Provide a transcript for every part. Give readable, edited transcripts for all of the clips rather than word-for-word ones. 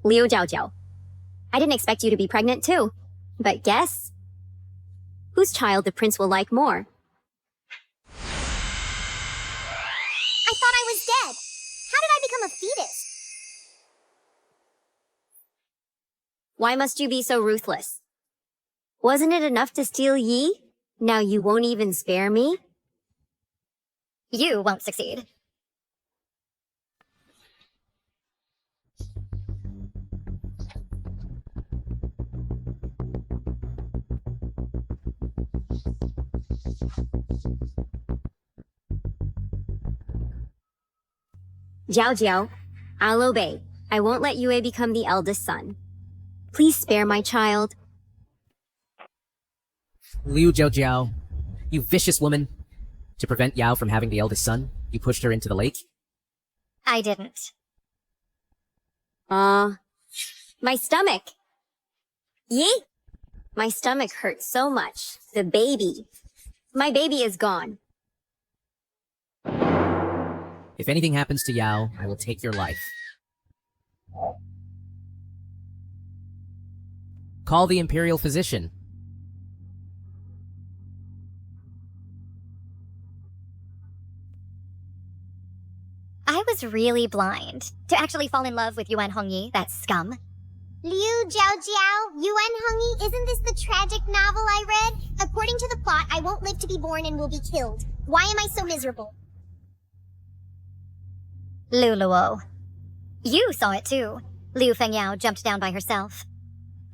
Liu Jiaojiao. I didn't expect you to be pregnant too. But guess? Whose child the prince will like more? I thought I was dead. How did I become a fetus? Why must you be so ruthless? Wasn't it enough to steal Yi? Now you won't even spare me? You won't succeed. Jiao Jiao, I'll obey. I won't let Yue become the eldest son. Please spare my child. Liu Jiaojiao, you vicious woman. To prevent Yao from having the eldest son, you pushed her into the lake? I didn't. My stomach. Yi? My stomach hurts so much. The baby. My baby is gone. If anything happens to Yao, I will take your life. Call the imperial physician. I was really blind to actually fall in love with Yuan Hongyi, that scum. Liu Jiaojiao, Yuan Hongyi, isn't this the tragic novel I read? According to the plot, I won't live to be born and will be killed. Why am I so miserable? Luluo. You saw it too. Liu Fengyao jumped down by herself.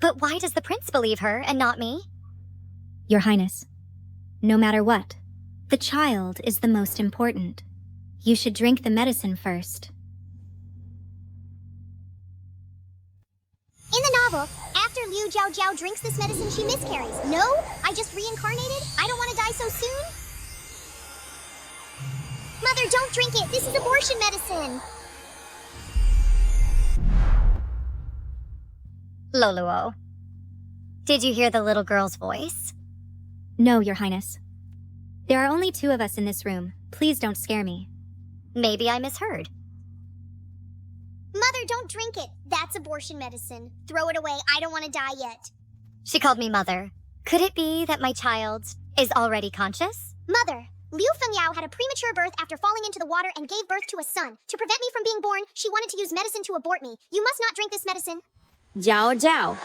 But why does the prince believe her and not me? Your Highness, no matter what, the child is the most important. You should drink the medicine first. In the novel, after Liu Jiaojiao drinks this medicine, she miscarries. No? I just reincarnated? I don't want to die so soon? Mother, don't drink it! This is abortion medicine! Luluo. Did you hear the little girl's voice? No, Your Highness. There are only 2 of us in this room. Please don't scare me. Maybe I misheard. Mother, don't drink it! That's abortion medicine. Throw it away. I don't want to die yet. She called me mother. Could it be that my child is already conscious? Mother, Liu Fengyao had a premature birth after falling into the water and gave birth to a son. To prevent me from being born, she wanted to use medicine to abort me. You must not drink this medicine. Jiao Jiao.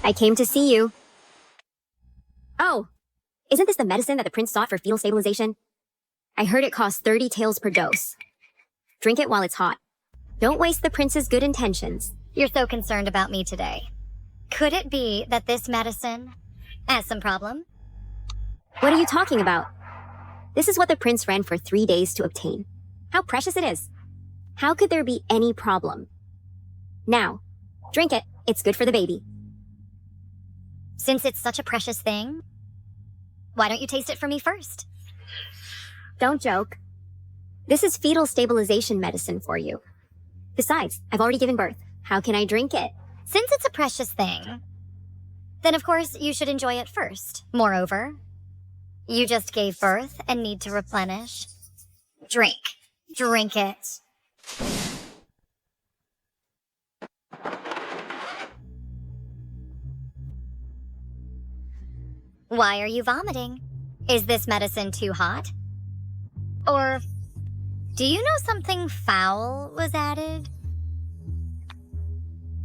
I came to see you. Oh, isn't this the medicine that the prince sought for fetal stabilization? I heard it costs 30 taels per dose. Drink it while it's hot. Don't waste the prince's good intentions. You're so concerned about me today. Could it be that this medicine has some problem? What are you talking about? This is what the prince ran for 3 days to obtain. How precious it is. How could there be any problem? Now, drink it. It's good for the baby. Since it's such a precious thing, why don't you taste it for me first? Don't joke. This is fetal stabilization medicine for you. Besides, I've already given birth. How can I drink it? Since it's a precious thing, then of course you should enjoy it first. Moreover, you just gave birth and need to replenish. Drink. Drink it. Why are you vomiting? Is this medicine too hot? Or do you know something foul was added?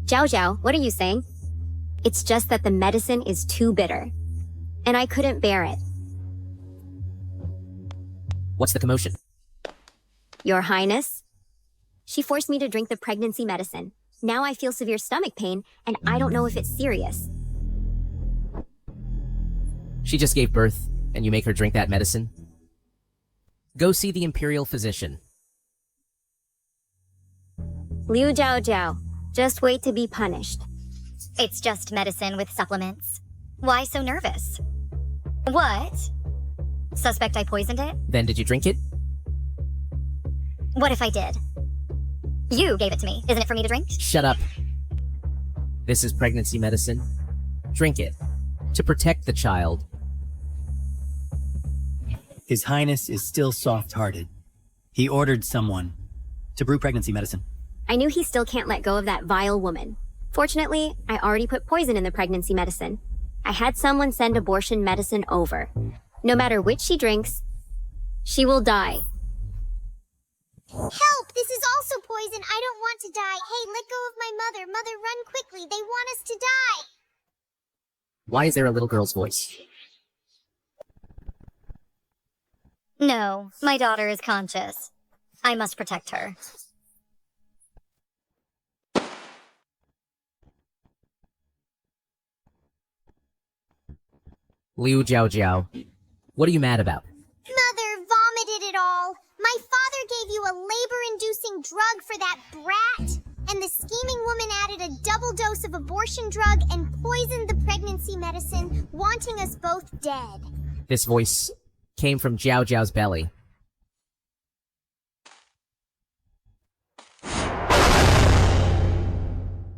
Jiao Jiao, what are you saying? It's just that the medicine is too bitter. And I couldn't bear it. What's the commotion? Your Highness? She forced me to drink the pregnancy medicine. Now I feel severe stomach pain, and I don't know if it's serious. She just gave birth, and you make her drink that medicine? Go see the imperial physician. Liu Jiao Jiao, just wait to be punished. It's just medicine with supplements. Why so nervous? What? Suspect I poisoned it? Then did you drink it? What if I did? You gave it to me. Isn't it for me to drink? Shut up. This is pregnancy medicine. Drink it. To protect the child. His Highness is still soft-hearted. He ordered someone to brew pregnancy medicine. I knew he still can't let go of that vile woman. Fortunately, I already put poison in the pregnancy medicine. I had someone send abortion medicine over. No matter which she drinks, she will die. Help! This is also poison. I don't want to die. Hey, let go of my mother. Mother, run quickly. They want us to die. Why is there a little girl's voice? No, my daughter is conscious. I must protect her. Liu Jiao Jiao, what are you mad about? Mother vomited it all. My father gave you a labor-inducing drug for that brat, and the scheming woman added a double dose of abortion drug and poisoned the pregnancy medicine, wanting us both dead. This voice came from Jiao Jiao's belly.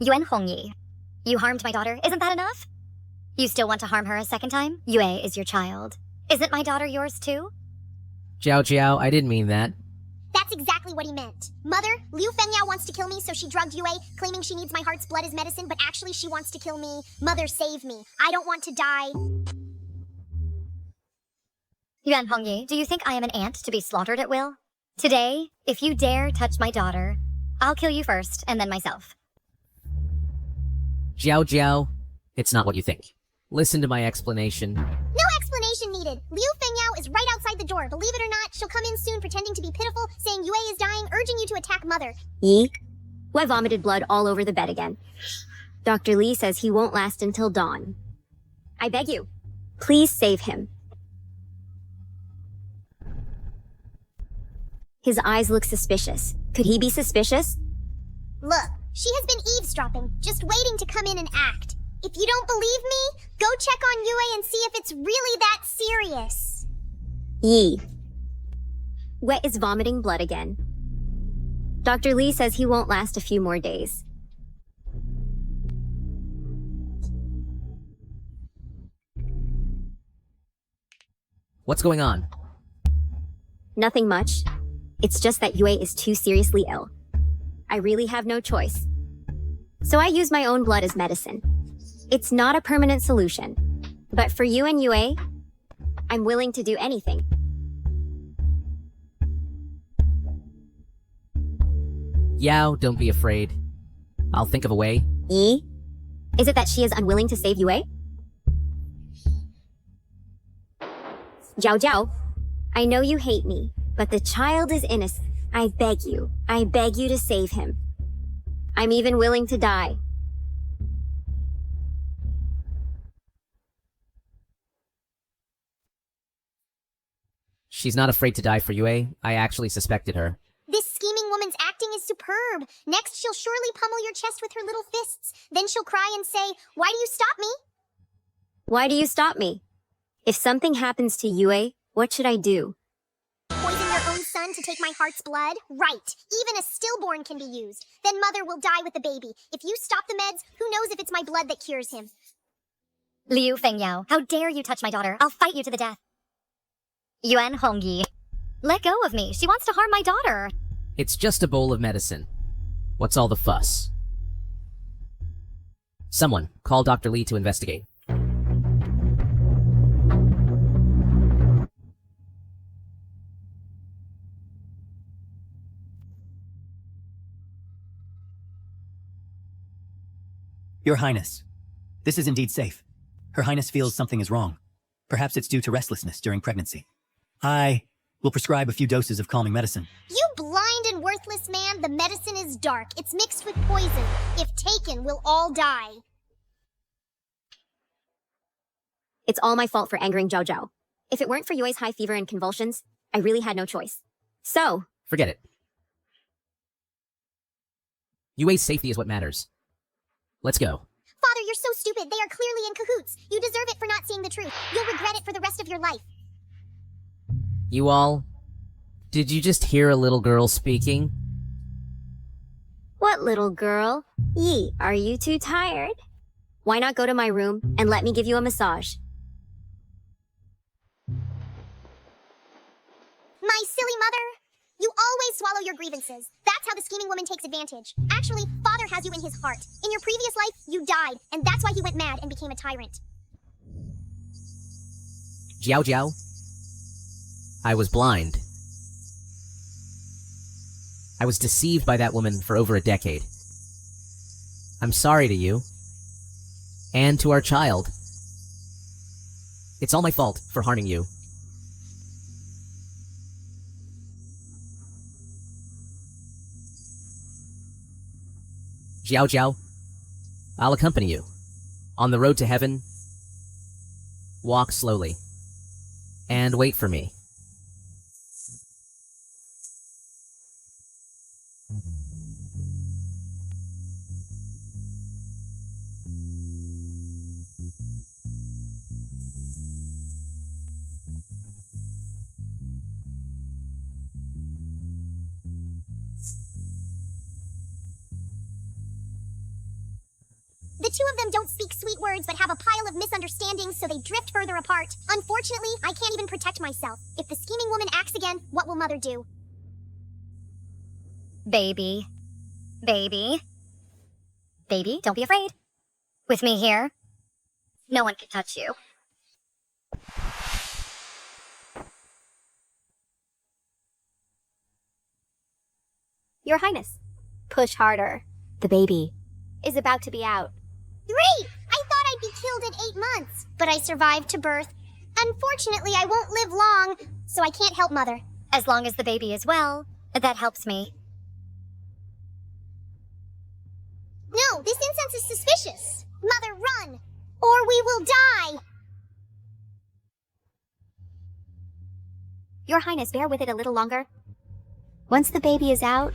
Yuan Hongyi, you harmed my daughter. Isn't that enough? You still want to harm her a second time? Yue is your child. Isn't my daughter yours too? Jiao Jiao, I didn't mean that. That's exactly what he meant. Mother, Liu Fengyao wants to kill me, so she drugged Yue, claiming she needs my heart's blood as medicine, but actually she wants to kill me. Mother, save me. I don't want to die. Yuan Hongyi, do you think I am an ant to be slaughtered at will? Today, if you dare touch my daughter, I'll kill you first, and then myself. Jiao Jiao, it's not what you think. Listen to my explanation. No explanation needed. Liu Fengyao is right outside the door. Believe it or not, she'll come in soon pretending to be pitiful, saying Yue is dying, urging you to attack Mother. Yi? I vomited blood all over the bed again. Dr. Lee says he won't last until dawn. I beg you, please save him. His eyes look suspicious. Could he be suspicious? Look, she has been eavesdropping, just waiting to come in and act. If you don't believe me, go check on Yue and see if it's really that serious. Yi. Wet is vomiting blood again. Dr. Lee says he won't last a few more days. What's going on? Nothing much. It's just that Yue is too seriously ill. I really have no choice. So I use my own blood as medicine. It's not a permanent solution. But for you and Yue, I'm willing to do anything. Yao, don't be afraid. I'll think of a way. Yi? Is it that she is unwilling to save Yue? Jiao Jiao, I know you hate me, but the child is innocent. I beg you to save him. I'm even willing to die. She's not afraid to die for Yue. I actually suspected her. This scheming woman's acting is superb. Next, she'll surely pummel your chest with her little fists. Then she'll cry and say, "Why do you stop me?" Why do you stop me? If something happens to Yue, what should I do? Poison your own son to take my heart's blood? Right. Even a stillborn can be used. Then Mother will die with the baby. If you stop the meds, who knows if it's my blood that cures him? Liu Fengyao, how dare you touch my daughter? I'll fight you to the death. Yuan Hongyi, let go of me. She wants to harm my daughter. It's just a bowl of medicine. What's all the fuss? Someone, call Dr. Lee to investigate. Your Highness, this is indeed safe. Her Highness feels something is wrong. Perhaps it's due to restlessness during pregnancy. I will prescribe a few doses of calming medicine. You blind and worthless man, the medicine is dark. It's mixed with poison. If taken, we'll all die. It's all my fault for angering Jiao Jiao. If it weren't for Yue's high fever and convulsions, I really had no choice. So, Forget it. Yue's safety is what matters. Let's go. Father, you're so stupid. They are clearly in cahoots. You deserve it for not seeing the truth. You'll regret it for the rest of your life. You all, did you just hear a little girl speaking? what little girl? Yi, are you too tired? Why not go to my room and let me give you a massage? My silly mother, You always swallow your grievances. That's how the scheming woman takes advantage. Actually, father has you in his heart. In your previous life, you died, and that's why he went mad and became a tyrant. Jiao Jiao. I was blind. I was deceived by that woman for over a decade. I'm sorry to you. And to our child. It's all my fault for harming you. Jiao Jiao, I'll accompany you. On the road to heaven, walk slowly. And wait for me. The two of them don't speak sweet words but have a pile of misunderstandings, so they drift further apart. Unfortunately, I can't even protect myself. If the scheming woman acts again, what will Mother do? Baby. Baby. Baby, don't be afraid. With me here, no one can touch you. Your Highness, push harder. The baby is about to be out. Great! I thought I'd be killed at 8 months, but I survived to birth. Unfortunately, I won't live long, so I can't help Mother. As long as the baby is well, that helps me. No, this incense is suspicious. Mother, run! Or we will die! Your Highness, bear with it a little longer. Once the baby is out,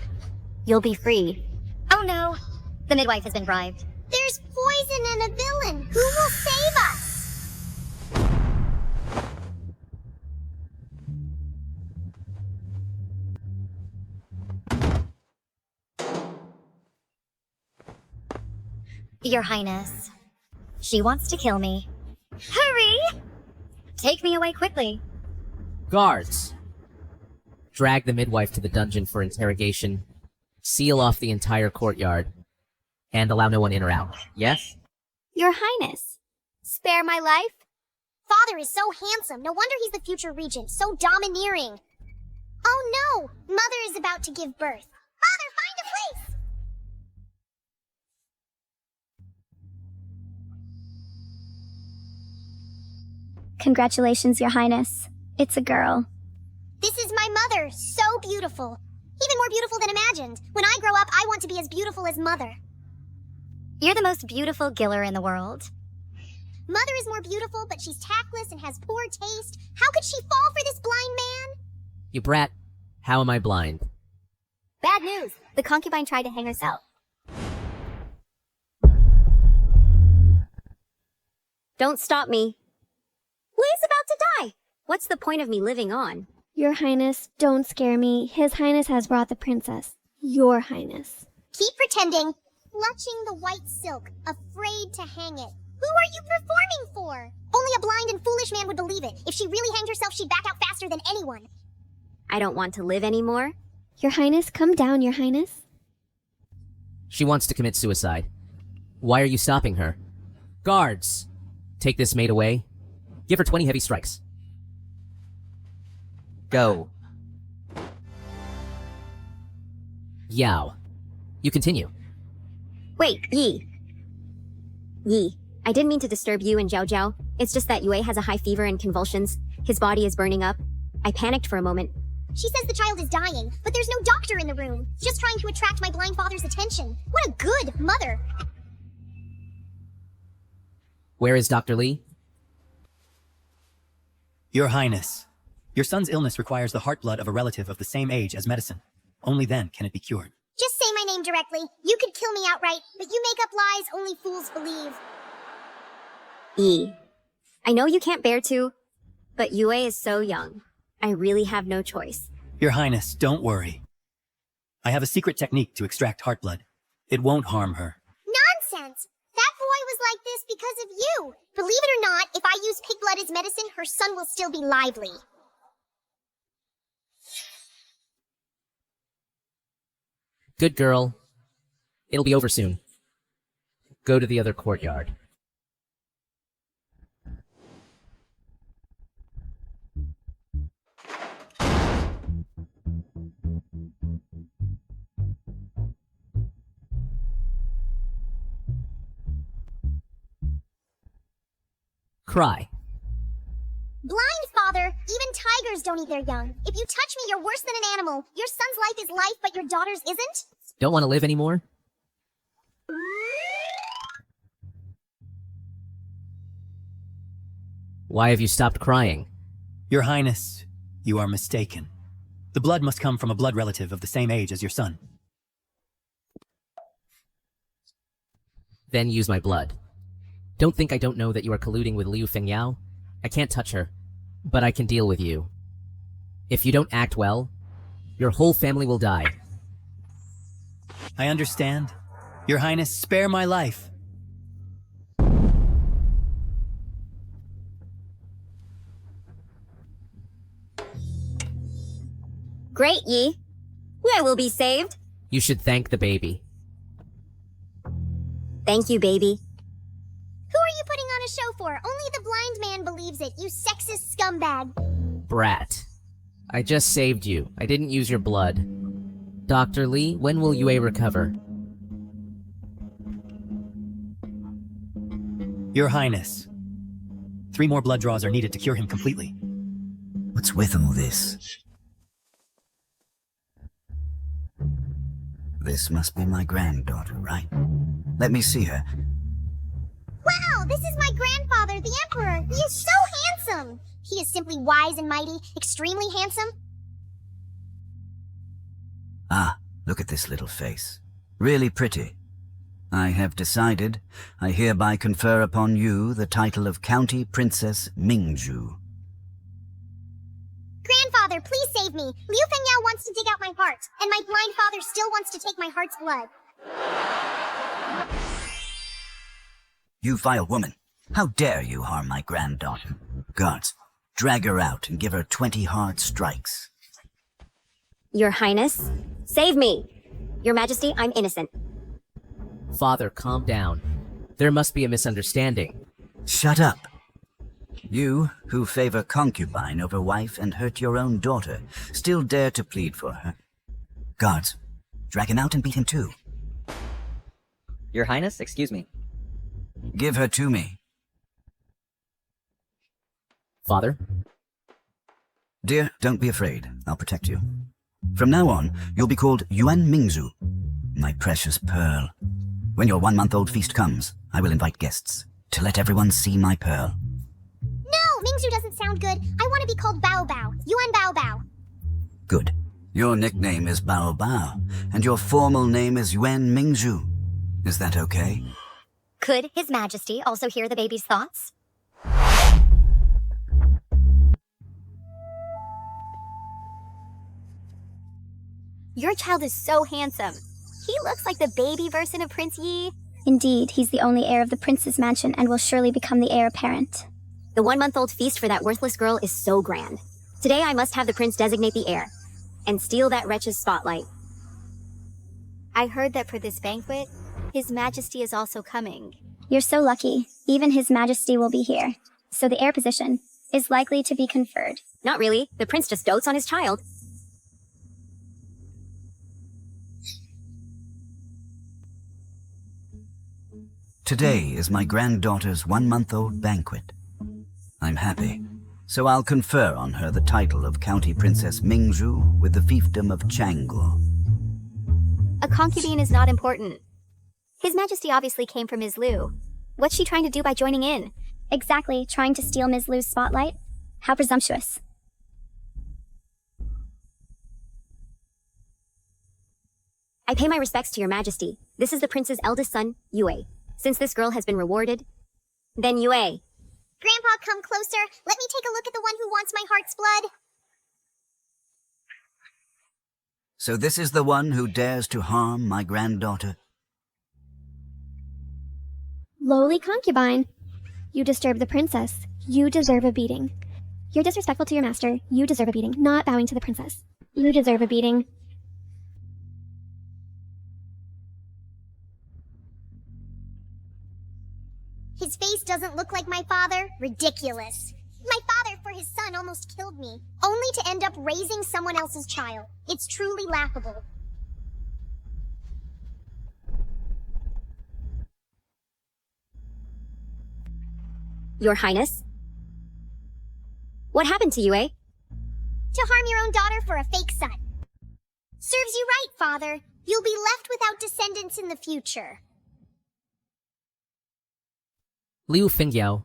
you'll be free. Oh no, the midwife has been bribed. There's poison and a villain. Who will save us? Your Highness, she wants to kill me. Hurry! Take me away quickly. Guards! Drag the midwife to the dungeon for interrogation, seal off the entire courtyard, and allow no one in or out. Yes? Your Highness, spare my life? Father is so handsome. No wonder he's the future regent. So domineering. Oh no! Mother is about to give birth. Father, find a place! Congratulations, Your Highness. It's a girl. This is my mother. So beautiful. Even more beautiful than imagined. When I grow up, I want to be as beautiful as Mother. You're the most beautiful giller in the world. Mother is more beautiful, but she's tactless and has poor taste. How could she fall for this blind man? You brat, how am I blind? Bad news. The concubine tried to hang herself. Don't stop me. Louis about to die. What's the point of me living on? Your Highness, don't scare me. His Highness has brought the princess. Your Highness. Keep pretending. Clutching the white silk, afraid to hang it. Who are you performing for? Only a blind and foolish man would believe it. If she really hanged herself, she'd back out faster than anyone. I don't want to live anymore. Your Highness, come down, Your Highness. She wants to commit suicide. Why are you stopping her? Guards! Take this maid away. Give her 20 heavy strikes. Go. Yao. You continue. Wait, Yi. Yi, I didn't mean to disturb you and Zhao Zhao. It's just that Yue has a high fever and convulsions. His body is burning up. I panicked for a moment. She says the child is dying, but there's no doctor in the room. Just trying to attract my blind father's attention. What a good mother. Where is Dr. Li? Your Highness, your son's illness requires the heart blood of a relative of the same age as medicine. Only then can it be cured. Just say my name directly. You could kill me outright, but you make up lies only fools believe. Yi, I know you can't bear to, but Yue is so young. I really have no choice. Your Highness, don't worry. I have a secret technique to extract heart blood. It won't harm her. Nonsense! That boy was like this because of you. Believe it or not, if I use pig blood as medicine, her son will still be lively. Good girl. It'll be over soon. Go to the other courtyard. Cry. Blind, Father! Even tigers don't eat their young. If you touch me, you're worse than an animal. Your son's life is life, but your daughter's isn't? Don't want to live anymore? Why have you stopped crying? Your Highness, you are mistaken. The blood must come from a blood relative of the same age as your son. Then use my blood. Don't think I don't know that you are colluding with Liu Fengyao. I can't touch her, but I can deal with you. If you don't act well, your whole family will die. I understand. Your Highness, spare my life. Great, Yi. I will be saved. You should thank the baby. Thank you, baby. Who are you putting on a show for? Only the blind man believes it, you sexist scumbag. Brat. I just saved you. I didn't use your blood. Dr. Lee, when will Yue recover? Your Highness. 3 more blood draws are needed to cure him completely. What's with all this? This must be my granddaughter, right? Let me see her. Wow, this is my grandfather, the Emperor. He is so handsome. He is simply wise and mighty, extremely handsome. Ah, look at this little face. Really pretty. I have decided I hereby confer upon you the title of County Princess Mingzhu. Grandfather, please save me. Liu Fengyao wants to dig out my heart, and my blind father still wants to take my heart's blood. You vile woman. How dare you harm my granddaughter? Guards, drag her out and give her 20 hard strikes. Your Highness, save me. Your Majesty, I'm innocent. Father, calm down. There must be a misunderstanding. Shut up. You, who favor concubine over wife and hurt your own daughter, still dare to plead for her. Guards, drag him out and beat him too. Your Highness, excuse me. Give her to me. Father? Dear, don't be afraid. I'll protect you. From now on, you'll be called Yuan Mingzhu, my precious pearl. When your 1-month-old feast comes, I will invite guests to let everyone see my pearl. No, Mingzhu doesn't sound good. I want to be called Bao Bao. Yuan Bao Bao. Good. Your nickname is Bao Bao, and your formal name is Yuan Mingzhu. Is that okay? Could His Majesty also hear the baby's thoughts? Your child is so handsome. He looks like the baby version of Prince Yi. Indeed, he's the only heir of the prince's mansion and will surely become the heir apparent. The 1-month-old feast for that worthless girl is so grand. Today I must have the prince designate the heir and steal that wretch's spotlight. I heard that for this banquet, His Majesty is also coming. You're so lucky. Even His Majesty will be here. So the heir position is likely to be conferred. Not really. The prince just dotes on his child. Today is my granddaughter's 1-month-old banquet. I'm happy, so I'll confer on her the title of County Princess Mingzhu with the fiefdom of Changguo. A concubine is not important. His Majesty obviously came from Ms. Liu. What's she trying to do by joining in? Exactly, trying to steal Ms. Liu's spotlight? How presumptuous. I pay my respects to your Majesty. This is the prince's eldest son, Yue. Since this girl has been rewarded, then Yue. Grandpa, come closer. Let me take a look at the one who wants my heart's blood. So this is the one who dares to harm my granddaughter? Lowly concubine. You disturb the princess. You deserve a beating. You're disrespectful to your master. You deserve a beating. Not bowing to the princess. You deserve a beating. my father? Ridiculous. My father, for his son, almost killed me, only to end up raising someone else's child. It's truly laughable. Your Highness? What happened to you, eh? To harm your own daughter for a fake son. Serves you right, father. You'll be left without descendants in the future. Liu Fingyao.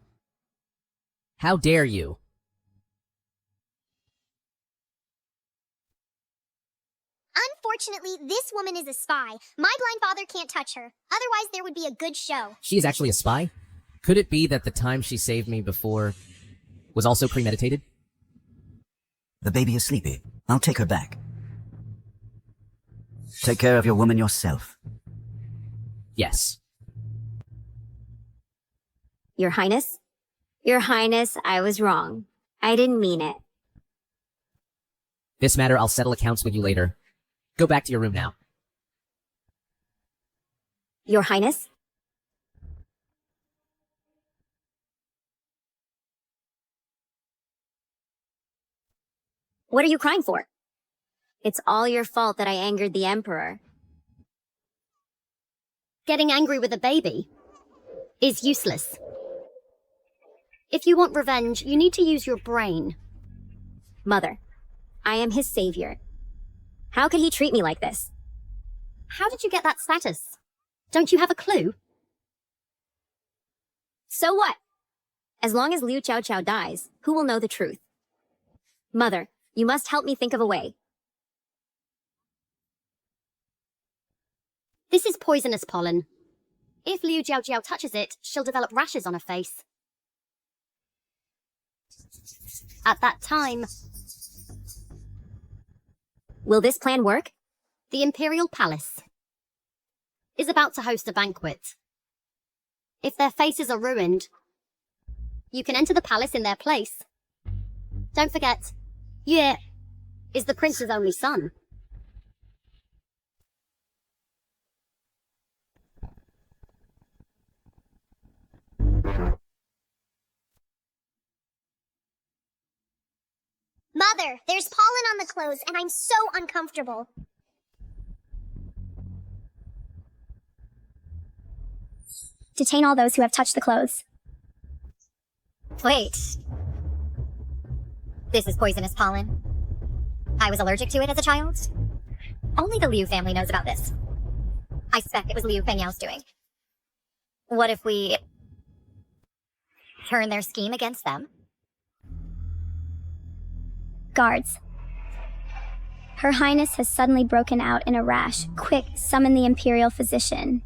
How dare you? Unfortunately, this woman is a spy. My blind father can't touch her. Otherwise, there would be a good show. She is actually a spy? Could it be that the time she saved me before was also premeditated? The baby is sleepy. I'll take her back. Take care of your woman yourself. Yes. Your Highness? Your Highness, I was wrong. I didn't mean it. This matter, I'll settle accounts with you later. Go back to your room now. Your Highness? What are you crying for? It's all your fault that I angered the Emperor. Getting angry with a baby is useless. If you want revenge, you need to use your brain. Mother, I am his savior. How could he treat me like this? How did you get that status? Don't you have a clue? So what? As long as Liu Chao Chao dies, who will know the truth? Mother, you must help me think of a way. This is poisonous pollen. If Liu Jiao Jiao touches it, she'll develop rashes on her face. At that time, Will this plan work? the Imperial Palace is about to host a banquet. If their faces are ruined, you can enter the palace in their place. Don't forget, Yue is the prince's only son. Mother, there's pollen on the clothes, and I'm so uncomfortable. Detain all those who have touched the clothes. Wait. This is poisonous pollen. I was allergic to it as a child. Only the Liu family knows about this. I suspect it was Liu Fengyao's doing. What if we turn their scheme against them? Guards. Her Highness has suddenly broken out in a rash. Quick, summon the Imperial physician.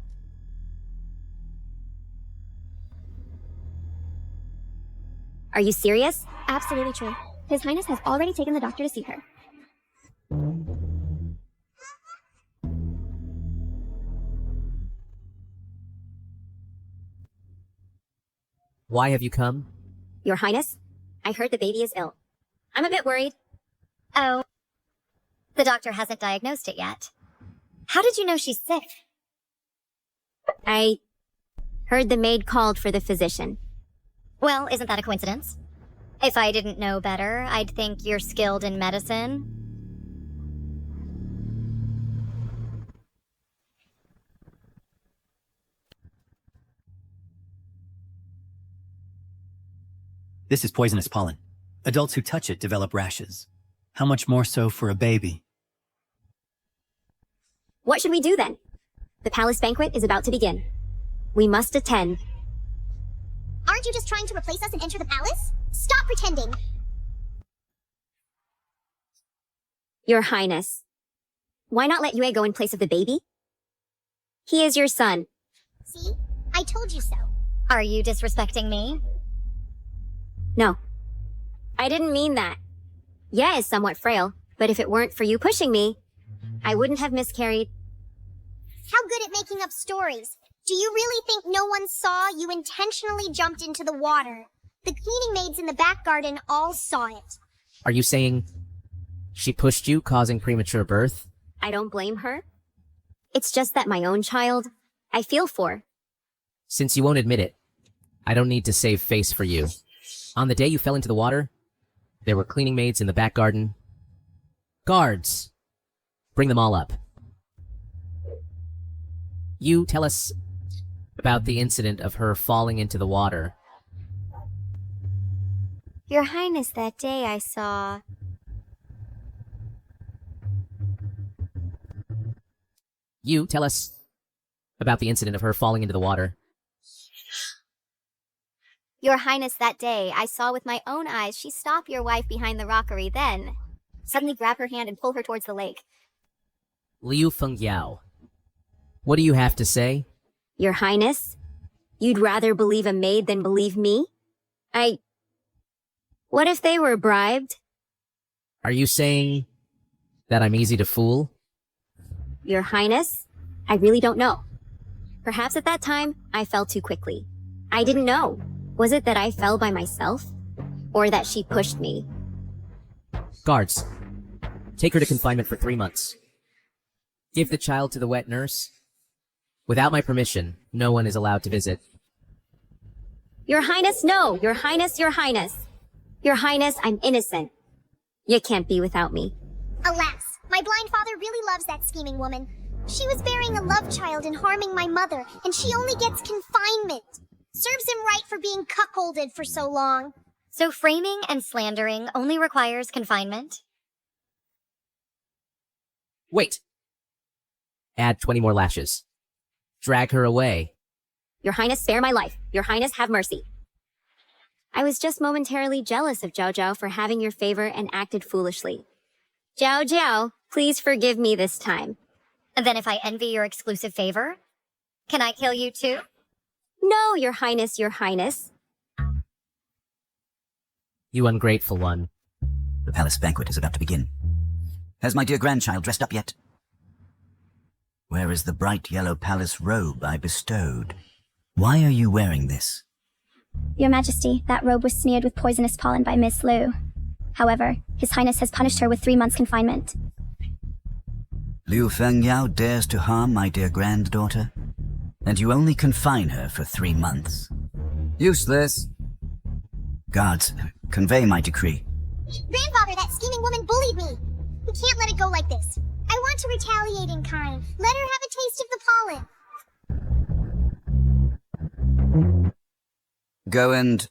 Are you serious? Absolutely true. His Highness has already taken the doctor to see her. Why have you come? Your Highness, I heard the baby is ill. I'm a bit worried. Oh. The doctor hasn't diagnosed it yet. How did you know she's sick? I heard the maid called for the physician. Well, isn't that a coincidence? If I didn't know better, I'd think you're skilled in medicine. This is poisonous pollen. Adults who touch it develop rashes. How much more so for a baby? What should we do then? The palace banquet is about to begin. We must attend. Aren't you just trying to replace us and enter the palace? Stop pretending. Your Highness, why not let Yue go in place of the baby? He is your son. See? I told you so. Are you disrespecting me? No, I didn't mean that. Yue is somewhat frail, but if it weren't for you pushing me, I wouldn't have miscarried. How good at making up stories. Do you really think no one saw you intentionally jumped into the water? The cleaning maids in the back garden all saw it. Are you saying she pushed you, causing premature birth? I don't blame her. It's just that my own child, I feel for. Since you won't admit it, I don't need to save face for you. On the day you fell into the water, there were cleaning maids in the back garden. Guards! Bring them all up. You tell us about the incident of her falling into the water. Your Highness, that day I saw... You tell us about the incident of her falling into the water. Your Highness, that day I saw with my own eyes she stop your wife behind the rockery, then suddenly grab her hand and pull her towards the lake. Liu Fengyao, what do you have to say? Your Highness, you'd rather believe a maid than believe me? What if they were bribed? Are you saying that I'm easy to fool? Your Highness, I really don't know. Perhaps at that time, I fell too quickly. I didn't know. Was it that I fell by myself? Or that she pushed me? Guards, take her to confinement for 3 months. Give the child to the wet nurse. Without my permission, no one is allowed to visit. Your Highness, no! Your Highness, Your Highness! Your Highness, I'm innocent. You can't be without me. Alas, my blind father really loves that scheming woman. She was bearing a love child and harming my mother, and she only gets confinement. Serves him right for being cuckolded for so long. So framing and slandering only requires confinement? Wait! Add 20 more lashes. Drag her away. Your Highness, spare my life. Your Highness, have mercy. I was just momentarily jealous of Zhao Zhao for having your favor and acted foolishly. Zhao Zhao, please forgive me this time. And then if I envy your exclusive favor, can I kill you too? No, Your Highness, Your Highness. You ungrateful one. The palace banquet is about to begin. Has my dear grandchild dressed up yet? Where is the bright yellow palace robe I bestowed? Why are you wearing this? Your Majesty, that robe was smeared with poisonous pollen by Miss Liu. However, His Highness has punished her with 3 months' confinement. Liu Fengyao dares to harm my dear granddaughter? And you only confine her for 3 months? Useless. Guards, convey my decree. Grandfather, that scheming woman bullied me. We can't let it go like this. I want to retaliate in kind. Let her have a taste of the pollen. Go and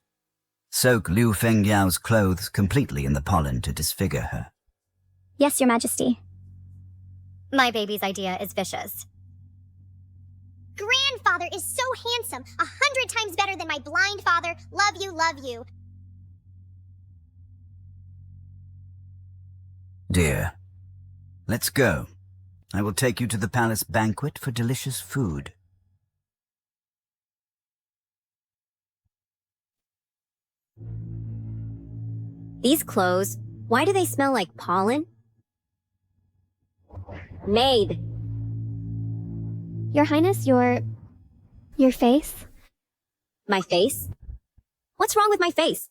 soak Liu Fengyao's clothes completely in the pollen to disfigure her. Yes, Your Majesty. My baby's idea is vicious. Grandfather is so handsome, 100 times better than my blind father. Love you, love you. Dear, let's go. I will take you to the palace banquet for delicious food. These clothes, why do they smell like pollen? Maid! Your Highness, your face? My face? What's wrong with my face?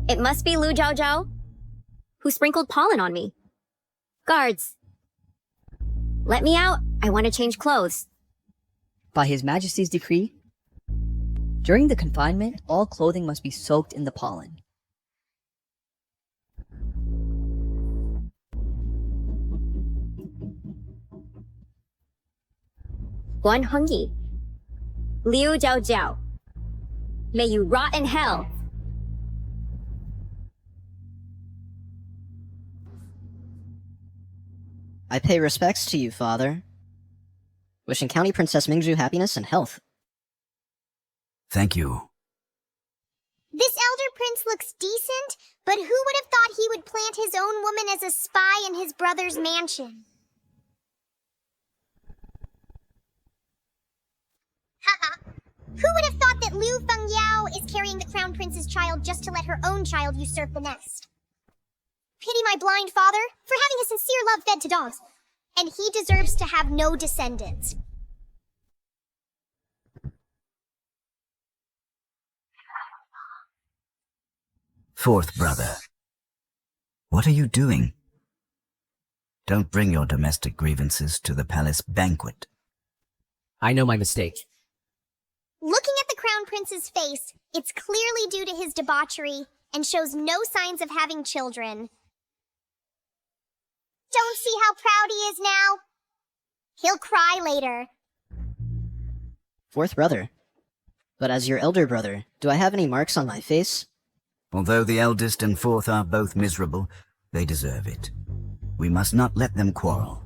It must be Lu Zhao Zhao, who sprinkled pollen on me. Guards! Let me out. I want to change clothes. By His Majesty's decree, during the confinement, all clothing must be soaked in the pollen. Guan Hengyi. Liu Zhao Zhao. May you rot in hell. I pay respects to you, Father. Wishing County Princess Mingzhu happiness and health. Thank you. This elder prince looks decent, but who would have thought he would plant his own woman as a spy in his brother's mansion? Haha. Who would have thought that Liu Fengyao is carrying the crown prince's child just to let her own child usurp the nest? Pity my blind father for having his sincere love fed to dogs. And he deserves to have no descendants. Fourth brother. What are you doing? Don't bring your domestic grievances to the palace banquet. I know my mistake. Looking at the Crown Prince's face, it's clearly due to his debauchery and shows no signs of having children. Don't see how proud he is now? He'll cry later. Fourth brother. But as your elder brother, do I have any marks on my face? Although the eldest and fourth are both miserable, they deserve it. We must not let them quarrel.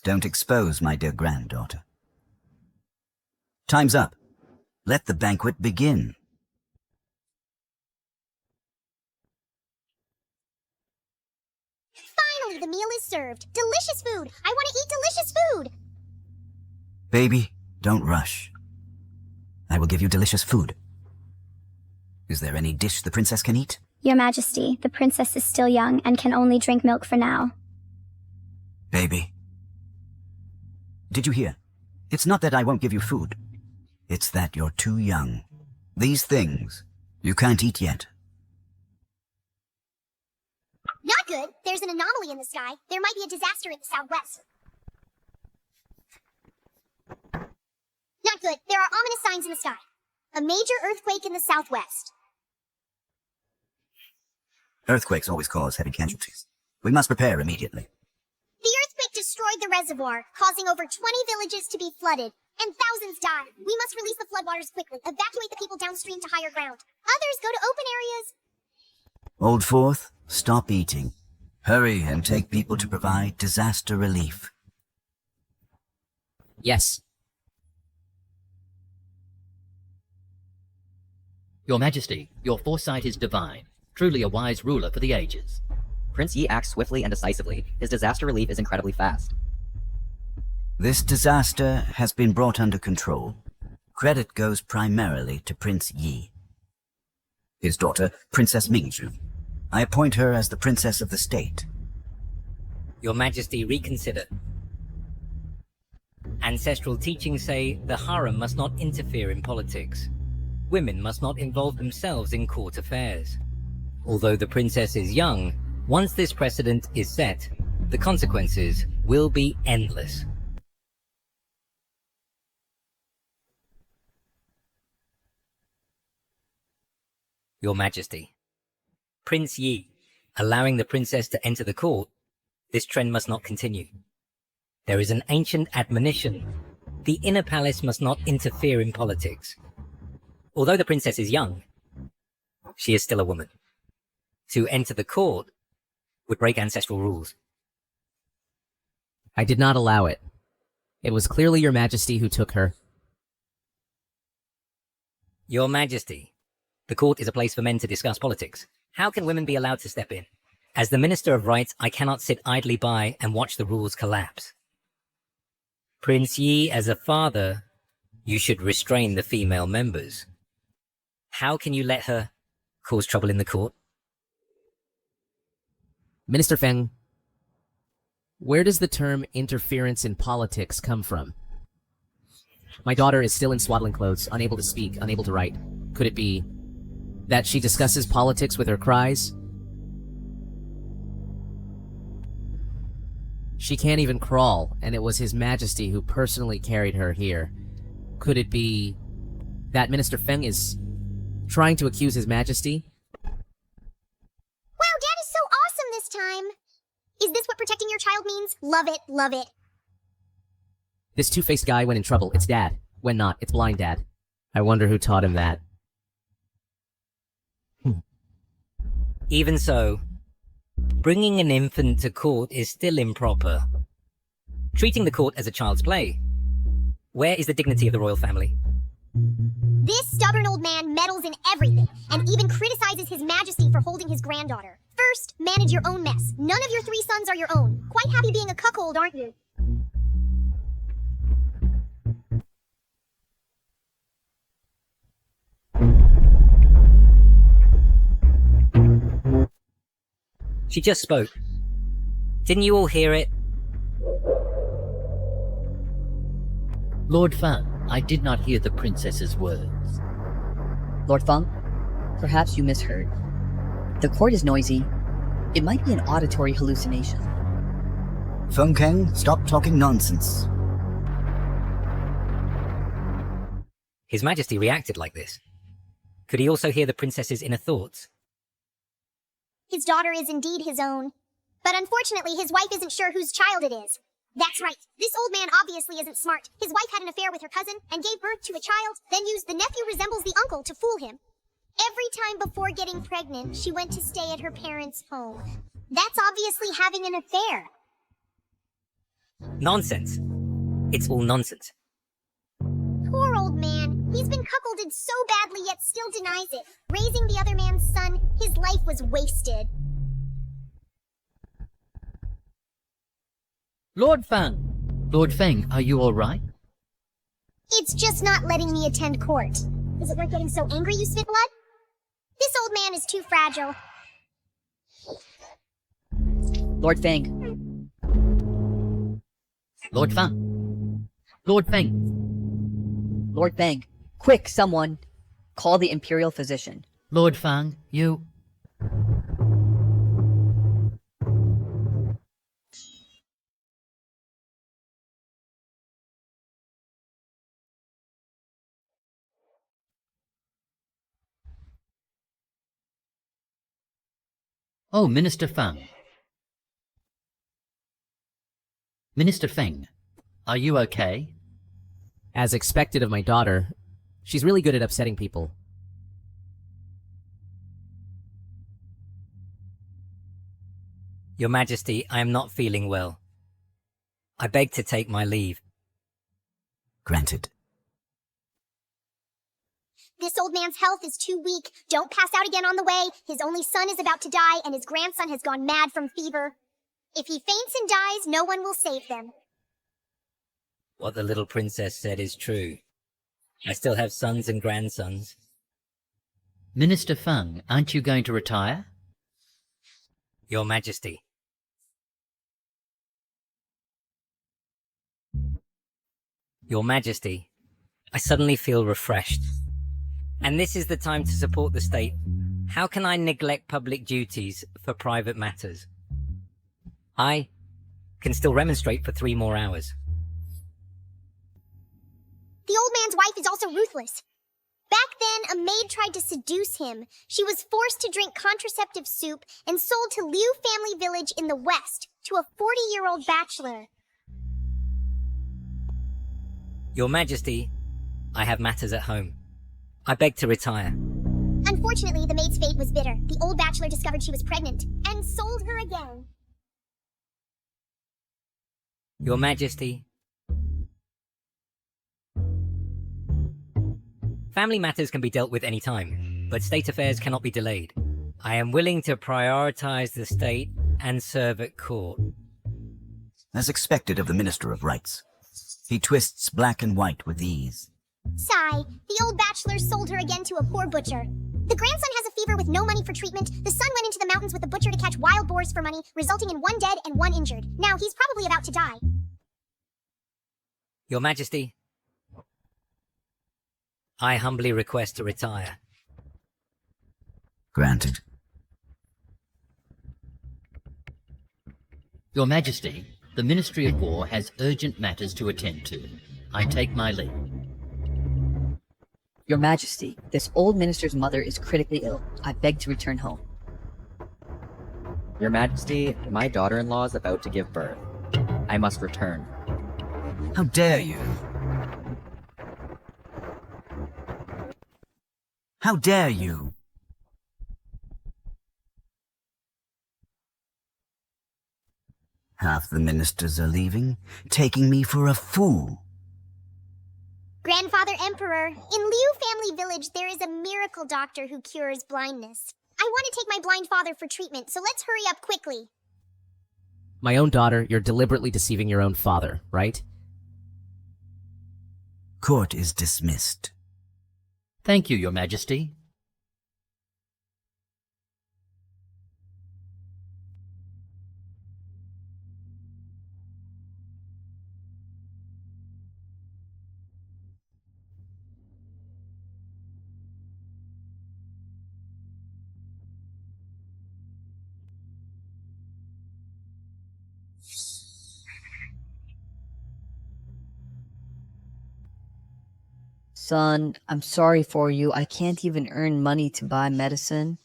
Don't expose my dear granddaughter. Time's up. Let the banquet begin. Finally, the meal is served. Delicious food. I want to eat delicious food. Baby, don't rush. I will give you delicious food. Is there any dish the princess can eat? Your Majesty, the princess is still young and can only drink milk for now. Baby. Did you hear? It's not that I won't give you food. It's that you're too young. These things, you can't eat yet. Not good. There's an anomaly in the sky. There might be a disaster in the southwest. Not good. There are ominous signs in the sky. A major earthquake in the southwest. Earthquakes always cause heavy casualties. We must prepare immediately. The earthquake destroyed the reservoir, causing over 20 villages to be flooded, and thousands died. We must release the floodwaters quickly. Evacuate the people downstream to higher ground. Others go to open areas. Old Fourth, stop eating. Hurry and take people to provide disaster relief. Yes. Your Majesty, your foresight is divine. Truly a wise ruler for the ages. Prince Yi acts swiftly and decisively. His disaster relief is incredibly fast. This disaster has been brought under control. Credit goes primarily to Prince Yi. His daughter, Princess Mingzhu. I appoint her as the princess of the state. Your Majesty, reconsider. Ancestral teachings say the harem must not interfere in politics. Women must not involve themselves in court affairs. Although the princess is young, once this precedent is set, the consequences will be endless. Your Majesty, Prince Yi, allowing the princess to enter the court, this trend must not continue. There is an ancient admonition. The inner palace must not interfere in politics. Although the princess is young, she is still a woman. To enter the court would break ancestral rules. I did not allow it. It was clearly Your Majesty who took her. Your Majesty, the court is a place for men to discuss politics. How can women be allowed to step in? As the Minister of Rights, I cannot sit idly by and watch the rules collapse. Prince Yi, as a father, you should restrain the female members. How can you let her cause trouble in the court? Minister Feng, where does the term interference in politics come from? My daughter is still in swaddling clothes, unable to speak, unable to write. Could it be that she discusses politics with her cries? She can't even crawl, and it was His Majesty who personally carried her here. Could it be that Minister Feng is trying to accuse His Majesty? Wow, Dad is so awesome this time. Is this what protecting your child means? Love it, love it. This two-faced guy when in trouble, it's Dad. When not, it's blind Dad. I wonder who taught him that. Even so, bringing an infant to court is still improper. Treating the court as a child's play. Where is the dignity of the royal family? This stubborn old man meddles in everything, and even criticizes His Majesty for holding his granddaughter. First, manage your own mess. None of your 3 sons are your own. Quite happy being a cuckold, aren't you? She just spoke. Didn't you all hear it? Lord Fan, I did not hear the princess's words. Lord Feng, perhaps you misheard. The court is noisy, It might be an auditory hallucination. Feng Keng, stop talking nonsense. His Majesty reacted like this. Could he also hear the princess's inner thoughts? His daughter is indeed his own. But unfortunately, his wife isn't sure whose child it is. That's right. This old man obviously isn't smart. His wife had an affair with her cousin and gave birth to a child, then used the nephew resembles the uncle to fool him. Every time before getting pregnant, she went to stay at her parents' home. That's obviously having an affair. Nonsense. It's all nonsense. Poor old man. He's been cuckolded so badly yet still denies it. Raising the other man's son, his life was wasted. Lord Fang! Lord Feng, are you alright? It's just not letting me attend court. Is it worth getting so angry, you spit blood? This old man is too fragile. Lord Fang. Lord Fang. Lord Feng. Lord Fang. Quick, someone. Call the Imperial Physician. Lord Fang, you... Oh, Minister Fang. Minister Feng, are you okay? As expected of my daughter, she's really good at upsetting people. Your Majesty, I am not feeling well. I beg to take my leave. Granted. This old man's health is too weak. Don't pass out again on the way. His only son is about to die, and his grandson has gone mad from fever. If he faints and dies, no one will save them. What the little princess said is true. I still have sons and grandsons. Minister Feng, aren't you going to retire? Your Majesty. Your Majesty, I suddenly feel refreshed. And this is the time to support the state. How can I neglect public duties for private matters? I can still remonstrate for 3 more hours. The old man's wife is also ruthless. Back then, a maid tried to seduce him. She was forced to drink contraceptive soup and sold to Liu family village in the west to a 40-year-old bachelor. Your Majesty, I have matters at home. I beg to retire. Unfortunately, the maid's fate was bitter. The old bachelor discovered she was pregnant and sold her again. Your Majesty. Family matters can be dealt with any time, but state affairs cannot be delayed. I am willing to prioritize the state and serve at court. As expected of the Minister of Rights. He twists black and white with ease. Sigh. The old bachelor sold her again to a poor butcher. The grandson has a fever with no money for treatment. The son went into the mountains with the butcher to catch wild boars for money, resulting in 1 dead and 1 injured. Now he's probably about to die. Your Majesty, I humbly request to retire. Granted. Your Majesty, the Ministry of War has urgent matters to attend to. I take my leave. Your Majesty, this old minister's mother is critically ill. I beg to return home. Your Majesty, my daughter-in-law is about to give birth. I must return. How dare you? How dare you? Half the ministers are leaving, taking me for a fool. Grandfather Emperor, in Liu family village there is a miracle doctor who cures blindness. I want to take my blind father for treatment, so let's hurry up quickly. My own daughter, you're deliberately deceiving your own father, right? Court is dismissed. Thank you, Your Majesty. Son, I'm sorry for you. I can't even earn money to buy medicine.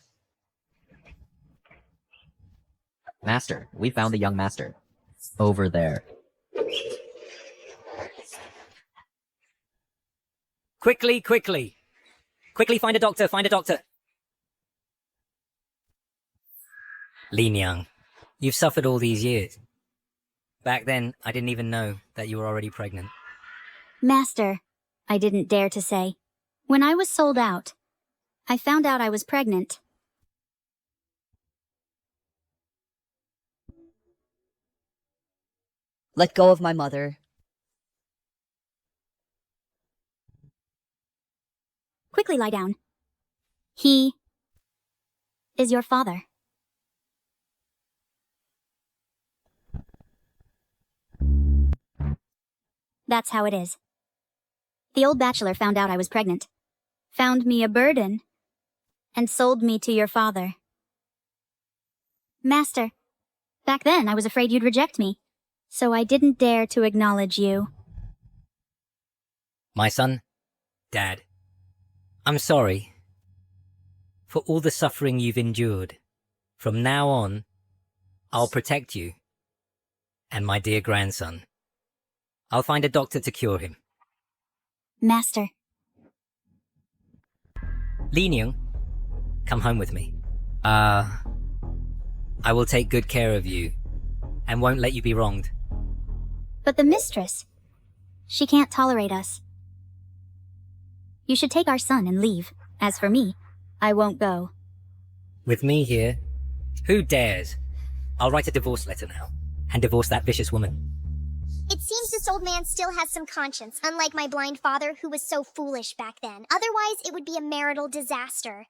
Master, we found the young master. Over there. Quickly, quickly! Quickly, find a doctor, find a doctor! Lin Yang, you've suffered all these years. Back then, I didn't even know that you were already pregnant. Master, I didn't dare to say. When I was sold out, I found out I was pregnant. Let go of my mother. Quickly lie down. He is your father. That's how it is. The old bachelor found out I was pregnant, found me a burden, and sold me to your father. Master, back then I was afraid you'd reject me, so I didn't dare to acknowledge you. My son, Dad, I'm sorry for all the suffering you've endured. From now on, I'll protect you and my dear grandson. I'll find a doctor to cure him. Master. Lin Yang, come home with me. I will take good care of you and won't let you be wronged. But the mistress, she can't tolerate us. You should take our son and leave. As for me, I won't go. With me here, who dares? I'll write a divorce letter now and divorce that vicious woman. It seems this old man still has some conscience, unlike my blind father who was so foolish back then. Otherwise, it would be a marital disaster.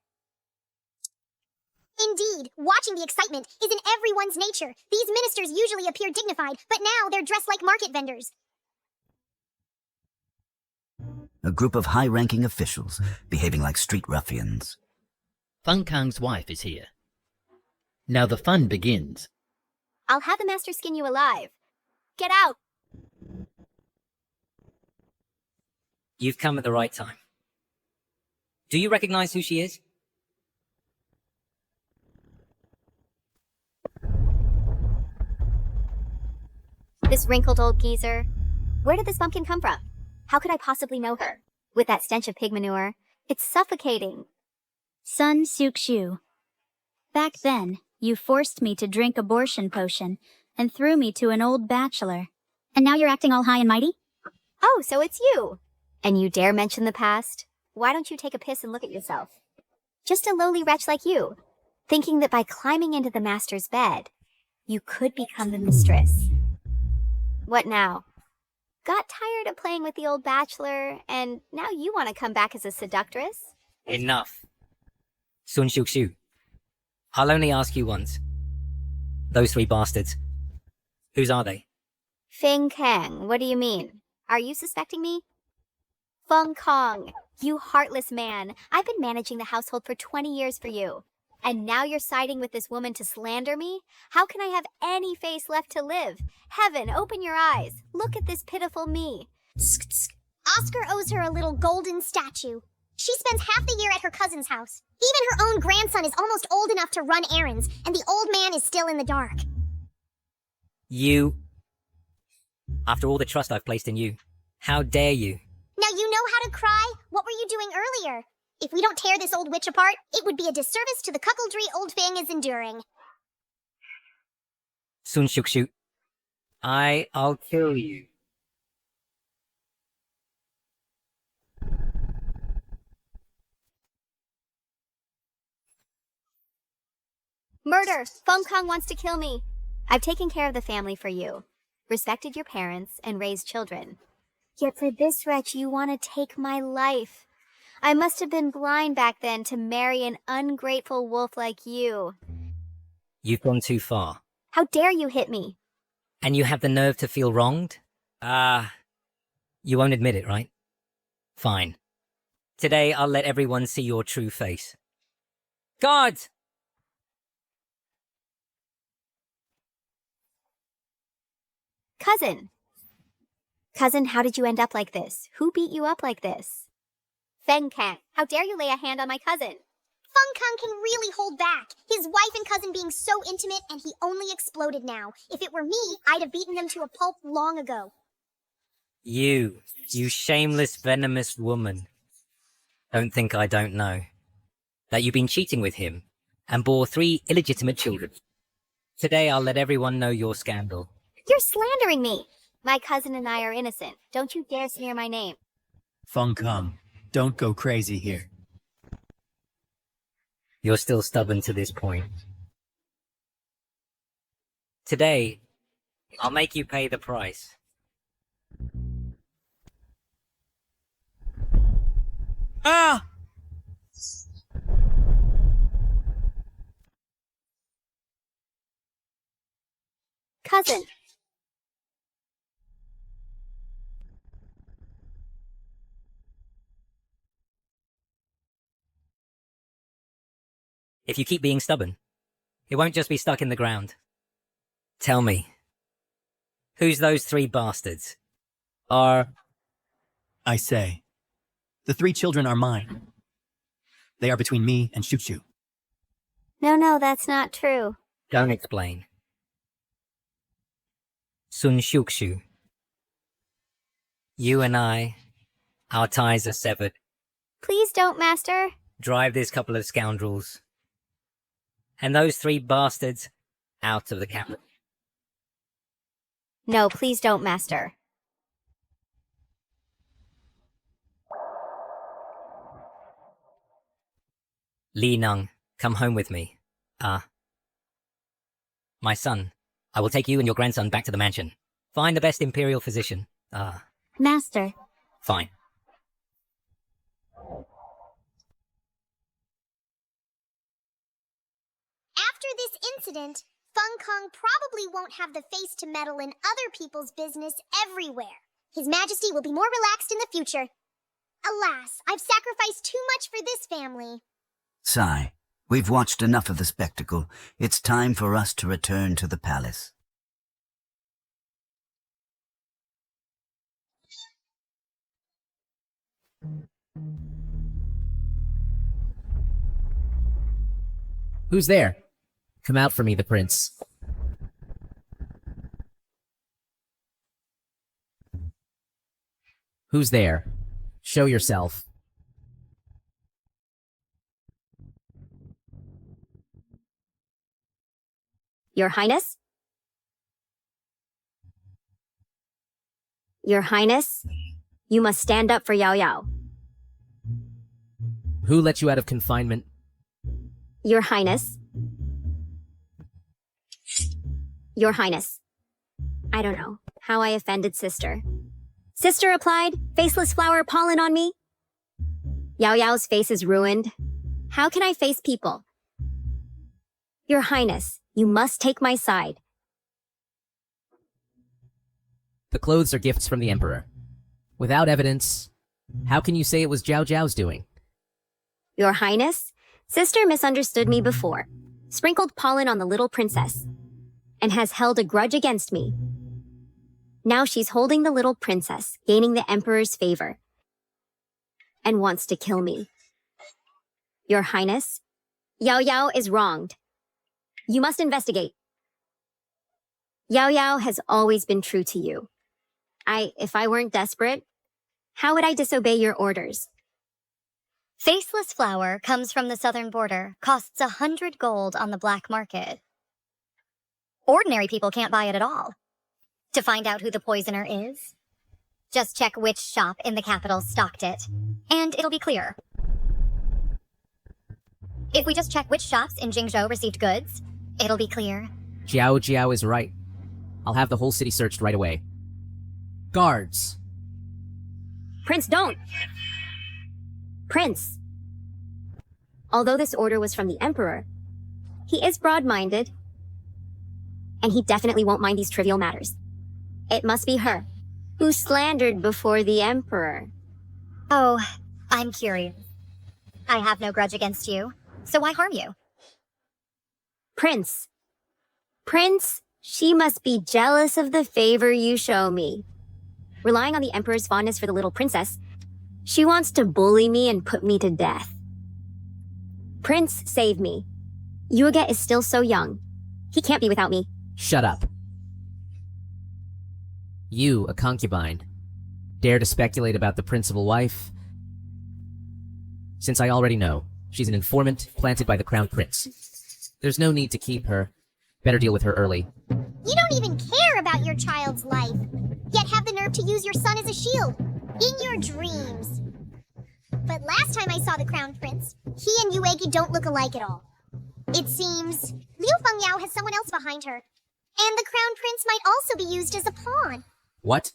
Indeed, watching the excitement is in everyone's nature. These ministers usually appear dignified, but now they're dressed like market vendors. A group of high-ranking officials behaving like street ruffians. Feng Kang's wife is here. Now the fun begins. I'll have the master skin you alive. Get out! You've come at the right time. Do you recognize who she is? This wrinkled old geezer. Where did this bumpkin come from? How could I possibly know her? With that stench of pig manure. It's suffocating. Sun Suk-shu. Back then, you forced me to drink abortion potion and threw me to an old bachelor. And now you're acting all high and mighty? Oh, so it's you. And you dare mention the past? Why don't you take a piss and look at yourself? Just a lowly wretch like you, thinking that by climbing into the master's bed, you could become the mistress. What now? Got tired of playing with the old bachelor, and now you want to come back as a seductress? Enough. Sun Shu. I'll only ask you once. Those three bastards. Whose are they? Feng Kang, what do you mean? Are you suspecting me? Feng Kong, you heartless man. I've been managing the household for 20 years for you. And now you're siding with this woman to slander me? How can I have any face left to live? Heaven, open your eyes. Look at this pitiful me. Oscar owes her a little golden statue. She spends half the year at her cousin's house. Even her own grandson is almost old enough to run errands, and the old man is still in the dark. You. After all the trust I've placed in you, how dare you? Now you know how to cry? What were you doing earlier? If we don't tear this old witch apart, it would be a disservice to the cuckoldry old Fang is enduring. Sun Shu. I'll kill you. Murder! Feng Kong wants to kill me. I've taken care of the family for you, respected your parents, and raised children. Yet for this wretch, you want to take my life. I must have been blind back then to marry an ungrateful wolf like you. You've gone too far. How dare you hit me? And you have the nerve to feel wronged? You won't admit it, right? Fine. Today I'll let everyone see your true face. Guards! Cousin! Cousin, how did you end up like this? Who beat you up like this? Feng Kang, how dare you lay a hand on my cousin? Feng Kang can really hold back. His wife and cousin being so intimate, and he only exploded now. If it were me, I'd have beaten them to a pulp long ago. You shameless, venomous woman. Don't think I don't know that you've been cheating with him and bore 3 illegitimate children. Today I'll let everyone know your scandal. You're slandering me. My cousin and I are innocent. Don't you dare smear my name. Feng Kang, don't go crazy here. You're still stubborn to this point. Today, I'll make you pay the price. Ah! Cousin. If you keep being stubborn, it won't just be stuck in the ground. Tell me, who's those 3 bastards? I say, the 3 children are mine. They are between me and Shuchu. No, that's not true. Don't explain. Sun Shukshu. You and I, our ties are severed. Please don't, Master. Drive this couple of scoundrels and those 3 bastards out of the capital. No, please don't, Master. Li Nung, come home with me. My son, I will take you and your grandson back to the mansion. Find the best imperial physician. Master. Fine. After this incident, Feng Kang probably won't have the face to meddle in other people's business everywhere. His Majesty will be more relaxed in the future. Alas, I've sacrificed too much for this family. Sigh. We've watched enough of the spectacle. It's time for us to return to the palace. Who's there? Come out for me, the prince. Who's there? Show yourself. Your Highness? Your Highness, you must stand up for Yao Yao. Who let you out of confinement? Your Highness. Your Highness. I don't know how I offended Sister. Sister applied faceless flower pollen on me. Yao Yao's face is ruined. How can I face people? Your Highness, you must take my side. The clothes are gifts from the Emperor. Without evidence, how can you say it was Zhao Zhao's doing? Your Highness, Sister misunderstood me before, sprinkled pollen on the little princess, and has held a grudge against me. Now she's holding the little princess, gaining the Emperor's favor, and wants to kill me. Your Highness, Yao Yao is wronged. You must investigate. Yao Yao has always been true to you. If I weren't desperate, how would I disobey your orders? Faceless flour comes from the southern border, costs 100 gold on the black market. Ordinary people can't buy it at all. To find out who the poisoner is, just check which shop in the capital stocked it, and it'll be clear. If we just check which shops in Jingzhou received goods, it'll be clear. Jiao is right. I'll have the whole city searched right away. Guards! Prince, don't! Prince! Although this order was from the Emperor, he is broad-minded, and he definitely won't mind these trivial matters. It must be her, who slandered before the Emperor. Oh, I'm curious. I have no grudge against you, so why harm you? Prince, she must be jealous of the favor you show me. Relying on the Emperor's fondness for the little princess, She wants to bully me and put me to death. Prince, save me. Yuge is still so young. He can't be without me. Shut up. You, a concubine, dare to speculate about the principal wife? Since I already know, she's an informant planted by the crown prince. There's no need to keep her. Better deal with her early. You don't even care about your child's life, yet have the nerve to use your son as a shield. In your dreams. But last time I saw the crown prince, he and Yuegi don't look alike at all. It seems Liu Fengyao has someone else behind her, and the crown prince might also be used as a pawn. What?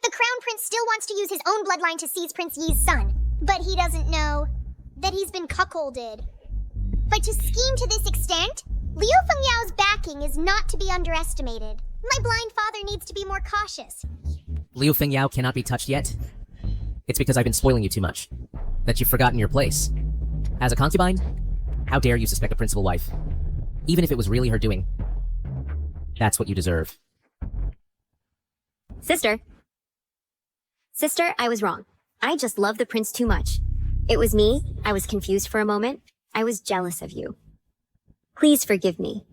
The crown prince still wants to use his own bloodline to seize Prince Yi's son, but he doesn't know that he's been cuckolded. But to scheme to this extent, Liu Fengyao's backing is not to be underestimated. My blind father needs to be more cautious. Liu Fengyao cannot be touched yet? It's because I've been spoiling you too much. That you've forgotten your place. As a concubine, how dare you suspect a principal wife? Even if it was really her doing. That's what you deserve. Sister. Sister, I was wrong. I just love the prince too much. It was me. I was confused for a moment. I was jealous of you. Please forgive me.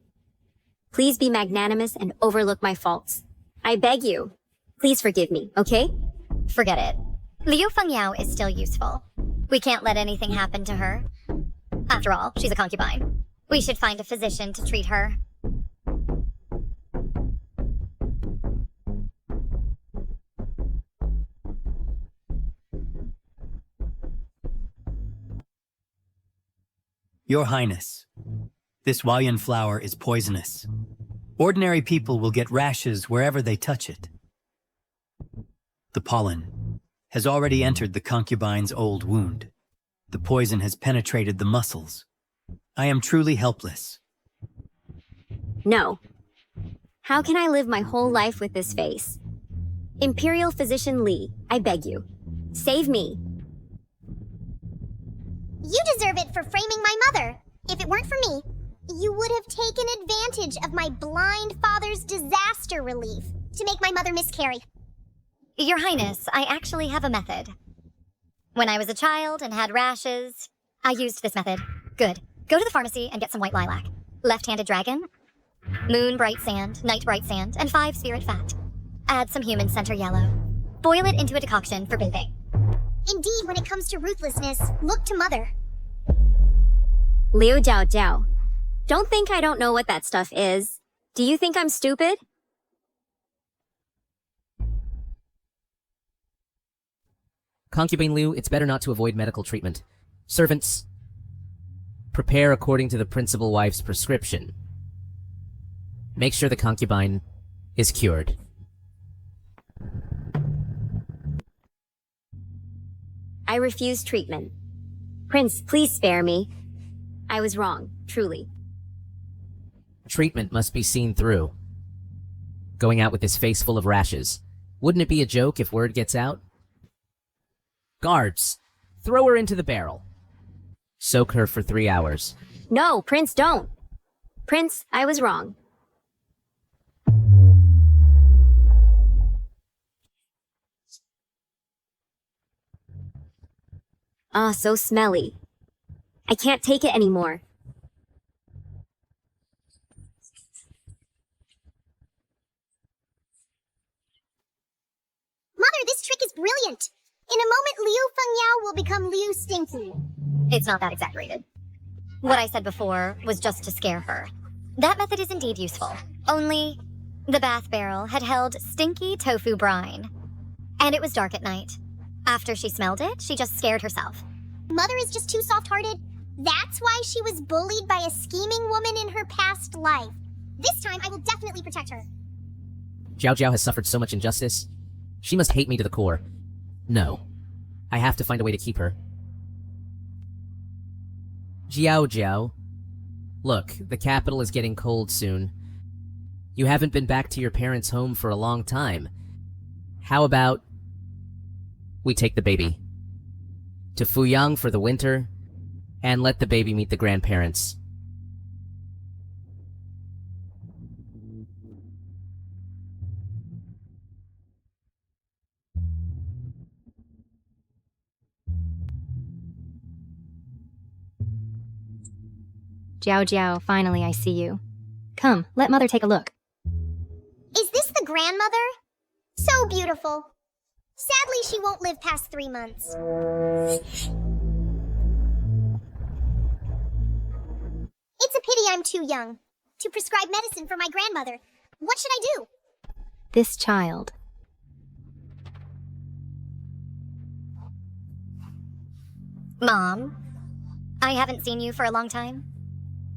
Please be magnanimous and overlook my faults. I beg you. Please forgive me, okay? Forget it. Liu Fengyao is still useful. We can't let anything happen to her. After all, she's a concubine. We should find a physician to treat her. Your Highness, this Huayan flower is poisonous. Ordinary people will get rashes wherever they touch it. The pollen has already entered the concubine's old wound. The poison has penetrated the muscles. I am truly helpless. No. How can I live my whole life with this face? Imperial Physician Li, I beg you. Save me. You deserve it for framing my mother. If it weren't for me, you would have taken advantage of my blind father's disaster relief to make my mother miscarry. Your Highness, I actually have a method. When I was a child and had rashes, I used this method. Good. Go to the pharmacy and get some white lilac. Left-handed dragon, moon bright sand, night bright sand, and 5 spirit fat. Add some human center yellow. Boil it into a decoction for bathing. Indeed, when it comes to ruthlessness, look to mother. Liu Jiao Jiao. Don't think I don't know what that stuff is. Do you think I'm stupid? Concubine Liu, it's better not to avoid medical treatment. Servants, prepare according to the principal wife's prescription. Make sure the concubine is cured. I refuse treatment. Prince, please spare me. I was wrong, truly. Treatment must be seen through. Going out with his face full of rashes. Wouldn't it be a joke if word gets out? Guards, throw her into the barrel. Soak her for 3 hours. No, Prince, don't. Prince, I was wrong. Ah, so smelly. I can't take it anymore. Mother, this trick is brilliant. In a moment, Liu Fengyao will become Liu Stinky. It's not that exaggerated. What I said before was just to scare her. That method is indeed useful. Only, the bath barrel had held stinky tofu brine. And it was dark at night. After she smelled it, she just scared herself. Mother is just too soft-hearted. That's why she was bullied by a scheming woman in her past life. This time, I will definitely protect her. Jiao Jiao has suffered so much injustice. She must hate me to the core. No. I have to find a way to keep her. Jiao Jiao. Look, the capital is getting cold soon. You haven't been back to your parents' home for a long time. How about we take the baby to Fuyang for the winter and let the baby meet the grandparents? Jiao Jiao, finally I see you. Come, let Mother take a look. Is this the grandmother? So beautiful. Sadly, she won't live past 3 months. It's a pity I'm too young to prescribe medicine for my grandmother. What should I do? This child. Mom, I haven't seen you for a long time.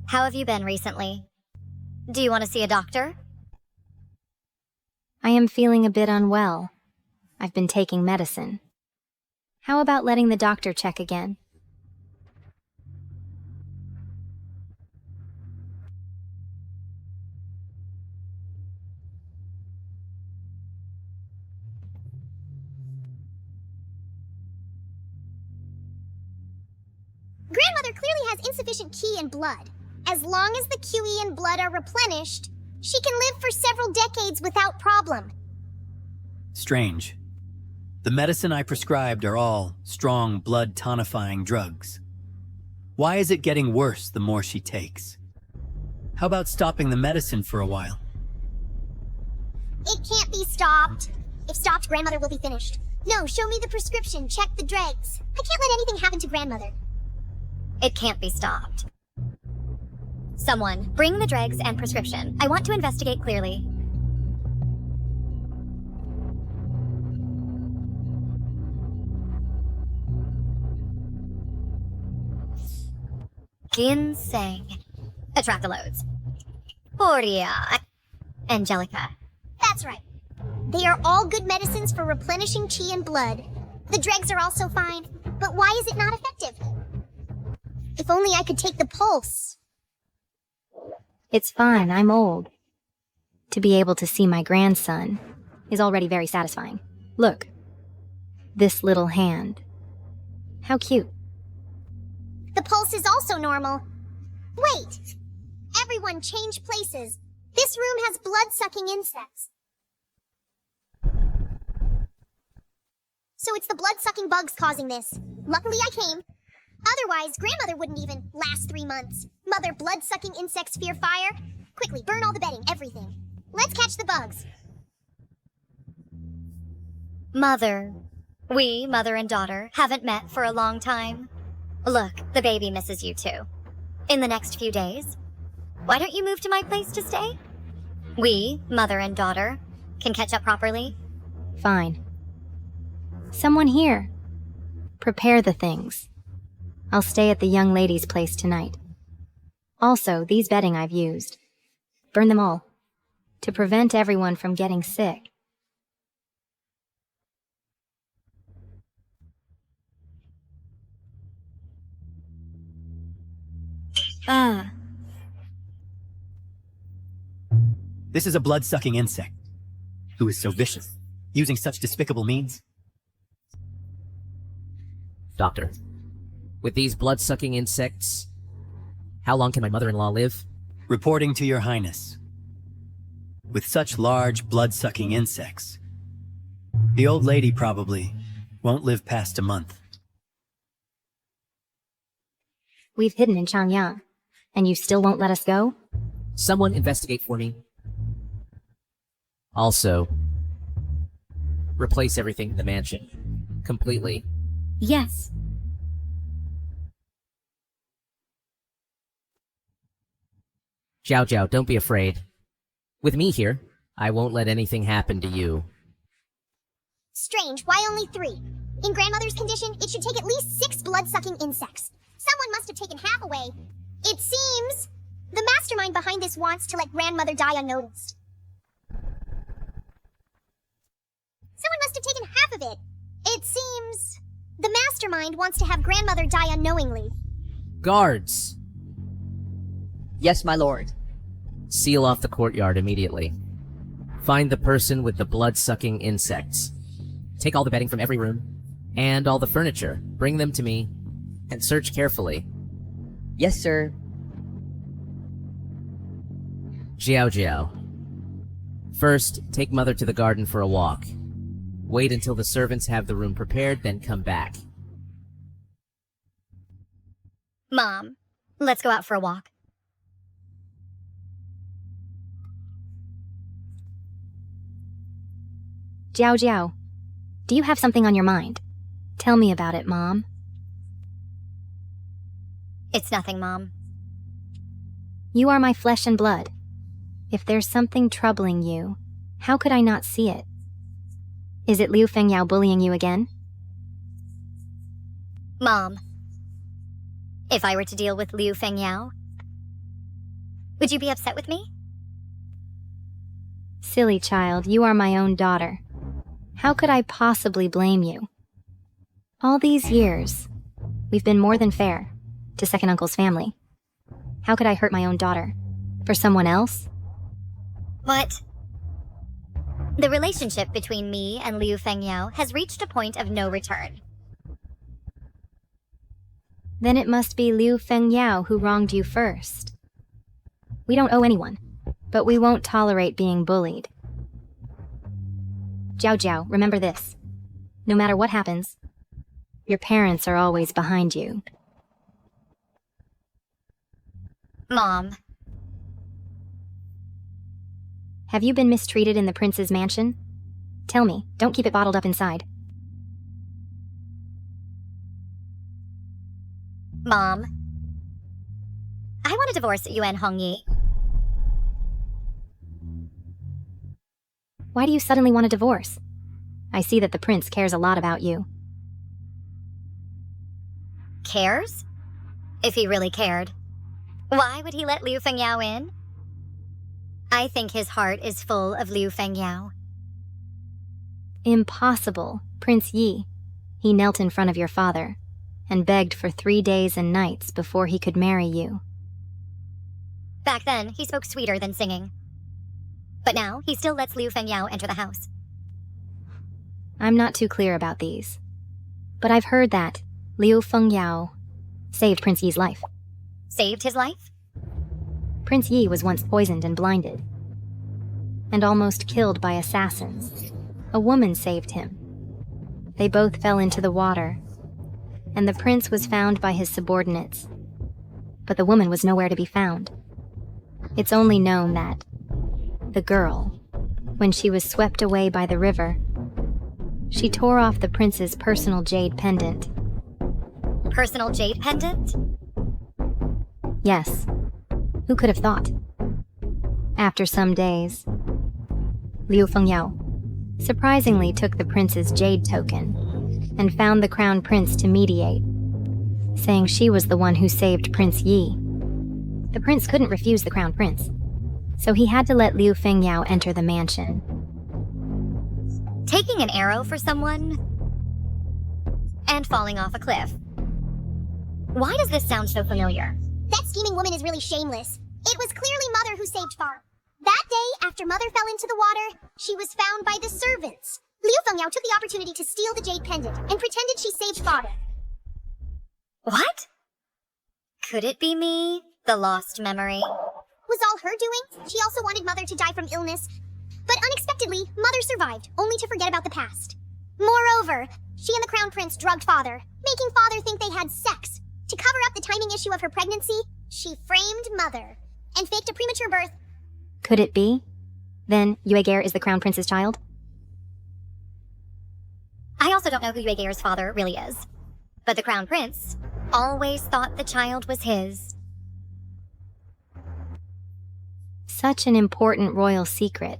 How have you been recently? Do you want to see a doctor? I am feeling a bit unwell. I've been taking medicine. How about letting the doctor check again? Grandmother clearly has insufficient Qi and blood. As long as the QE and blood are replenished, she can live for several decades without problem. Strange. The medicine I prescribed are all strong blood tonifying drugs. Why is it getting worse the more she takes? How about stopping the medicine for a while? It can't be stopped. If stopped, grandmother will be finished. No, show me the prescription, check the dregs. I can't let anything happen to grandmother. It can't be stopped. Someone, bring the dregs and prescription. I want to investigate clearly. Ginseng. Atractalodes. Poria. Angelica. That's right. They are all good medicines for replenishing Qi and blood. The dregs are also fine, but why is it not effective? If only I could take the pulse. It's fine, I'm old. To be able to see my grandson is already very satisfying. Look. This little hand. How cute. The pulse is also normal. Wait! Everyone change places. This room has blood-sucking insects. So it's the blood-sucking bugs causing this. Luckily I came. Otherwise, grandmother wouldn't even last 3 months. Mother, blood-sucking insects fear fire. Quickly, burn all the bedding, everything. Let's catch the bugs. Mother. We, mother and daughter, haven't met for a long time. Look, the baby misses you too. In the next few days, why don't you move to my place to stay? We, mother and daughter, can catch up properly. Fine. Someone here. Prepare the things. I'll stay at the young lady's place tonight. Also, these bedding I've used. Burn them all. To prevent everyone from getting sick. This is a blood-sucking insect. Who is so vicious, using such despicable means? Doctor, with these blood-sucking insects, how long can my mother-in-law live? Reporting to your highness. With such large blood-sucking insects, the old lady probably won't live past a month. We've hidden in Changyang, and you still won't let us go? Someone investigate for me. Also, replace everything in the mansion. Completely. Yes. Jiao Jiao, don't be afraid. With me here, I won't let anything happen to you. Strange, why only 3? In grandmother's condition, it should take at least 6 blood-sucking insects. Someone must have taken half away. It seems the mastermind behind this wants to let grandmother die unnoticed. Someone must have taken half of it. It seems the mastermind wants to have grandmother die unknowingly. Guards! Yes, my lord. Seal off the courtyard immediately. Find the person with the blood-sucking insects. Take all the bedding from every room, and all the furniture. Bring them to me, and search carefully. Yes, sir. Jiao Jiao. First, take Mother to the garden for a walk. Wait until the servants have the room prepared, then come back. Mom, let's go out for a walk. Jiao Jiao, do you have something on your mind? Tell me about it, Mom. It's nothing, Mom. You are my flesh and blood. If there's something troubling you, how could I not see it? Is it Liu Fengyao bullying you again? Mom, if I were to deal with Liu Fengyao, would you be upset with me? Silly child, you are my own daughter. How could I possibly blame you? All these years, we've been more than fair to second uncle's family. How could I hurt my own daughter? For someone else? But the relationship between me and Liu Fengyao has reached a point of no return. Then it must be Liu Fengyao who wronged you first. We don't owe anyone, but we won't tolerate being bullied. Jiao Jiao, remember this. No matter what happens, your parents are always behind you. Mom. Have you been mistreated in the prince's mansion? Tell me, don't keep it bottled up inside. Mom. I want to divorce Yuan Hongyi. Why do you suddenly want a divorce? I see that the prince cares a lot about you. Cares? If he really cared, why would he let Liu Fengyao in? I think his heart is full of Liu Fengyao. Impossible, Prince Yi. He knelt in front of your father and begged for 3 days and nights before he could marry you. Back then, he spoke sweeter than singing. But now, he still lets Liu Fengyao enter the house. I'm not too clear about these, but I've heard that Liu Fengyao saved Prince Yi's life. Saved his life? Prince Yi was once poisoned and blinded, and almost killed by assassins. A woman saved him. They both fell into the water, and the prince was found by his subordinates. But the woman was nowhere to be found. It's only known that the girl, when she was swept away by the river, she tore off the prince's personal jade pendant. Personal jade pendant? Yes. Who could have thought? After some days, Liu Fengyao surprisingly took the prince's jade token and found the crown prince to mediate, saying she was the one who saved Prince Yi. The prince couldn't refuse the crown prince, so he had to let Liu Fengyao enter the mansion. Taking an arrow for someone and falling off a cliff. Why does this sound so familiar? That scheming woman is really shameless. It was clearly Mother who saved Father. That day, after Mother fell into the water, she was found by the servants. Liu Fengyao took the opportunity to steal the jade pendant and pretended she saved Father. What? Could it be me? The lost memory? Was all her doing? She also wanted Mother to die from illness. But unexpectedly, Mother survived, only to forget about the past. Moreover, she and the Crown Prince drugged Father, making Father think they had sex. To cover up the timing issue of her pregnancy, she framed Mother and faked a premature birth. Could it be? Then Yuegeir is the Crown Prince's child? I also don't know who Yuegeir's father really is. But the Crown Prince always thought the child was his. Such an important royal secret.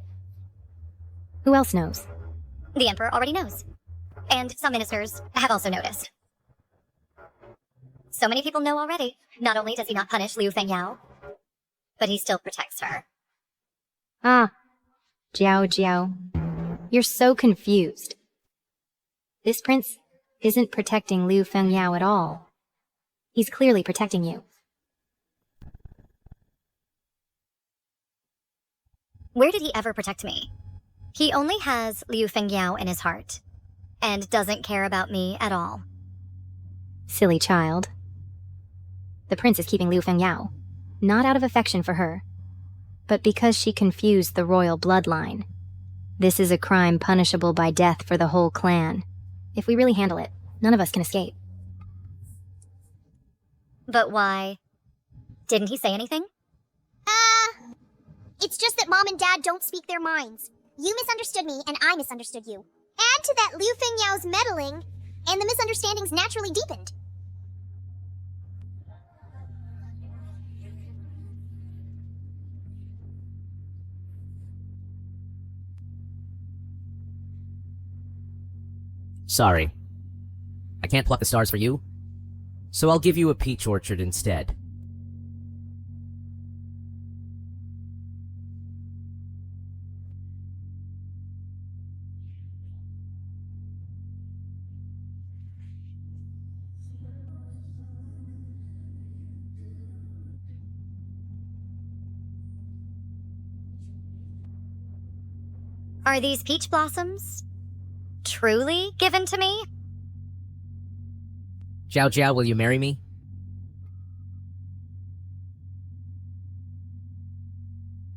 Who else knows? The Emperor already knows. And some ministers have also noticed. So many people know already. Not only does he not punish Liu Fengyao, but he still protects her. Ah, Jiao Jiao. You're so confused. This prince isn't protecting Liu Fengyao at all. He's clearly protecting you. Where did he ever protect me? He only has Liu Fengyao in his heart, and doesn't care about me at all. Silly child. The prince is keeping Liu Fengyao, not out of affection for her, but because she confused the royal bloodline. This is a crime punishable by death for the whole clan. If we really handle it, none of us can escape. But why? Didn't he say anything? It's just that Mom and Dad don't speak their minds. You misunderstood me, and I misunderstood you. Add to that Liu Fengyao's meddling, and the misunderstandings naturally deepened. Sorry. I can't pluck the stars for you, so I'll give you a peach orchard instead. Are these peach blossoms truly given to me? Zhao Zhao, will you marry me?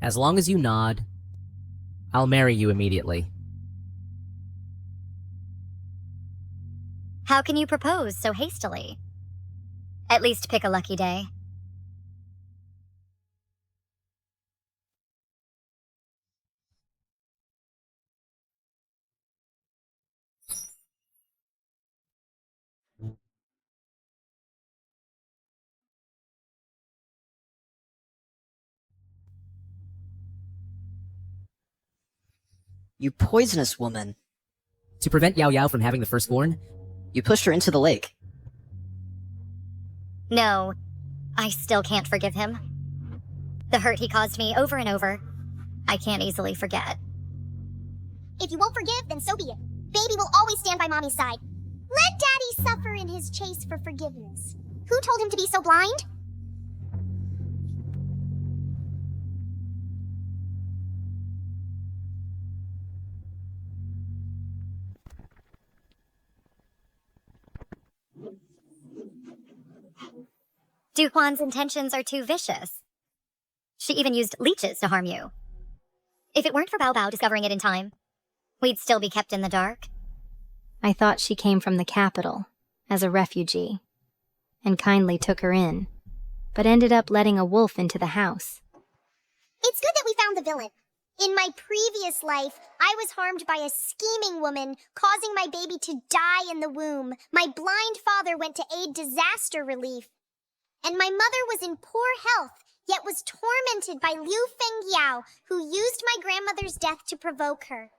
As long as you nod, I'll marry you immediately. How can you propose so hastily? At least pick a lucky day. You poisonous woman. To prevent Yao Yao from having the firstborn, you pushed her into the lake. No, I still can't forgive him. The hurt he caused me over and over, I can't easily forget. If you won't forgive, then so be it. Baby will always stand by Mommy's side. Let Daddy suffer in his chase for forgiveness. Who told him to be so blind? Duhuan's intentions are too vicious. She even used leeches to harm you. If it weren't for Bao Bao discovering it in time, we'd still be kept in the dark. I thought she came from the capital, as a refugee, and kindly took her in, but ended up letting a wolf into the house. It's good that we found the villain. In my previous life, I was harmed by a scheming woman, causing my baby to die in the womb. My blind father went to aid disaster relief. And my mother was in poor health, yet was tormented by Liu Fengyao, who used my grandmother's death to provoke her.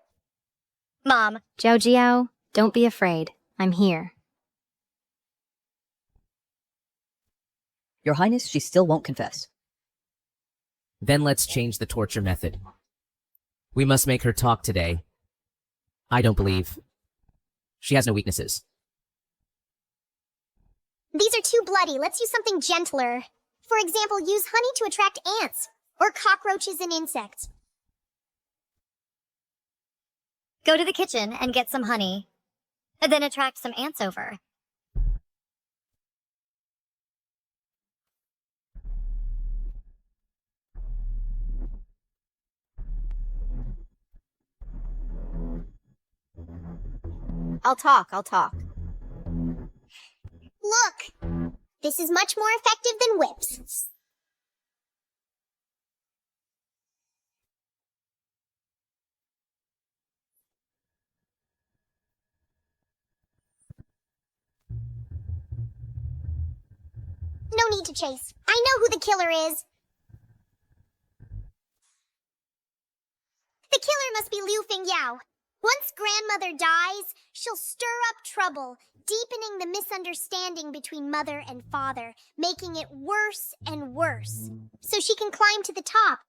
Mom. Zhao Jiao, don't be afraid. I'm here. Your Highness, she still won't confess. Then let's change the torture method. We must make her talk today. I don't believe. She has no weaknesses. These are too bloody. Let's use something gentler. For example, use honey to attract ants, or cockroaches and insects. Go to the kitchen and get some honey, and then attract some ants over. I'll talk. Look! This is much more effective than whips. No need to chase. I know who the killer is. The killer must be Liu Fengyao. Once grandmother dies, she'll stir up trouble, deepening the misunderstanding between mother and father, making it worse and worse, so she can climb to the top.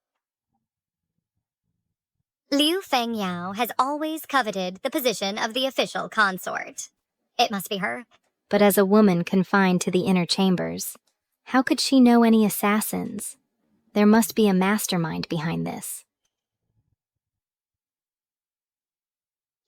Liu Fengyao has always coveted the position of the official consort. It must be her. But as a woman confined to the inner chambers, how could she know any assassins? There must be a mastermind behind this.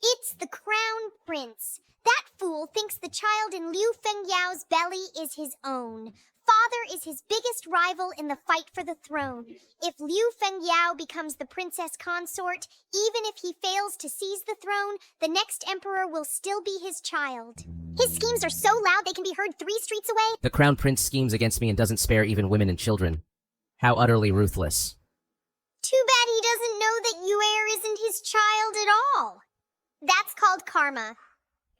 It's the crown prince. That fool thinks the child in Liu Fengyao's belly is his own. Father is his biggest rival in the fight for the throne. If Liu Fengyao becomes the princess consort, even if he fails to seize the throne, the next emperor will still be his child. His schemes are so loud they can be heard 3 streets away. The Crown Prince schemes against me and doesn't spare even women and children. How utterly ruthless. Too bad he doesn't know that Yuer isn't his child at all. That's called karma.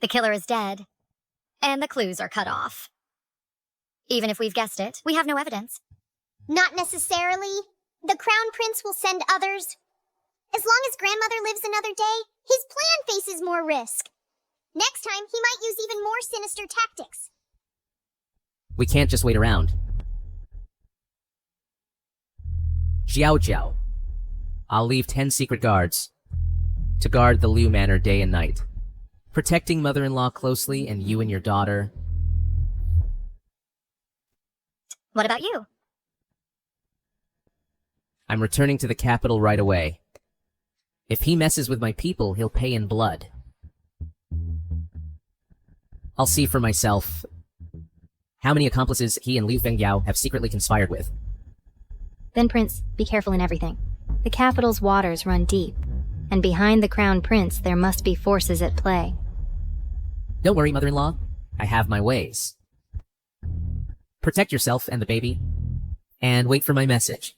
The killer is dead, and the clues are cut off. Even if we've guessed it, we have no evidence. Not necessarily. The crown prince will send others. As long as grandmother lives another day, his plan faces more risk. Next time, he might use even more sinister tactics. We can't just wait around. Jiao Jiao. I'll leave 10 secret guards to guard the Liu Manor day and night, protecting mother-in-law closely and you and your daughter. What about you? I'm returning to the capital right away. If he messes with my people, he'll pay in blood. I'll see for myself how many accomplices he and Liu Fengyao have secretly conspired with. Then, Prince, be careful in everything. The capital's waters run deep, and behind the crown prince there must be forces at play. Don't worry, mother-in-law. I have my ways. Protect yourself and the baby, and wait for my message.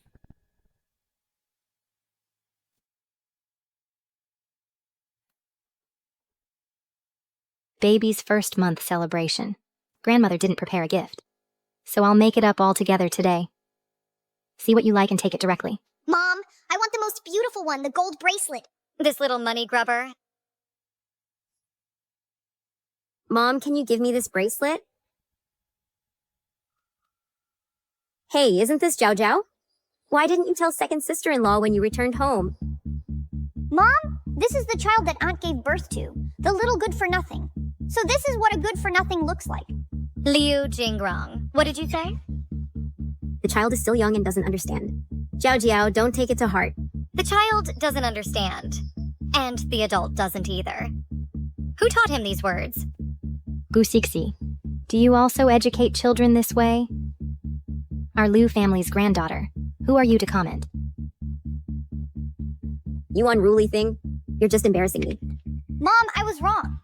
Baby's first month celebration. Grandmother didn't prepare a gift, so I'll make it up all together today. See what you like and take it directly. Mom, I want the most beautiful one, the gold bracelet. This little money grubber. Mom, can you give me this bracelet? Hey, isn't this Jiao Jiao? Why didn't you tell second sister-in-law when you returned home? Mom, this is the child that Aunt gave birth to, the little good-for-nothing. So this is what a good-for-nothing looks like. Liu Jingrong. What did you say? The child is still young and doesn't understand. Jiao Jiao, don't take it to heart. The child doesn't understand. And the adult doesn't either. Who taught him these words? Gu Xixi, do you also educate children this way? Our Liu family's granddaughter. Who are you to comment? You unruly thing. You're just embarrassing me. Mom, I was wrong.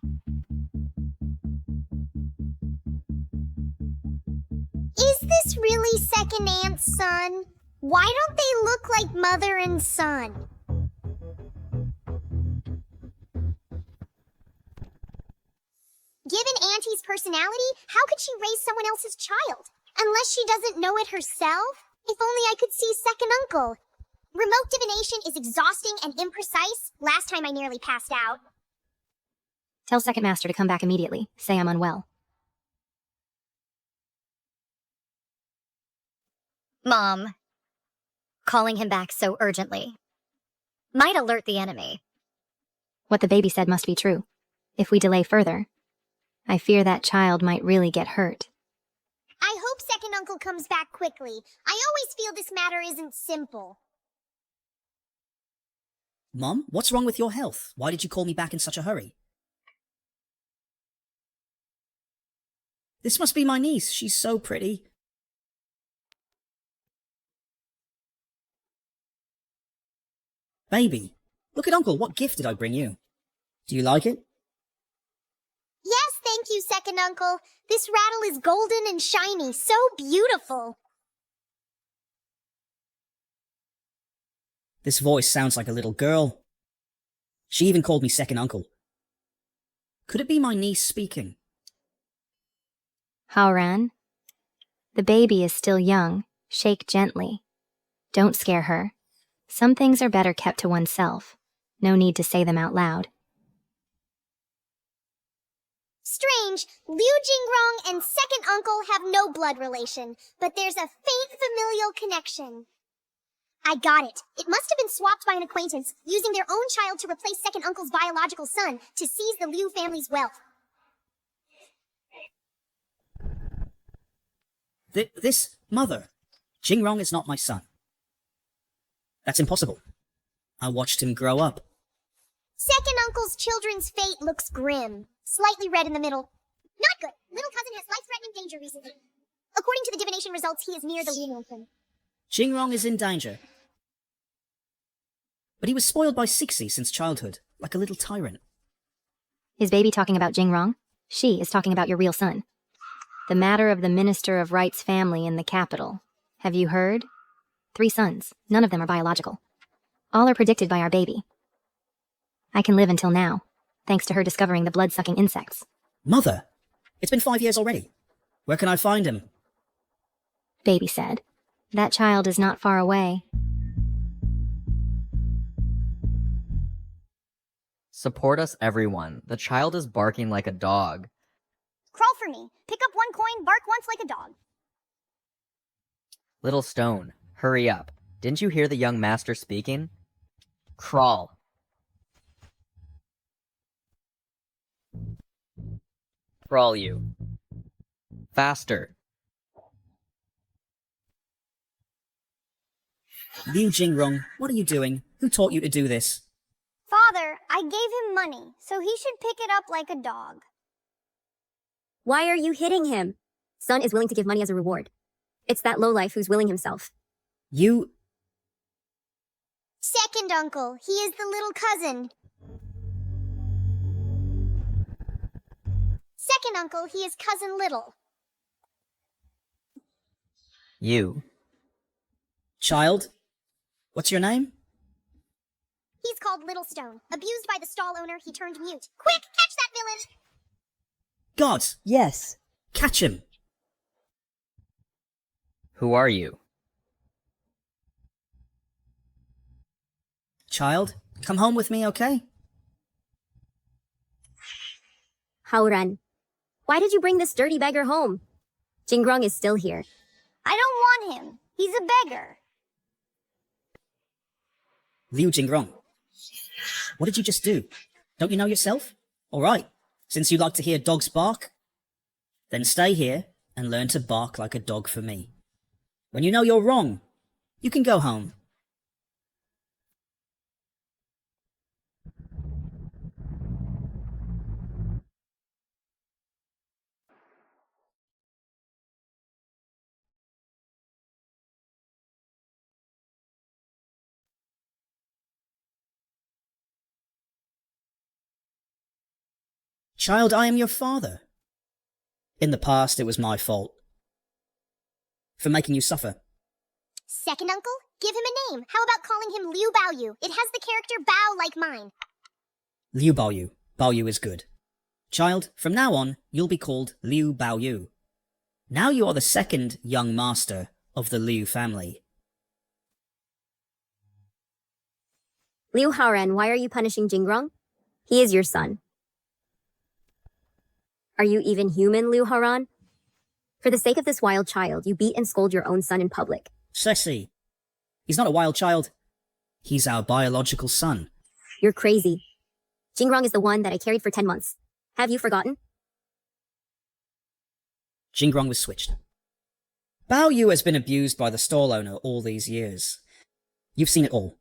Is this really second aunt's son? Why don't they look like mother and son? Given Auntie's personality, how could she raise someone else's child? Unless she doesn't know it herself? If only I could see second uncle. Remote divination is exhausting and imprecise. Last time I nearly passed out. Tell second master to come back immediately. Say I'm unwell. Mom, calling him back so urgently might alert the enemy. What the baby said must be true. If we delay further, I fear that child might really get hurt. I hope second uncle comes back quickly. I always feel this matter isn't simple. Mom, what's wrong with your health? Why did you call me back in such a hurry? This must be my niece. She's so pretty. Baby, look at Uncle. What gift did I bring you? Do you like it? Yes, thank you, second uncle. This rattle is golden and shiny, so beautiful. This voice sounds like a little girl. She even called me second uncle. Could it be my niece speaking? Haoran, the baby is still young. Shake gently. Don't scare her. Some things are better kept to oneself. No need to say them out loud. Strange, Liu Jingrong and second uncle have no blood relation, but there's a faint familial connection. I got it. It must have been swapped by an acquaintance, using their own child to replace second uncle's biological son to seize the Liu family's wealth. This mother, Jingrong is not my son. That's impossible. I watched him grow up. Second uncle's children's fate looks grim. Slightly red in the middle. Not good. Little cousin has life-threatening danger recently. According to the divination results, he is near the Liu mansion. Jingrong is in danger. But he was spoiled by Sixi since childhood, like a little tyrant. Is baby talking about Jingrong? She is talking about your real son. The matter of the Minister of Rights family in the capital. Have you heard? 3 sons. None of them are biological. All are predicted by our baby. I can live until now, thanks to her discovering the blood-sucking insects. Mother, it's been 5 years already. Where can I find him? Baby said. That child is not far away. Support us, everyone. The child is barking like a dog. Crawl for me. Pick up 1 coin, bark once like a dog. Little Stone, hurry up. Didn't you hear the young master speaking? Crawl. Crawl, you. Faster. Liu Jingrong, what are you doing? Who taught you to do this? Father, I gave him money, so he should pick it up like a dog. Why are you hitting him? Son is willing to give money as a reward. It's that lowlife who's willing himself. You... Second uncle, he is the little cousin. Second uncle, he is cousin little. You. Child? What's your name? He's called Little Stone. Abused by the stall owner, he turned mute. Quick, catch that villain! God! Yes. Catch him! Who are you? Child, come home with me, okay? Haoran, why did you bring this dirty beggar home? Jingrong is still here. I don't want him. He's a beggar. Liu Jingrong, what did you just do? Don't you know yourself? All right, since you like to hear dogs bark, then stay here and learn to bark like a dog for me. When you know you're wrong, you can go home. Child, I am your father. In the past, it was my fault. For making you suffer. Second uncle, give him a name. How about calling him Liu Baoyu? It has the character Bao like mine. Liu Baoyu. Baoyu is good. Child, from now on, you'll be called Liu Baoyu. Now you are the second young master of the Liu family. Liu Haoran, why are you punishing Jingrong? He is your son. Are you even human, Liu Haoran? For the sake of this wild child, you beat and scold your own son in public. Ceci, he's not a wild child. He's our biological son. You're crazy. Jingrong is the one that I carried for 10 months. Have you forgotten? Jingrong was switched. Bao Yu has been abused by the stall owner all these years. You've seen it all.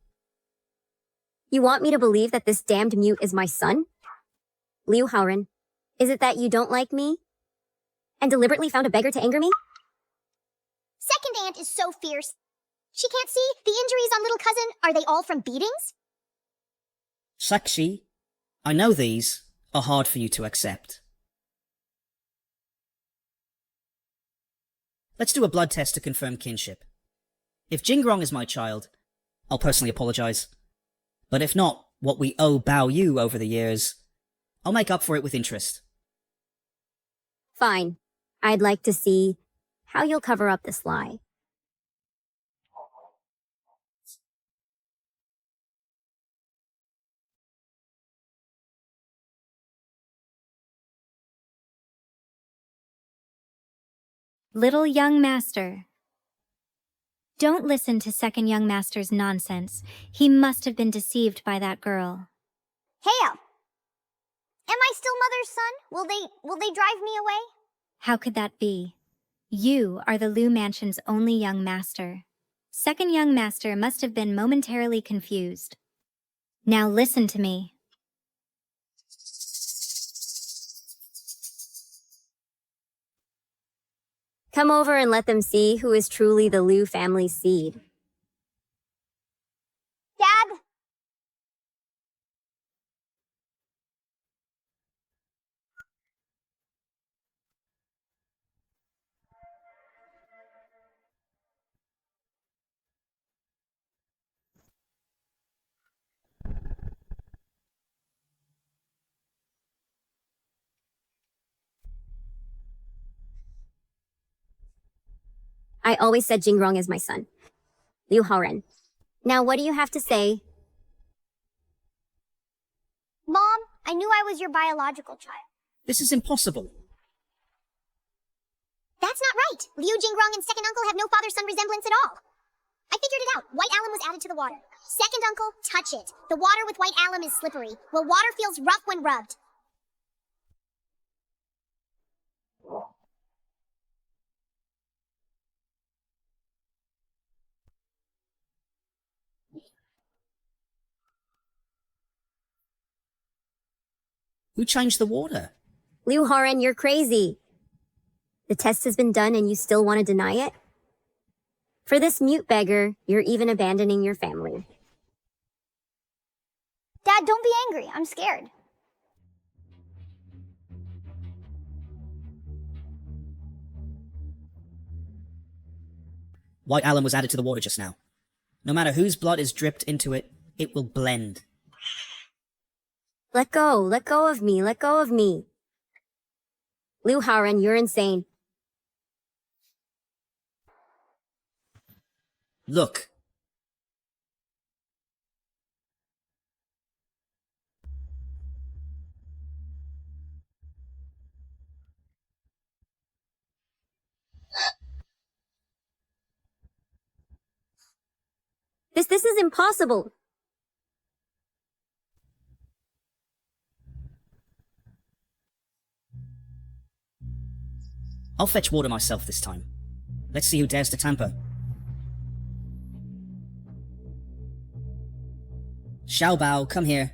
You want me to believe that this damned mute is my son? Liu Haoran, is it that you don't like me? And deliberately found a beggar to anger me? Second aunt is so fierce. She can't see the injuries on little cousin. Are they all from beatings? Sakshi, I know these are hard for you to accept. Let's do a blood test to confirm kinship. If Jingrong is my child, I'll personally apologize. But if not, what we owe Bao Yu over the years, I'll make up for it with interest. Fine. I'd like to see how you'll cover up this lie. Little young master. Don't listen to second young master's nonsense. He must have been deceived by that girl. Heyo! Am I still mother's son? Will they drive me away? How could that be? You are the Lu Mansion's only young master. Second young master must have been momentarily confused. Now listen to me. Come over and let them see who is truly the Liu family seed. Dad? I always said Jingrong is my son. Liu Haoren. Now what do you have to say? Mom, I knew I was your biological child. This is impossible. That's not right. Liu Jingrong and second uncle have no father-son resemblance at all. I figured it out. White alum was added to the water. Second uncle, touch it. The water with white alum is slippery. Well, water feels rough when rubbed. Who changed the water? Liu Haoren, you're crazy. The test has been done and you still want to deny it? For this mute beggar, you're even abandoning your family. Dad, don't be angry. I'm scared. White alum was added to the water just now. No matter whose blood is dripped into it, it will blend. Let go of me, let go of me. Liu Haoren, you're insane. Look. This is impossible. I'll fetch water myself this time. Let's see who dares to tamper. Xiao Bao, come here.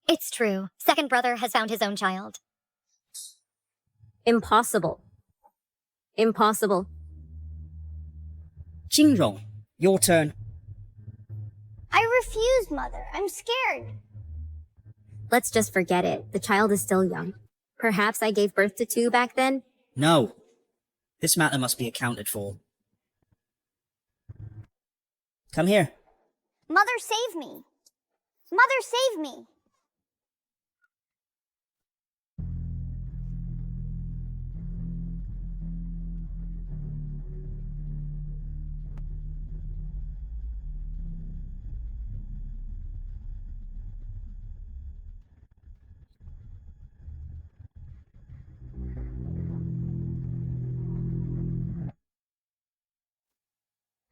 It's true. Second brother has found his own child. Impossible. Impossible. Jingrong, your turn. I refuse, Mother. I'm scared. Let's just forget it. The child is still young. Perhaps I gave birth to two back then? No. This matter must be accounted for. Come here. Mother, save me. Mother, save me.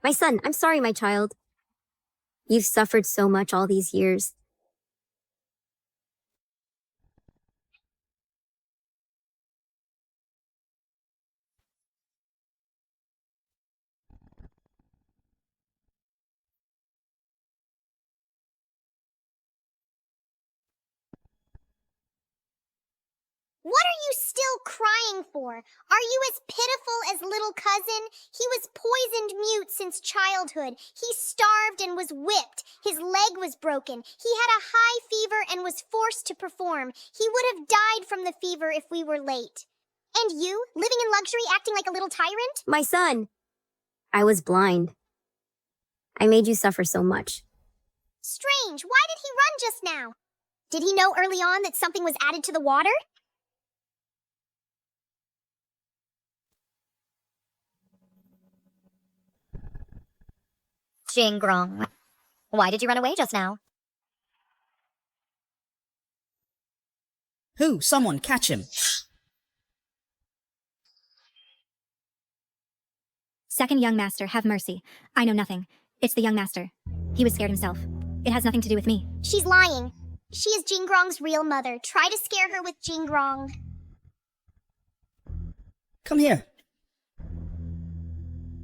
My son, I'm sorry, my child. You've suffered so much all these years. What are you still crying for? Are you as pitiful as little cousin? He was poisoned mute since childhood. He starved and was whipped. His leg was broken. He had a high fever and was forced to perform. He would have died from the fever if we were late. And you, living in luxury, acting like a little tyrant? My son! I was blind. I made you suffer so much. Strange. Why did he run just now? Did he know early on that something was added to the water? Jingrong, why did you run away just now? Who? Someone, catch him. Second young master, have mercy. I know nothing. It's the young master. He was scared himself. It has nothing to do with me. She's lying. She is Jingrong's real mother. Try to scare her with Jingrong. Come here.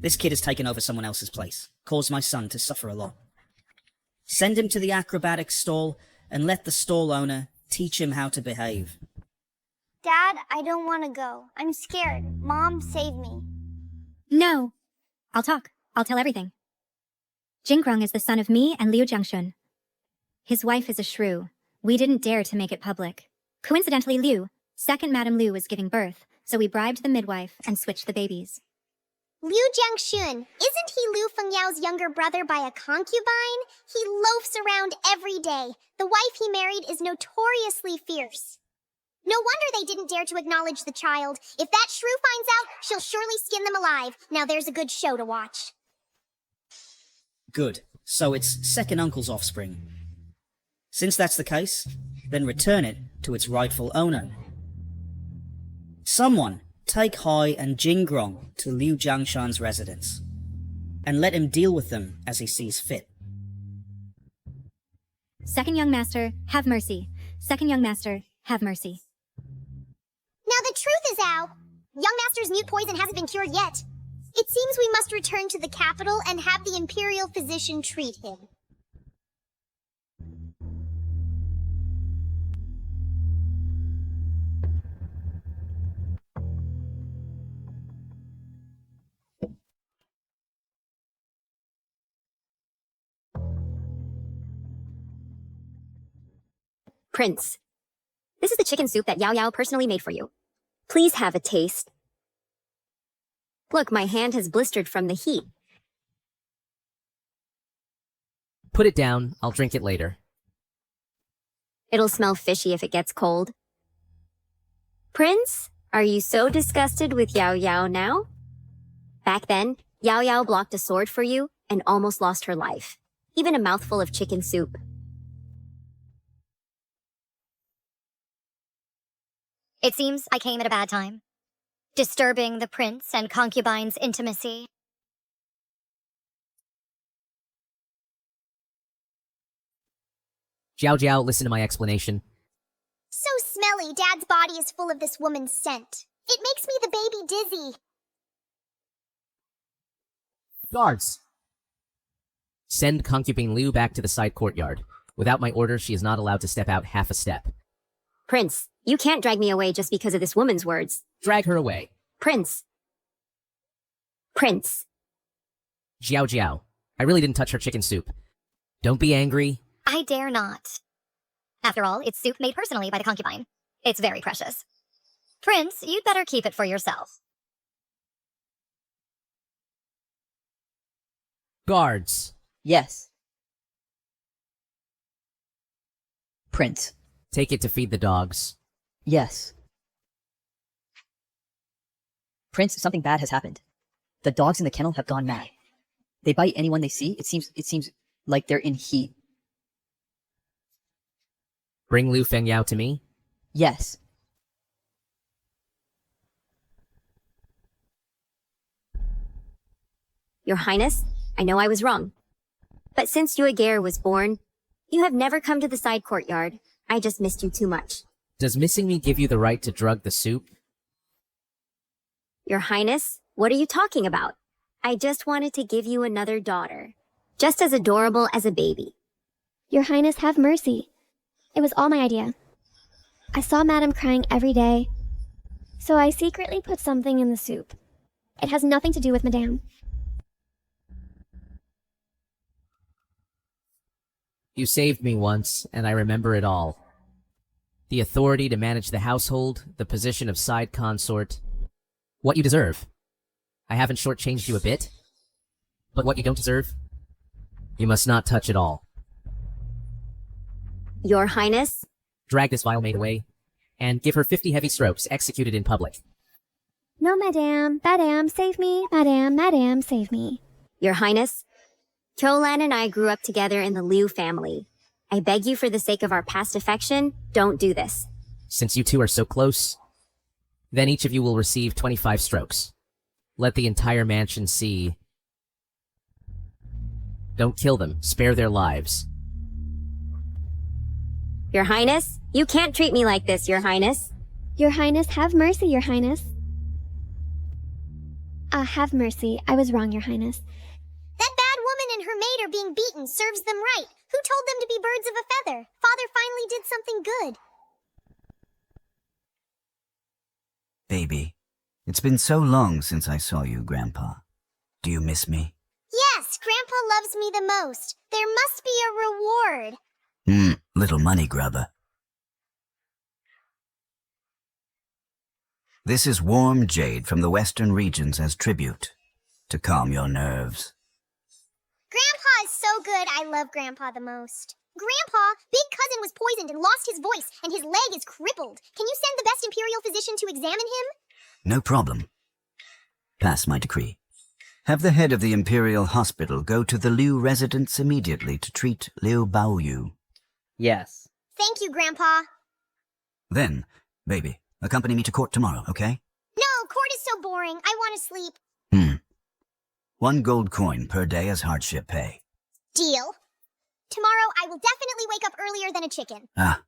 This kid has taken over someone else's place, caused my son to suffer a lot. Send him to the acrobatic stall and let the stall owner teach him how to behave. Dad, I don't want to go. I'm scared. Mom, save me. No. I'll talk. I'll tell everything. Jingrong is the son of me and Liu Jiangshun. His wife is a shrew. We didn't dare to make it public. Coincidentally, second Madame Liu was giving birth, so we bribed the midwife and switched the babies. Liu Jiangxun, isn't he Liu Fengyao's younger brother by a concubine? He loafs around every day. The wife he married is notoriously fierce. No wonder they didn't dare to acknowledge the child. If that shrew finds out, she'll surely skin them alive. Now there's a good show to watch. Good. So it's second uncle's offspring. Since that's the case, then return it to its rightful owner. Someone take Hai and Jingrong to Liu Jiangshan's residence, and let him deal with them as he sees fit. Second young master, have mercy. Second young master, have mercy. Now the truth is out. Young Master's mute poison hasn't been cured yet. It seems we must return to the capital and have the imperial physician treat him. Prince, this is the chicken soup that Yao Yao personally made for you. Please have a taste. Look, my hand has blistered from the heat. Put it down, I'll drink it later. It'll smell fishy if it gets cold. Prince, are you so disgusted with Yao Yao now? Back then, Yao Yao blocked a sword for you and almost lost her life. Even a mouthful of chicken soup. It seems I came at a bad time, disturbing the prince and concubine's intimacy. Jiao Jiao, listen to my explanation. So smelly, Dad's body is full of this woman's scent. It makes me the baby dizzy. Guards! Send concubine Liu back to the side courtyard. Without my order, she is not allowed to step out half a step. Prince, you can't drag me away just because of this woman's words. Drag her away. Prince. Prince. Jiao Jiao, I really didn't touch her chicken soup. Don't be angry. I dare not. After all, it's soup made personally by the concubine. It's very precious. Prince, you'd better keep it for yourself. Guards. Yes. Prince. Take it to feed the dogs. Yes. Prince, something bad has happened. The dogs in the kennel have gone mad. They bite anyone they see. It seems like they're in heat. Bring Liu Fengyao to me? Yes. Your Highness, I know I was wrong. But since Yuegare was born, you have never come to the side courtyard. I just missed you too much. Does missing me give you the right to drug the soup? Your Highness, what are you talking about? I just wanted to give you another daughter. Just as adorable as a baby. Your Highness, have mercy. It was all my idea. I saw Madame crying every day, so I secretly put something in the soup. It has nothing to do with Madame. You saved me once, and I remember it all. The authority to manage the household, the position of side consort. What you deserve. I haven't shortchanged you a bit. But what you don't deserve, you must not touch at all. Your Highness? Drag this vile maid away, and give her 50 heavy strokes executed in public. No, Madame. Madame, save me. Madame, Madame, save me. Your Highness? Kyolan and I grew up together in the Liu family. I beg you for the sake of our past affection, don't do this. Since you two are so close, then each of you will receive 25 strokes. Let the entire mansion see. Don't kill them, spare their lives. Your Highness? You can't treat me like this, Your Highness. Your Highness, have mercy, Your Highness. Have mercy. I was wrong, Your Highness. That bad woman and her maid are being beaten serves them right. Who told them to be birds of a feather? Father finally did something good. Baby, it's been so long since I saw you, Grandpa. Do you miss me? Yes, Grandpa loves me the most. There must be a reward. Little money grubber. This is warm jade from the western regions as tribute, to calm your nerves. Grandpa is so good. I love Grandpa the most. Grandpa, Big Cousin was poisoned and lost his voice, and his leg is crippled. Can you send the best Imperial physician to examine him? No problem. Pass my decree. Have the head of the Imperial Hospital go to the Liu residence immediately to treat Liu Baoyu. Yes. Thank you, Grandpa. Then, baby, accompany me to court tomorrow, okay? No, court is so boring. I want to sleep. 1 gold coin per day as hardship pay. Deal. Tomorrow I will definitely wake up earlier than a chicken. Ah.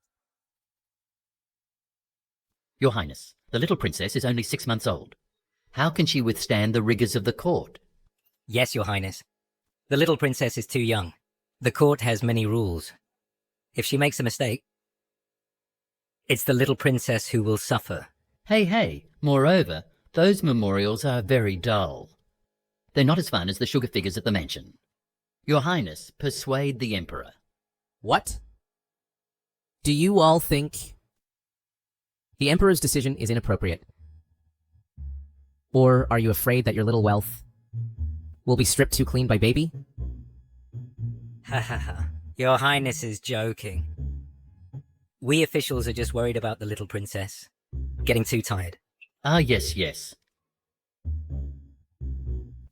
Your Highness, the little princess is only 6 months old. How can she withstand the rigors of the court? Yes, Your Highness. The little princess is too young. The court has many rules. If she makes a mistake, it's the little princess who will suffer. Hey, moreover, those memorials are very dull. They're not as fun as the sugar figures at the mansion. Your Highness, persuade the Emperor. What? Do you all think the Emperor's decision is inappropriate? Or are you afraid that your little wealth will be stripped too clean by baby? Ha ha ha. Your Highness is joking. We officials are just worried about the little princess. Getting too tired. Ah, yes.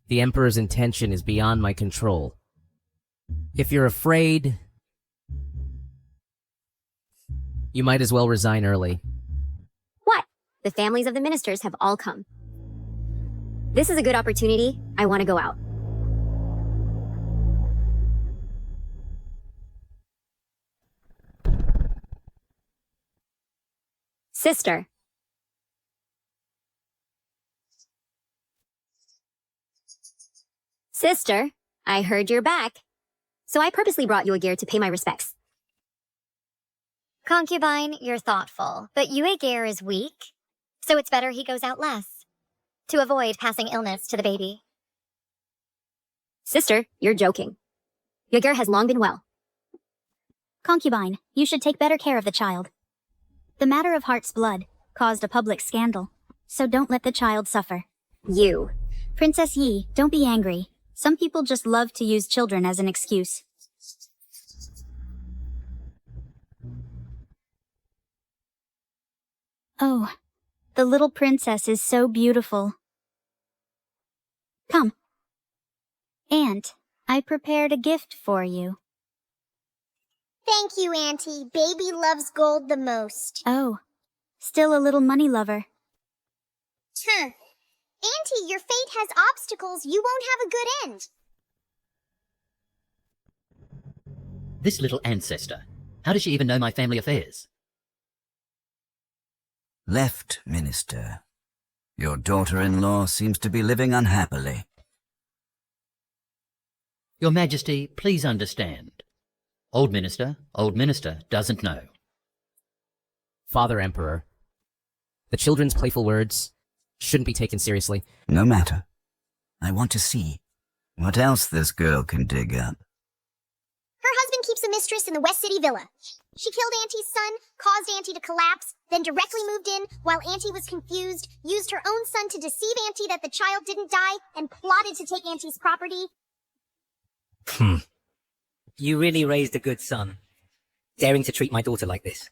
The Emperor's intention is beyond my control. If you're afraid, you might as well resign early. What? The families of the ministers have all come. This is a good opportunity. I want to go out. Sister. Sister, I heard you're back. So I purposely brought you a gear to pay my respects. Concubine, you're thoughtful, but Uegir is weak, so it's better he goes out less, to avoid passing illness to the baby. Sister, you're joking. Yager has long been well. Concubine, you should take better care of the child. The matter of Heart's blood caused a public scandal, so don't let the child suffer. You. Princess Yi, don't be angry. Some people just love to use children as an excuse. Oh, the little princess is so beautiful. Come. Aunt, I prepared a gift for you. Thank you, Auntie. Baby loves gold the most. Oh, still a little money lover. Auntie, your fate has obstacles. You won't have a good end. This little ancestor. How does she even know my family affairs? Left, Minister. Your daughter-in-law seems to be living unhappily. Your Majesty, please understand. Old Minister doesn't know. Father Emperor, the children's playful words shouldn't be taken seriously. No matter. I want to see what else this girl can dig up. Her husband keeps a mistress in the West City villa. She killed Auntie's son, caused Auntie to collapse, then directly moved in while Auntie was confused, used her own son to deceive Auntie that the child didn't die, and plotted to take Auntie's property. You really raised a good son, daring to treat my daughter like this.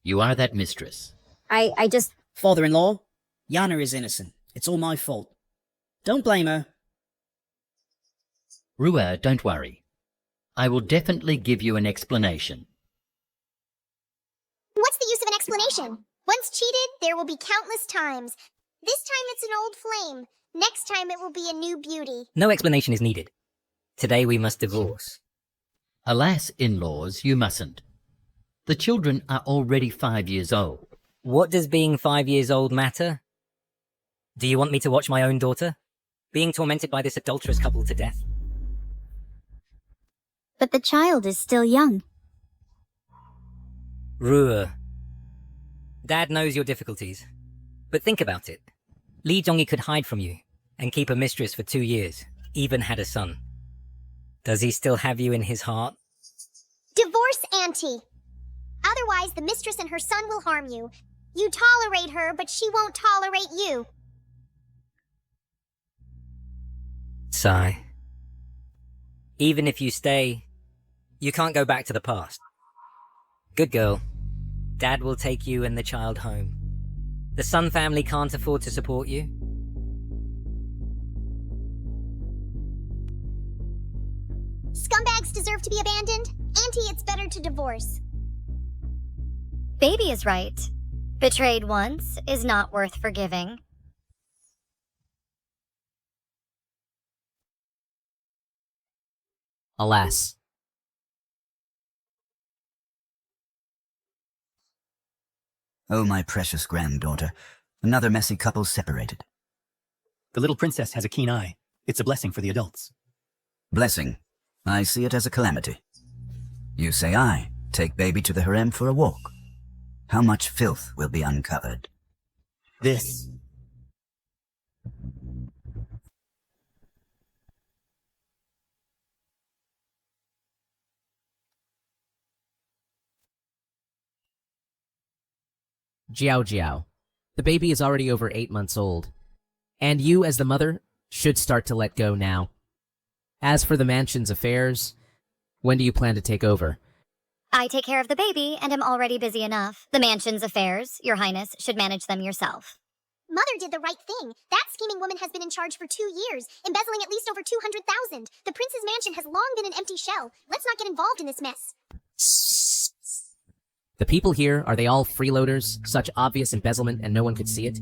You are that mistress. I just... Father-in-law, Yana is innocent. It's all my fault. Don't blame her. Rua, don't worry. I will definitely give you an explanation. What's the use of an explanation? Once cheated, there will be countless times. This time it's an old flame. Next time it will be a new beauty. No explanation is needed. Today we must divorce. Alas, in-laws, you mustn't. The children are already 5 years old. What does being 5 years old matter? Do you want me to watch my own daughter being tormented by this adulterous couple to death? But the child is still young. Rua. Dad knows your difficulties. But think about it. Li Zhongyi could hide from you and keep a mistress for 2 years, even had a son. Does he still have you in his heart? Divorce Auntie. Otherwise, the mistress and her son will harm you. You tolerate her, but she won't tolerate you. Sigh. Even if you stay, you can't go back to the past. Good girl. Dad will take you and the child home. The Sun family can't afford to support you. Scumbags deserve to be abandoned. Auntie, it's better to divorce. Baby is right. Betrayed once is not worth forgiving. Alas. Oh, my precious granddaughter. Another messy couple separated. The little princess has a keen eye. It's a blessing for the adults. Blessing. I see it as a calamity. You say I take baby to the harem for a walk. How much filth will be uncovered? This. Jiao Jiao. The baby is already over 8 months old. And you, as the mother, should start to let go now. As for the mansion's affairs, when do you plan to take over? I take care of the baby and am already busy enough. The mansion's affairs, Your Highness, should manage them yourself. Mother did the right thing. That scheming woman has been in charge for 2 years, embezzling at least over 200,000. The prince's mansion has long been an empty shell. Let's not get involved in this mess. The people here, are they all freeloaders? Such obvious embezzlement and no one could see it?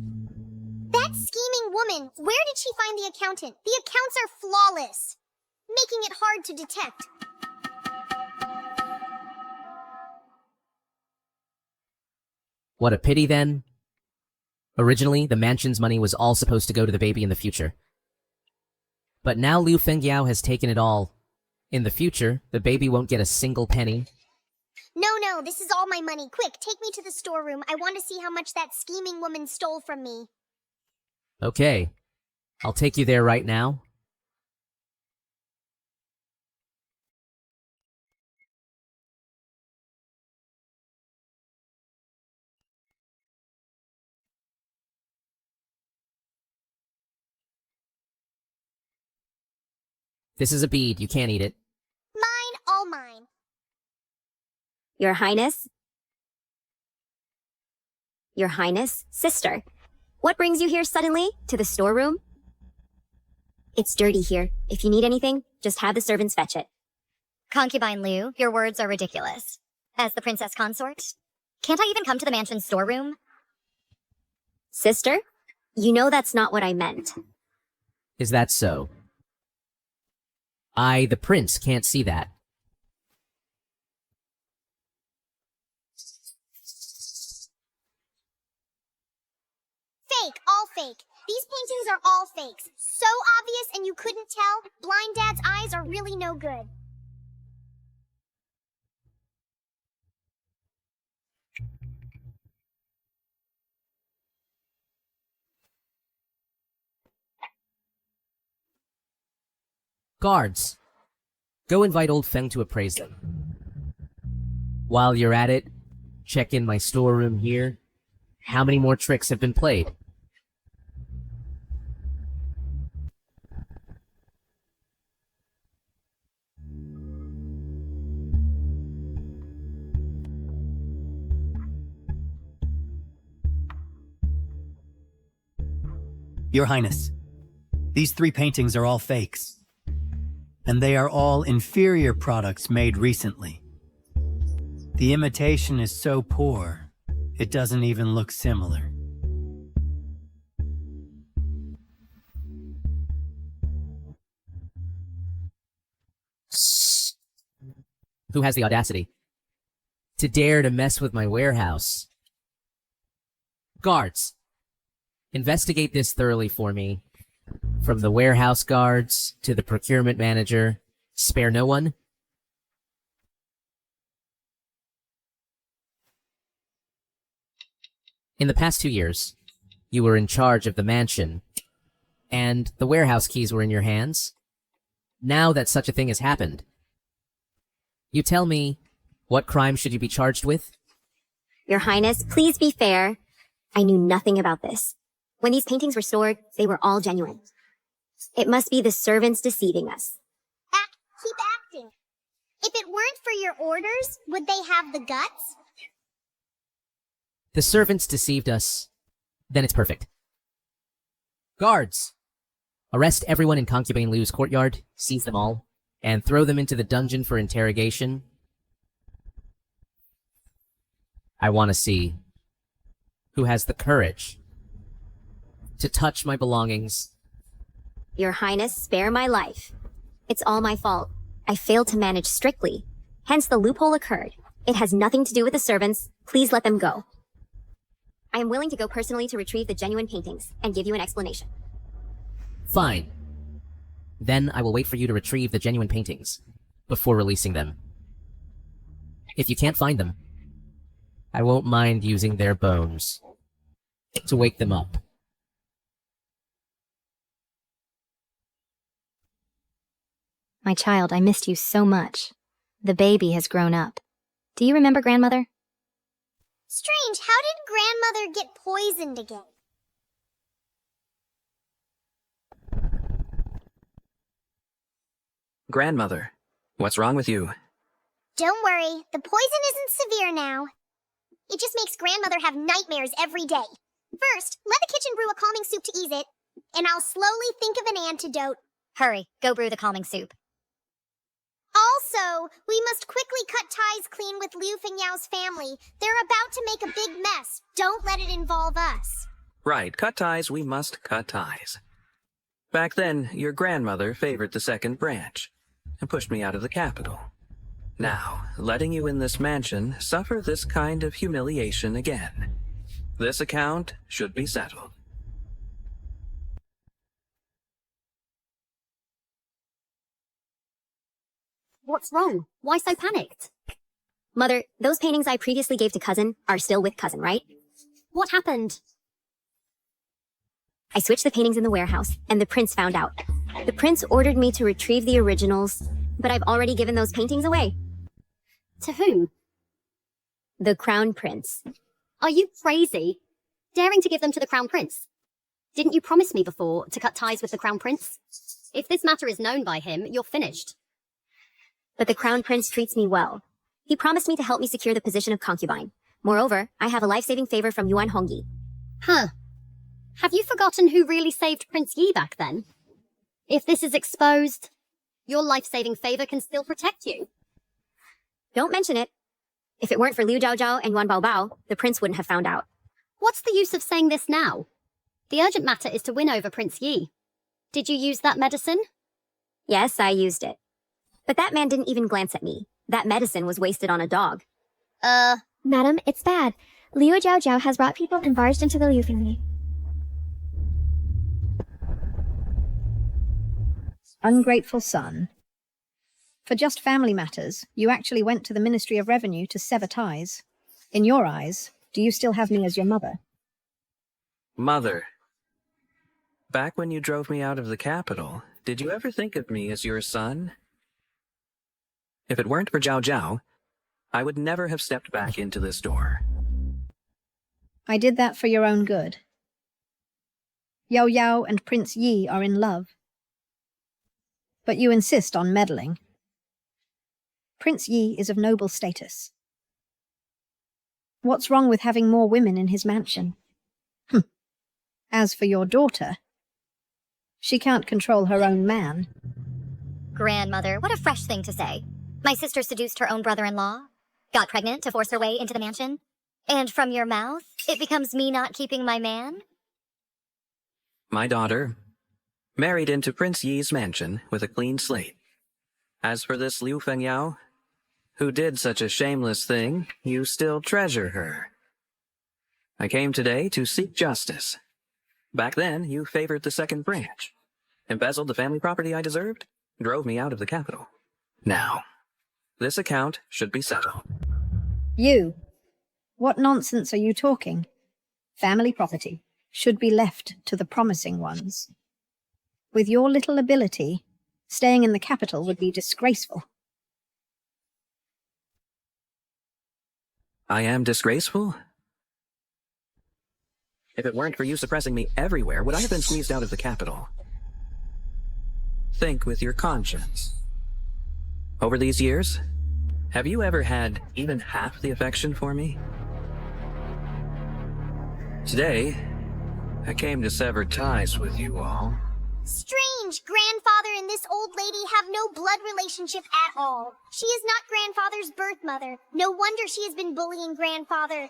That scheming woman, where did she find the accountant? The accounts are flawless, making it hard to detect. What a pity, then. Originally, the mansion's money was all supposed to go to the baby in the future. But now Liu Fengyao has taken it all. In the future, the baby won't get a single penny. No, this is all my money. Quick, take me to the storeroom. I want to see how much that scheming woman stole from me. Okay. I'll take you there right now. This is a bead. You can't eat it. Mine, all mine. Your Highness? Your Highness, sister. What brings you here suddenly? To the storeroom? It's dirty here. If you need anything, just have the servants fetch it. Concubine Liu, your words are ridiculous. As the princess consort, can't I even come to the mansion's storeroom? Sister? You know that's not what I meant. Is that so? I, the prince, can't see that. Fake, all fake. These paintings are all fakes. So obvious and you couldn't tell. Blind Dad's eyes are really no good. Guards, go invite old Feng to appraise them. While you're at it, check in my storeroom here. How many more tricks have been played? Your Highness, these 3 paintings are all fakes. And they are all inferior products made recently. The imitation is so poor, it doesn't even look similar. Who has the audacity to dare to mess with my warehouse? Guards, investigate this thoroughly for me. From the warehouse guards to the procurement manager, spare no one. In the past 2 years, you were in charge of the mansion, and the warehouse keys were in your hands. Now that such a thing has happened, you tell me, what crime should you be charged with? Your Highness, please be fair. I knew nothing about this. When these paintings were stored, they were all genuine. It must be the servants deceiving us. Keep acting. If it weren't for your orders, would they have the guts? The servants deceived us. Then it's perfect. Guards! Arrest everyone in Concubine Liu's courtyard, seize them all, and throw them into the dungeon for interrogation. I want to see who has the courage to touch my belongings. Your Highness, spare my life. It's all my fault. I failed to manage strictly. Hence the loophole occurred. It has nothing to do with the servants. Please let them go. I am willing to go personally to retrieve the genuine paintings and give you an explanation. Fine. Then I will wait for you to retrieve the genuine paintings before releasing them. If you can't find them, I won't mind using their bones to wake them up. My child, I missed you so much. The baby has grown up. Do you remember grandmother? Strange, how did grandmother get poisoned again? Grandmother, what's wrong with you? Don't worry, the poison isn't severe now. It just makes grandmother have nightmares every day. First, let the kitchen brew a calming soup to ease it, and I'll slowly think of an antidote. Hurry, go brew the calming soup. Also, we must quickly cut ties clean with Liu Fengyao's family. They're about to make a big mess. Don't let it involve us. Right, cut ties, we must cut ties. Back then, your grandmother favored the second branch and pushed me out of the capital. Now, letting you in this mansion, suffer this kind of humiliation again. This account should be settled. What's wrong? Why so panicked? Mother, those paintings I previously gave to Cousin are still with Cousin, right? What happened? I switched the paintings in the warehouse, and the prince found out. The prince ordered me to retrieve the originals, but I've already given those paintings away. To whom? The Crown Prince. Are you crazy? Daring to give them to the Crown Prince? Didn't you promise me before to cut ties with the Crown Prince? If this matter is known by him, you're finished. But the Crown Prince treats me well. He promised me to help me secure the position of concubine. Moreover, I have a life-saving favor from Yuan Hongyi. Huh. Have you forgotten who really saved Prince Yi back then? If this is exposed, your life-saving favor can still protect you. Don't mention it. If it weren't for Liu Zhaozhao and Yuan Baobao, the prince wouldn't have found out. What's the use of saying this now? The urgent matter is to win over Prince Yi. Did you use that medicine? Yes, I used it. But that man didn't even glance at me. That medicine was wasted on a dog. Madam, it's bad. Liu Zhaozhao has brought people and barged into the Liu family. Ungrateful son. For just family matters, you actually went to the Ministry of Revenue to sever ties. In your eyes, do you still have me as your mother? Mother. Back when you drove me out of the capital, did you ever think of me as your son? If it weren't for Zhao Zhao, I would never have stepped back into this door. I did that for your own good. Yao Yao and Prince Yi are in love. But you insist on meddling. Prince Yi is of noble status. What's wrong with having more women in his mansion? As for your daughter, she can't control her own man. Grandmother, what a fresh thing to say. My sister seduced her own brother-in-law, got pregnant to force her way into the mansion, and from your mouth, it becomes me not keeping my man? My daughter married into Prince Yi's mansion with a clean slate. As for this Liu Fengyao, who did such a shameless thing, you still treasure her. I came today to seek justice. Back then, you favored the second branch, embezzled the family property I deserved, drove me out of the capital. Now, this account should be settled. You? What nonsense are you talking? Family property should be left to the promising ones. With your little ability, staying in the capital would be disgraceful. I am disgraceful? If it weren't for you suppressing me everywhere, would I have been squeezed out of the capital? Think with your conscience. Over these years, have you ever had even half the affection for me? Today, I came to sever ties with you all. Strange, grandfather and this old lady have no blood relationship at all. She is not grandfather's birth mother. No wonder she has been bullying grandfather.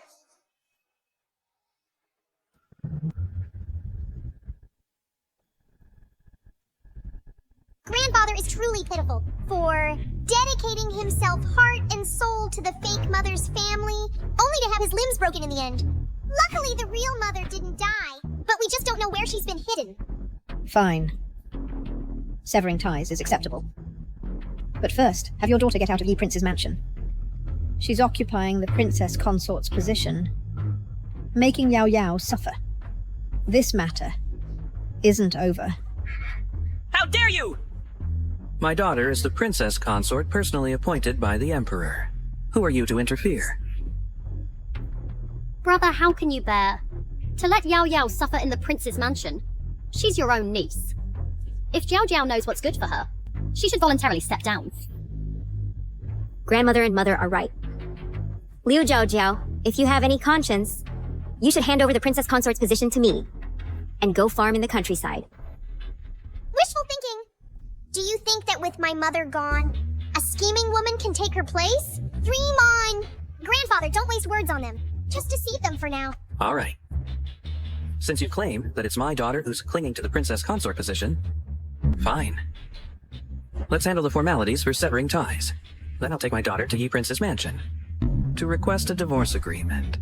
Grandfather is truly pitiful for dedicating himself heart and soul to the fake mother's family, only to have his limbs broken in the end. Luckily, the real mother didn't die, but we just don't know where she's been hidden. Fine. Severing ties is acceptable. But first, have your daughter get out of Yi Prince's mansion. She's occupying the princess consort's position, making Yao Yao suffer. This matter isn't over. How dare you! My daughter is the princess consort personally appointed by the emperor. Who are you to interfere? Brother, how can you bear to let Yao Yao suffer in the prince's mansion? She's your own niece. If Jiao Jiao knows what's good for her, she should voluntarily step down. Grandmother and mother are right. Liu Zhaojiao, if you have any conscience, you should hand over the princess consort's position to me and go farm in the countryside. Wishful thinking. Do you think that with my mother gone, a scheming woman can take her place? Dream on! Grandfather, don't waste words on them. Just deceive them for now. All right. Since you claim that it's my daughter who's clinging to the princess consort position, fine. Let's handle the formalities for severing ties. Then I'll take my daughter to Yi Prince's mansion to request a divorce agreement.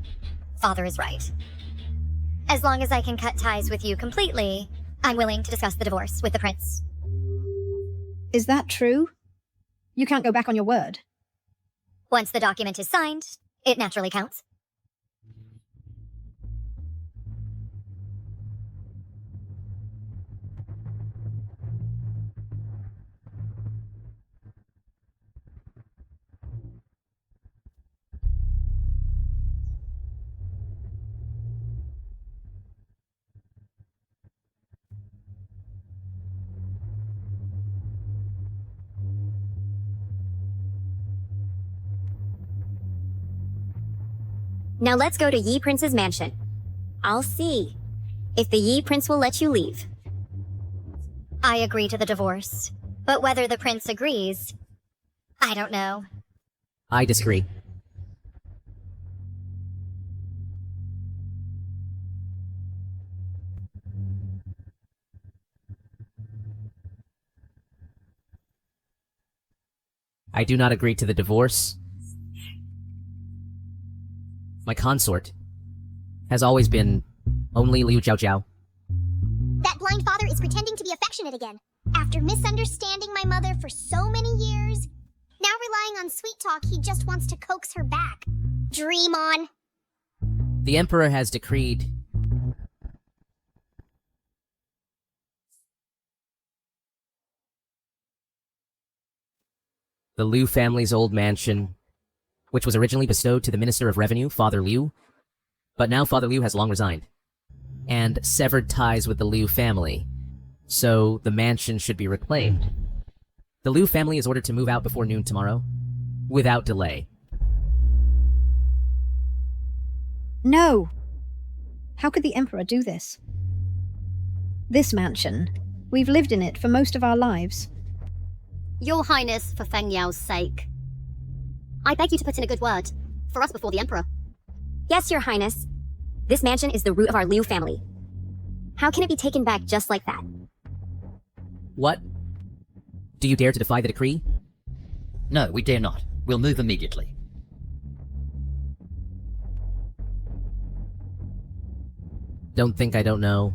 Father is right. As long as I can cut ties with you completely, I'm willing to discuss the divorce with the prince. Is that true? You can't go back on your word. Once the document is signed, it naturally counts. Now let's go to Yi Prince's mansion. I'll see if the Yi Prince will let you leave. I agree to the divorce, but whether the prince agrees, I don't know. I disagree. I do not agree to the divorce. My consort has always been only Liu Zhaojiao. That blind father is pretending to be affectionate again. After misunderstanding my mother for so many years, now relying on sweet talk, he just wants to coax her back. Dream on. The emperor has decreed the Liu family's old mansion, which was originally bestowed to the Minister of Revenue, Father Liu, but now Father Liu has long resigned, and severed ties with the Liu family, so the mansion should be reclaimed. The Liu family is ordered to move out before noon tomorrow, without delay. No! How could the Emperor do this? This mansion, we've lived in it for most of our lives. Your Highness, for Feng Yao's sake, I beg you to put in a good word for us before the Emperor. Yes, Your Highness. This mansion is the root of our Liu family. How can it be taken back just like that? What? Do you dare to defy the decree? No, we dare not. We'll move immediately. Don't think I don't know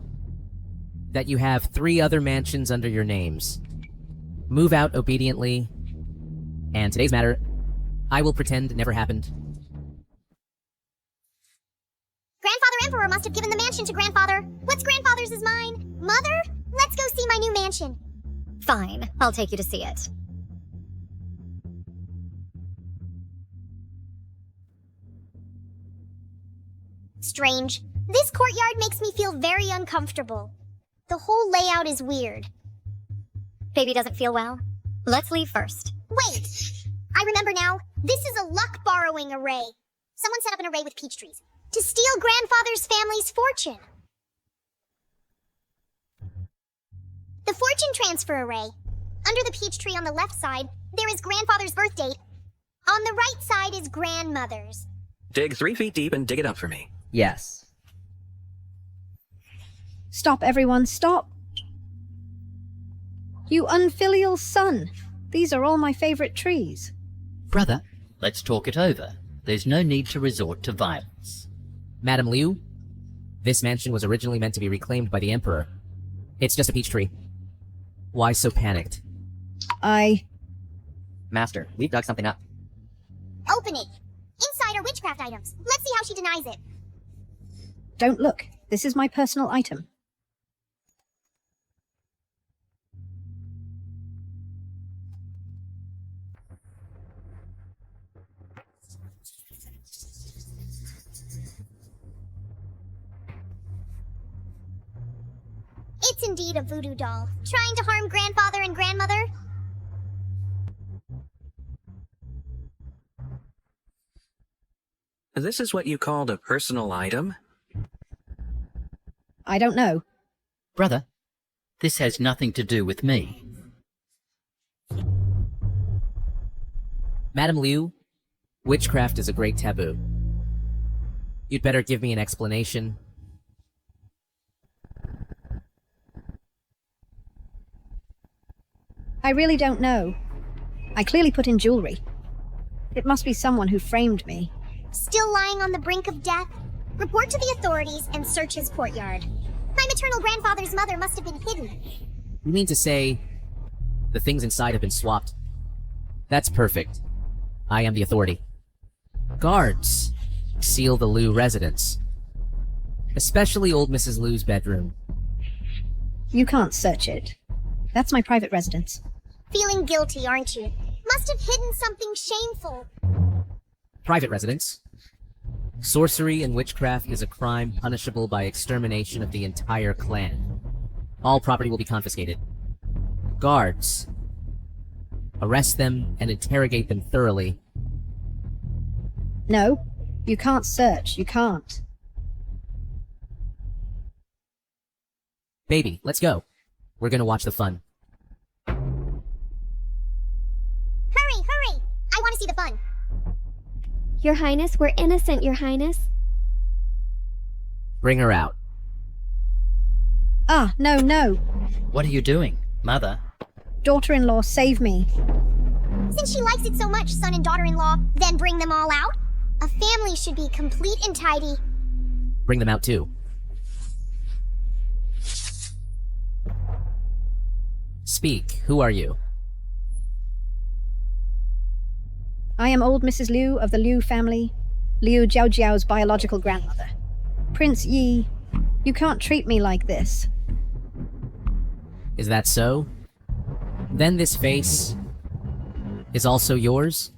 that you have 3 other mansions under your names. Move out obediently, and today's matter, I will pretend never happened. Grandfather Emperor must have given the mansion to Grandfather. What's Grandfather's is mine? Mother, let's go see my new mansion. Fine, I'll take you to see it. Strange. This courtyard makes me feel very uncomfortable. The whole layout is weird. Baby doesn't feel well. Let's leave first. Wait! I remember now. This is a luck borrowing array. Someone set up an array with peach trees to steal grandfather's family's fortune. The fortune transfer array. Under the peach tree on the left side, there is grandfather's birth date. On the right side is grandmother's. Dig 3 feet deep and dig it up for me. Yes. Stop, everyone, stop! You unfilial son! These are all my favorite trees. Brother, let's talk it over. There's no need to resort to violence. Madam Liu, this mansion was originally meant to be reclaimed by the Emperor. It's just a peach tree. Why so panicked? Master, we've dug something up. Open it. Inside are witchcraft items. Let's see how she denies it. Don't look. This is my personal item. It's indeed a voodoo doll. Trying to harm grandfather and grandmother? This is what you called a personal item? I don't know. Brother, this has nothing to do with me. Madam Liu, witchcraft is a great taboo. You'd better give me an explanation. I really don't know. I clearly put in jewelry. It must be someone who framed me. Still lying on the brink of death? Report to the authorities and search his courtyard. My maternal grandfather's mother must have been hidden. You mean to say the things inside have been swapped? That's perfect. I am the authority. Guards, seal the Liu residence. Especially old Mrs. Liu's bedroom. You can't search it. That's my private residence. Feeling guilty, aren't you? Must have hidden something shameful. Private residence. Sorcery and witchcraft is a crime punishable by extermination of the entire clan. All property will be confiscated. Guards. Arrest them and interrogate them thoroughly. No, you can't search. You can't. Baby, let's go. We're gonna watch the fun. Hurry, hurry! I want to see the fun. Your Highness, we're innocent, Your Highness. Bring her out. Ah, no, no. What are you doing, Mother? Daughter-in-law, save me. Since she likes it so much, son and daughter-in-law, then bring them all out? A family should be complete and tidy. Bring them out too. Speak. Who are you? I am old Mrs. Liu of the Liu family, Liu Jiaojiao's biological grandmother. Prince Yi, you can't treat me like this. Is that so? Then this face is also yours?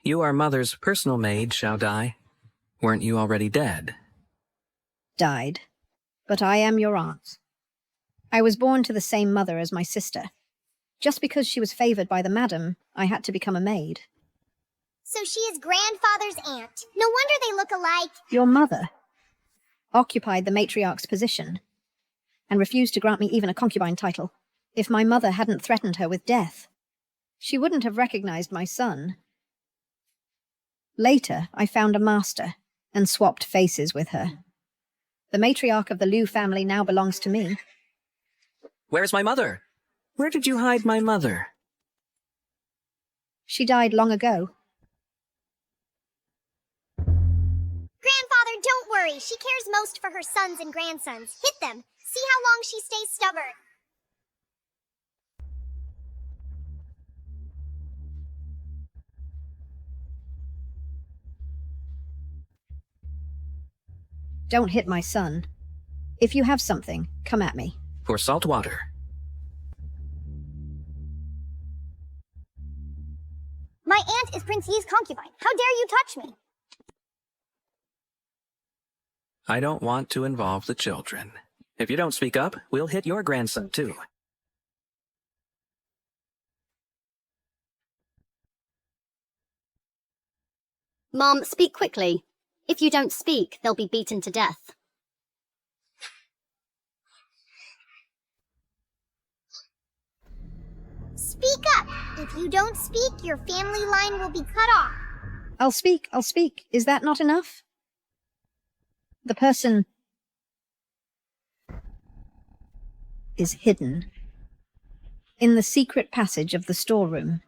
You are Mother's personal maid, Xiao Dai. Weren't you already dead? Died. But I am your aunt. I was born to the same mother as my sister. Just because she was favored by the madam, I had to become a maid. So she is grandfather's aunt. No wonder they look alike. Your mother occupied the matriarch's position and refused to grant me even a concubine title. If my mother hadn't threatened her with death, she wouldn't have recognized my son. Later, I found a master and swapped faces with her. The matriarch of the Liu family now belongs to me. Where's my mother? Where did you hide my mother? She died long ago. Grandfather, don't worry. She cares most for her sons and grandsons. Hit them. See how long she stays stubborn. Don't hit my son. If you have something, come at me. For salt water. My aunt is Prince Yi's concubine. How dare you touch me? I don't want to involve the children. If you don't speak up, we'll hit your grandson too. Mom, speak quickly. If you don't speak, they'll be beaten to death. Speak up! If you don't speak, your family line will be cut off. I'll speak. Is that not enough? The person is hidden in the secret passage of the storeroom.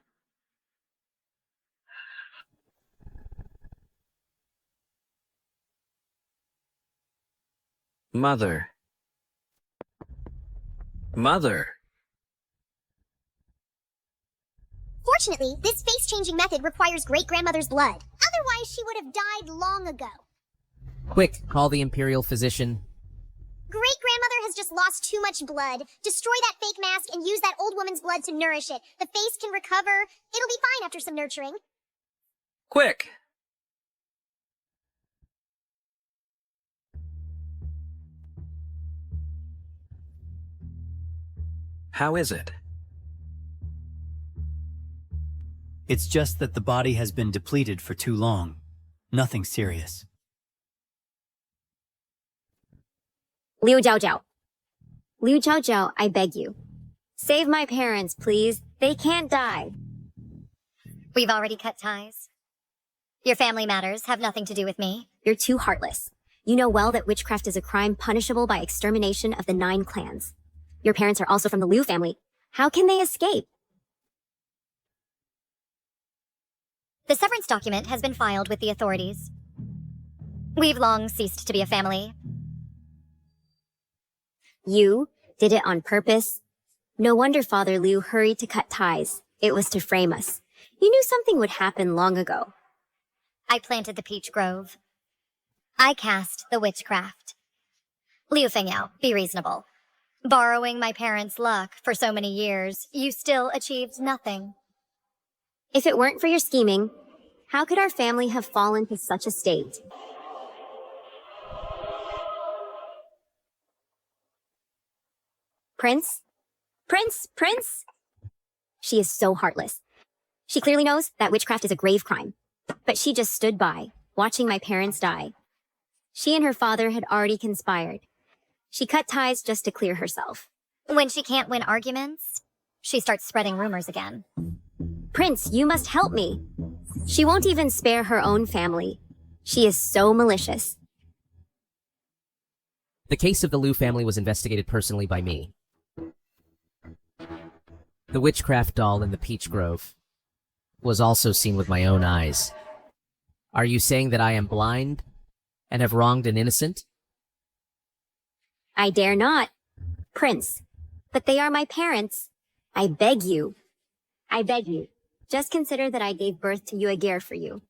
Mother. Mother. Fortunately, this face-changing method requires great-grandmother's blood. Otherwise, she would have died long ago. Quick, call the Imperial physician. Great-grandmother has just lost too much blood. Destroy that fake mask and use that old woman's blood to nourish it. The face can recover. It'll be fine after some nurturing. Quick! How is it? It's just that the body has been depleted for too long. Nothing serious. Liu Zhaozhao. Liu Zhaozhao, I beg you. Save my parents, please. They can't die. We've already cut ties. Your family matters have nothing to do with me. You're too heartless. You know well that witchcraft is a crime punishable by extermination of the 9 clans. Your parents are also from the Liu family. How can they escape? The severance document has been filed with the authorities. We've long ceased to be a family. You did it on purpose? No wonder Father Liu hurried to cut ties. It was to frame us. You knew something would happen long ago. I planted the peach grove. I cast the witchcraft. Liu Fengyao, be reasonable. Borrowing my parents' luck for so many years, you still achieved nothing. If it weren't for your scheming, how could our family have fallen to such a state? Prince? Prince? She is so heartless. She clearly knows that witchcraft is a grave crime, but she just stood by, watching my parents die. She and her father had already conspired. She cut ties just to clear herself. When she can't win arguments, she starts spreading rumors again. Prince, you must help me. She won't even spare her own family. She is so malicious. The case of the Liu family was investigated personally by me. The witchcraft doll in the peach grove was also seen with my own eyes. Are you saying that I am blind and have wronged an innocent? I dare not. Prince, but they are my parents. I beg you. Just consider that I gave birth to Yuegir for you.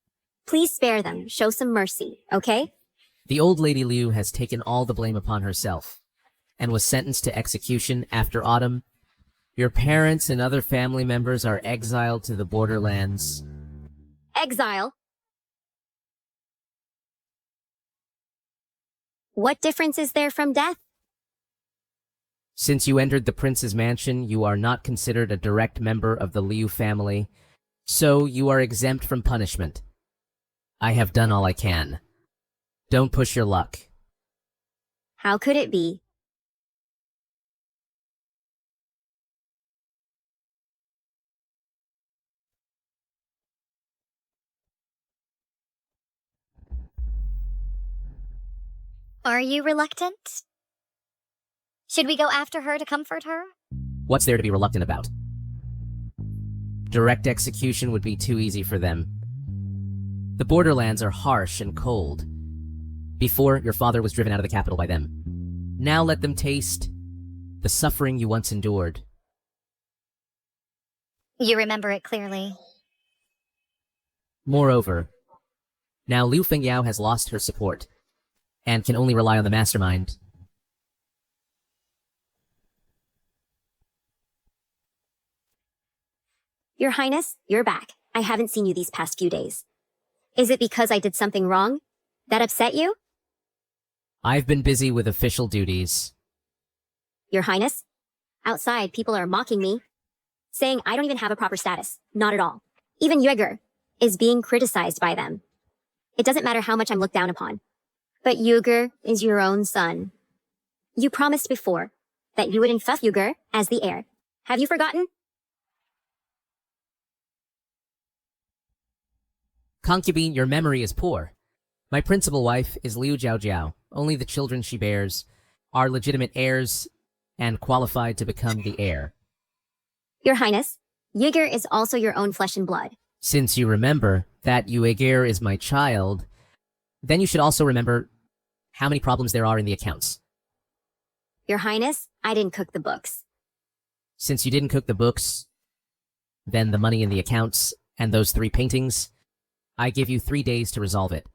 Please spare them. Show some mercy, okay? The old Lady Liu has taken all the blame upon herself and was sentenced to execution after autumn. Your parents and other family members are exiled to the borderlands. Exile? What difference is there from death? Since you entered the prince's mansion, you are not considered a direct member of the Liu family, so you are exempt from punishment. I have done all I can. Don't push your luck. How could it be? Are you reluctant? Should we go after her to comfort her? What's there to be reluctant about? Direct execution would be too easy for them. The borderlands are harsh and cold. Before, your father was driven out of the capital by them. Now let them taste the suffering you once endured. You remember it clearly. Moreover, now Liu Fengyao has lost her support and can only rely on the mastermind. Your Highness, you're back. I haven't seen you these past few days. Is it because I did something wrong? That upset you? I've been busy with official duties. Your Highness? Outside, people are mocking me, saying I don't even have a proper status. Not at all. Even Yueger is being criticized by them. It doesn't matter how much I'm looked down upon. But Yueger is your own son. You promised before that you would infect Yueger as the heir. Have you forgotten? Concubine, your memory is poor. My principal wife is Liu Jiaojiao. Only the children she bears are legitimate heirs and qualified to become the heir. Your Highness, Yueger is also your own flesh and blood. Since you remember that Yueger is my child, then you should also remember how many problems there are in the accounts. Your Highness, I didn't cook the books. Since you didn't cook the books, then the money in the accounts and those 3 paintings, I give you 3 days to resolve it.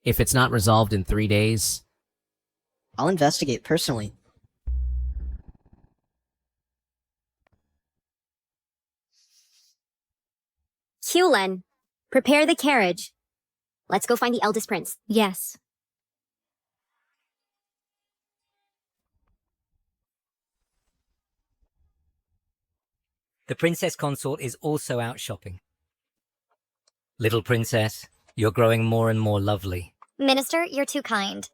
If it's not resolved in 3 days, I'll investigate personally. Qlen, prepare the carriage. Let's go find the eldest prince. Yes. The princess consort is also out shopping. Little princess, you're growing more and more lovely. Minister, you're too kind.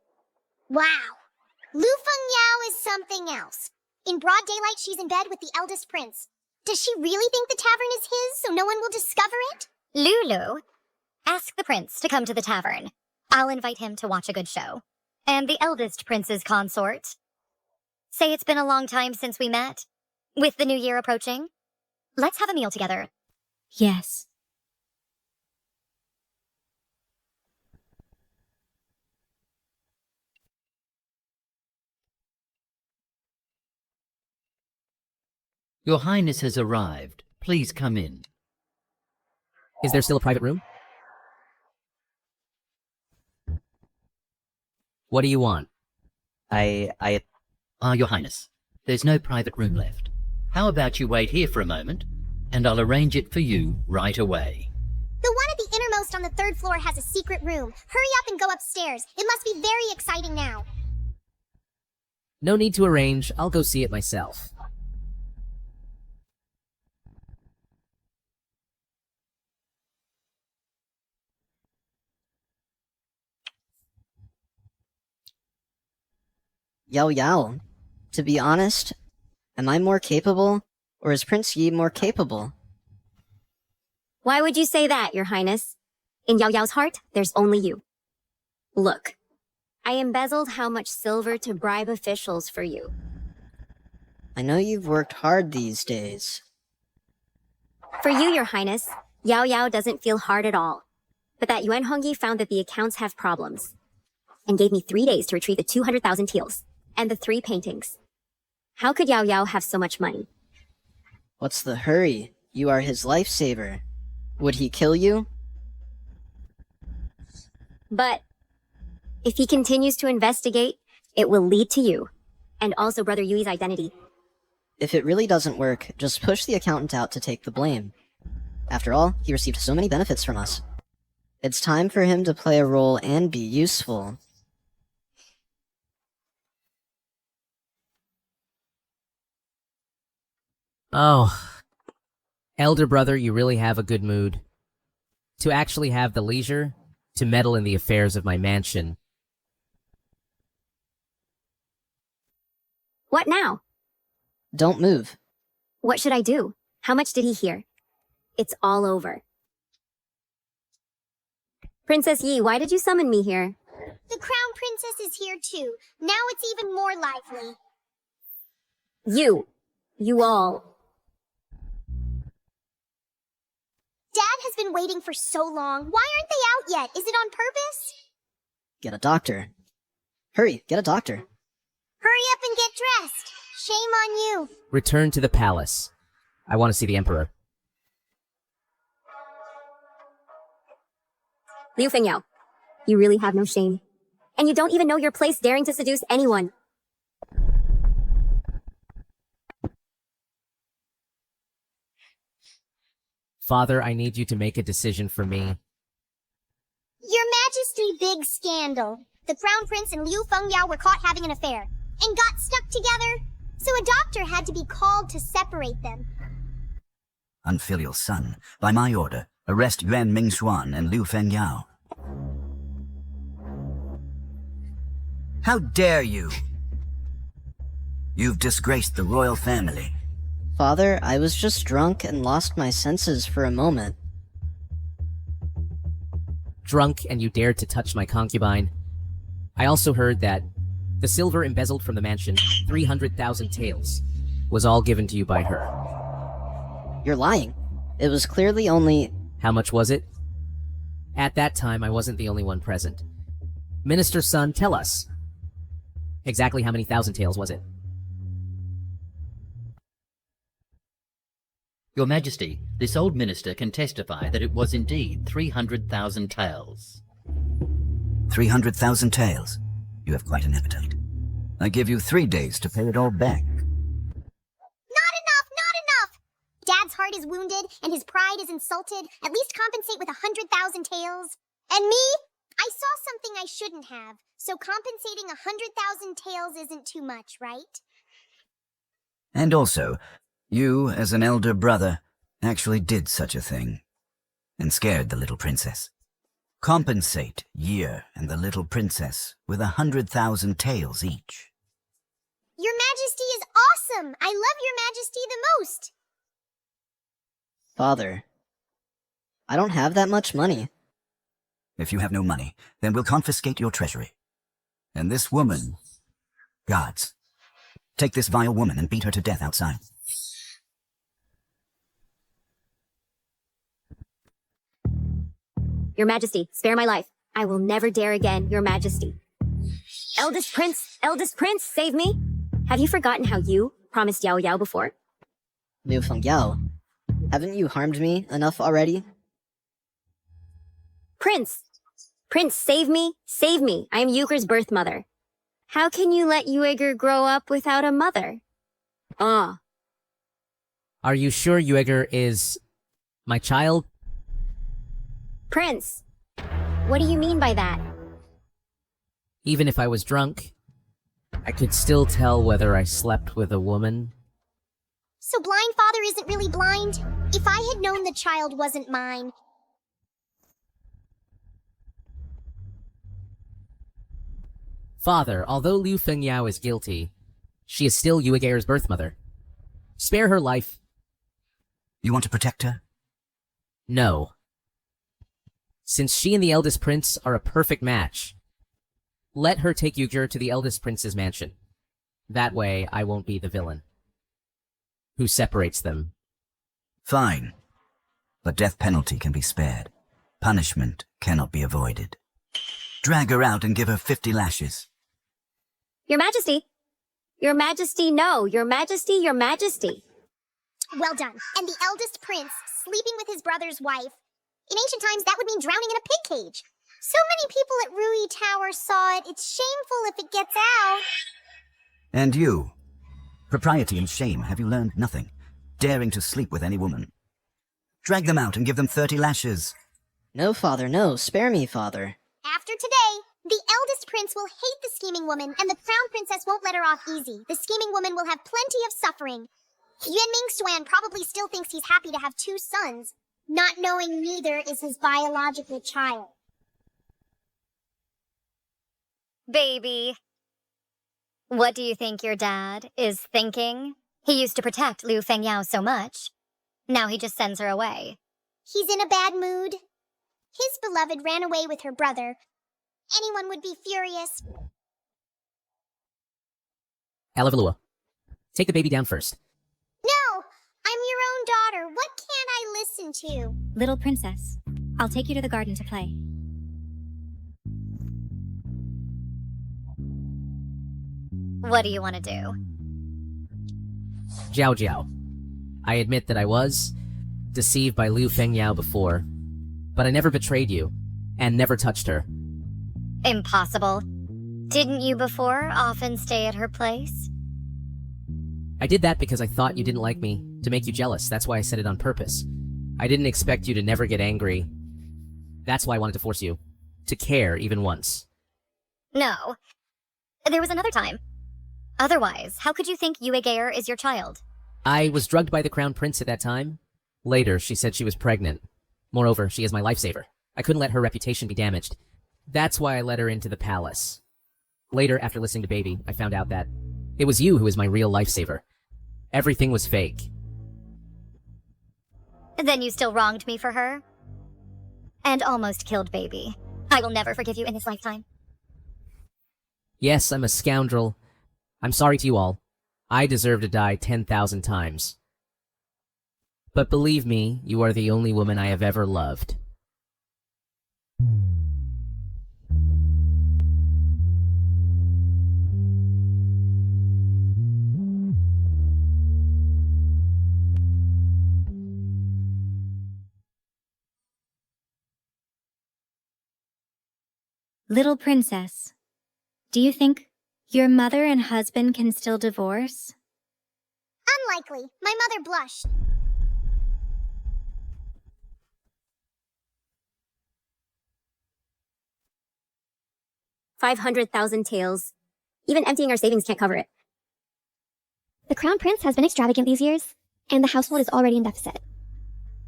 Wow. Lu Fengyao is something else. In broad daylight, she's in bed with the eldest prince. Does she really think the tavern is his, so no one will discover it? Lulu, ask the prince to come to the tavern. I'll invite him to watch a good show. And the eldest prince's consort. Say it's been a long time since we met. With the new year approaching, let's have a meal together. Yes. Your Highness has arrived. Please come in. is there still a private room? What do you want? Your Highness, there's no private room left. How about you wait here for a moment, and I'll arrange it for you right away. The one at the innermost on the 3rd floor has a secret room. Hurry up and go upstairs. It must be very exciting now. No need to arrange. I'll go see it myself. Yao Yao, to be honest, am I more capable, or is Prince Yi more capable? Why would you say that, Your Highness? In Yao Yao's heart, there's only you. Look, I embezzled how much silver to bribe officials for you. I know you've worked hard these days. For you, Your Highness, Yao Yao doesn't feel hard at all. But that Yuan Hongyi found that the accounts have problems, and gave me 3 days to retrieve the 200,000 taels, and the 3 paintings. How could Yao Yao have so much money? What's the hurry? You are his lifesaver. Would he kill you? But if he continues to investigate, it will lead to you, and also Brother Yui's identity. If it really doesn't work, just push the accountant out to take the blame. After all, he received so many benefits from us. It's time for him to play a role and be useful. Oh, elder brother, you really have a good mood. To actually have the leisure to meddle in the affairs of my mansion. What now? Don't move. What should I do? How much did he hear? It's all over. Princess Yi, why did you summon me here? The crown princess is here too. Now it's even more lively. You all. Dad has been waiting for so long. Why aren't they out yet? Is it on purpose? Get a doctor. Hurry, get a doctor. Hurry up and get dressed. Shame on you. Return to the palace. I want to see the Emperor. Liu Fengyao, you really have no shame. And you don't even know your place daring to seduce anyone. Father, I need you to make a decision for me. Your Majesty, big scandal. The Crown Prince and Liu Fengyao were caught having an affair and got stuck together, so a doctor had to be called to separate them. Unfilial son, by my order, arrest Yuan Mingxuan and Liu Fengyao. How dare you? You've disgraced the royal family. Father, I was just drunk and lost my senses for a moment. Drunk and you dared to touch my concubine. I also heard that the silver embezzled from the mansion, 300,000 taels, was all given to you by her. You're lying. It was clearly only... How much was it? At that time, I wasn't the only one present. Minister's son, tell us. Exactly how many thousand taels was it? Your Majesty, this old minister can testify that it was indeed 300,000 taels. 300,000 taels? You have quite an appetite. I give you 3 days to pay it all back. Not enough, not enough! Dad's heart is wounded and his pride is insulted. At least compensate with 100,000 taels. And me? I saw something I shouldn't have, so compensating 100,000 taels isn't too much, right? And also, you, as an elder brother, actually did such a thing, and scared the little princess. Compensate Year and the little princess with 100,000 taels each. Your Majesty is awesome! I love Your Majesty the most! Father, I don't have that much money. If you have no money, then we'll confiscate your treasury. And this woman... Guards, take this vile woman and beat her to death outside. Your Majesty, spare my life. I will never dare again, Your Majesty. Eldest Prince, save me! Have you forgotten how you promised Yao Yao before? Liu Fengyao, haven't you harmed me enough already? Prince, save me, save me. I am Euchre's birth mother. How can you let Yueger grow up without a mother? Ah. Are you sure Yueger is my child? Prince, what do you mean by that? Even if I was drunk, I could still tell whether I slept with a woman. So blind father isn't really blind? If I had known the child wasn't mine... Father, although Liu Fengyao is guilty, she is still Yueger's birth mother. Spare her life. You want to protect her? No. Since she and the eldest prince are a perfect match, let her take Yuger to the eldest prince's mansion. That way, I won't be the villain who separates them. Fine. But death penalty can be spared. Punishment cannot be avoided. Drag her out and give her 50 lashes. Your Majesty! Your Majesty, no! Your Majesty, Your Majesty! Well done. And the eldest prince, sleeping with his brother's wife. In ancient times, that would mean drowning in a pig cage. So many people at Rui Tower saw it. It's shameful if it gets out. And you? Propriety and shame, have you learned nothing? Daring to sleep with any woman. Drag them out and give them 30 lashes. No, Father, no. Spare me, Father. After today, the eldest prince will hate the scheming woman, and the crown princess won't let her off easy. The scheming woman will have plenty of suffering. Yuan Mingxuan probably still thinks he's happy to have 2 sons, not knowing neither is his biological child. Baby. What do you think your dad is thinking? He used to protect Liu Fengyao so much. Now he just sends her away. He's in a bad mood. His beloved ran away with her brother. Anyone would be furious. Alavalua, take the baby down first. No! I'm your own daughter. What can't I listen to? Little princess, I'll take you to the garden to play. What do you want to do? Jiao Jiao. I admit that I was deceived by Liu Fengyao before, but I never betrayed you, and never touched her. Impossible. Didn't you before often stay at her place? I did that because I thought you didn't like me, to make you jealous. That's why I said it on purpose. I didn't expect you to never get angry. That's why I wanted to force you to care even once. No. There was another time. Otherwise, how could you think Yue Geir is your child? I was drugged by the Crown Prince at that time. Later, she said she was pregnant. Moreover, she is my lifesaver. I couldn't let her reputation be damaged. That's why I let her into the palace. Later, after listening to Baby, I found out that it was you who was my real lifesaver. Everything was fake. Then you still wronged me for her? And almost killed Baby. I will never forgive you in this lifetime. Yes, I'm a scoundrel. I'm sorry to you all. I deserve to die 10,000 times. But believe me, you are the only woman I have ever loved. Little princess, do you think your mother and husband can still divorce? Unlikely. My mother blushed. $500,000 taels. Even emptying our savings can't cover it. The Crown Prince has been extravagant these years, and the household is already in deficit.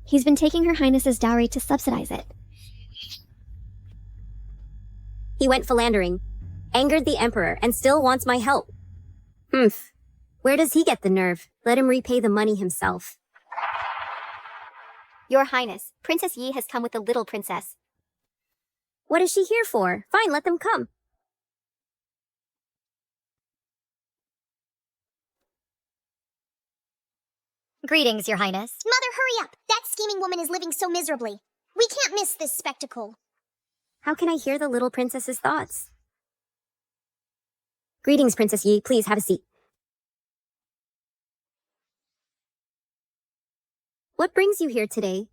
He's been taking Her Highness's dowry to subsidize it. He went philandering, angered the Emperor, and still wants my help. Humph. Where does he get the nerve? Let him repay the money himself. Your Highness, Princess Yi has come with the little princess. What is she here for? Fine, let them come. Greetings, Your Highness. Mother, hurry up! That scheming woman is living so miserably. We can't miss this spectacle. How can I hear the little princess's thoughts? Greetings, Princess Yi. Please have a seat. What brings you here today?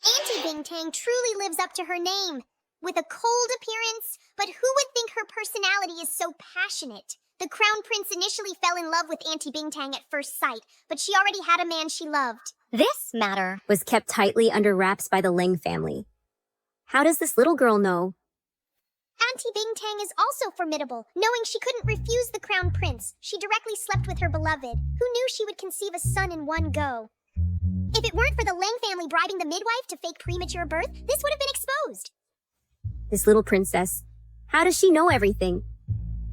Auntie Bingtang truly lives up to her name. With a cold appearance, but who would think her personality is so passionate? The Crown Prince initially fell in love with Auntie Bingtang at first sight, but she already had a man she loved. This matter was kept tightly under wraps by the Ling family. How does this little girl know? Auntie Bingtang is also formidable. Knowing she couldn't refuse the Crown Prince, she directly slept with her beloved, who knew she would conceive a son in one go. If it weren't for the Ling family bribing the midwife to fake premature birth, this would have been exposed. This little princess, how does she know everything?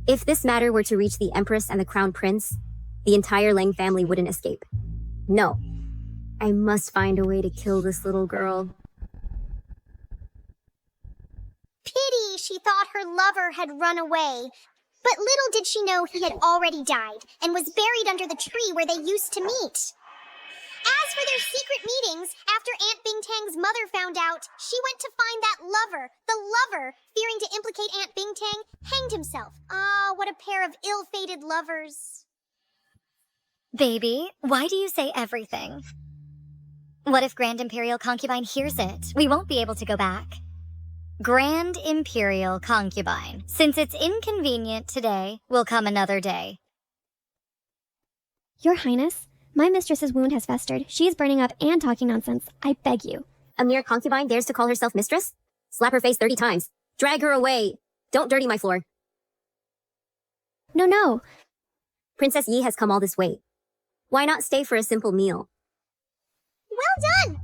If this matter were to reach the Empress and the Crown Prince, the entire Ling family wouldn't escape. No, I must find a way to kill this little girl. Pity she thought her lover had run away. But little did she know he had already died and was buried under the tree where they used to meet. As for their secret meetings, after Aunt Bingtang's mother found out, she went to find that lover. The lover, fearing to implicate Aunt Bingtang, hanged himself. Ah, what a pair of ill-fated lovers. Baby, why do you say everything? What if Grand Imperial Concubine hears it? We won't be able to go back. Grand Imperial Concubine. Since it's inconvenient today, will come another day. Your Highness, my mistress's wound has festered. She is burning up and talking nonsense. I beg you. A mere concubine dares to call herself mistress? Slap her face 30 times. Drag her away. Don't dirty my floor. No. Princess Yi has come all this way. Why not stay for a simple meal? Well done!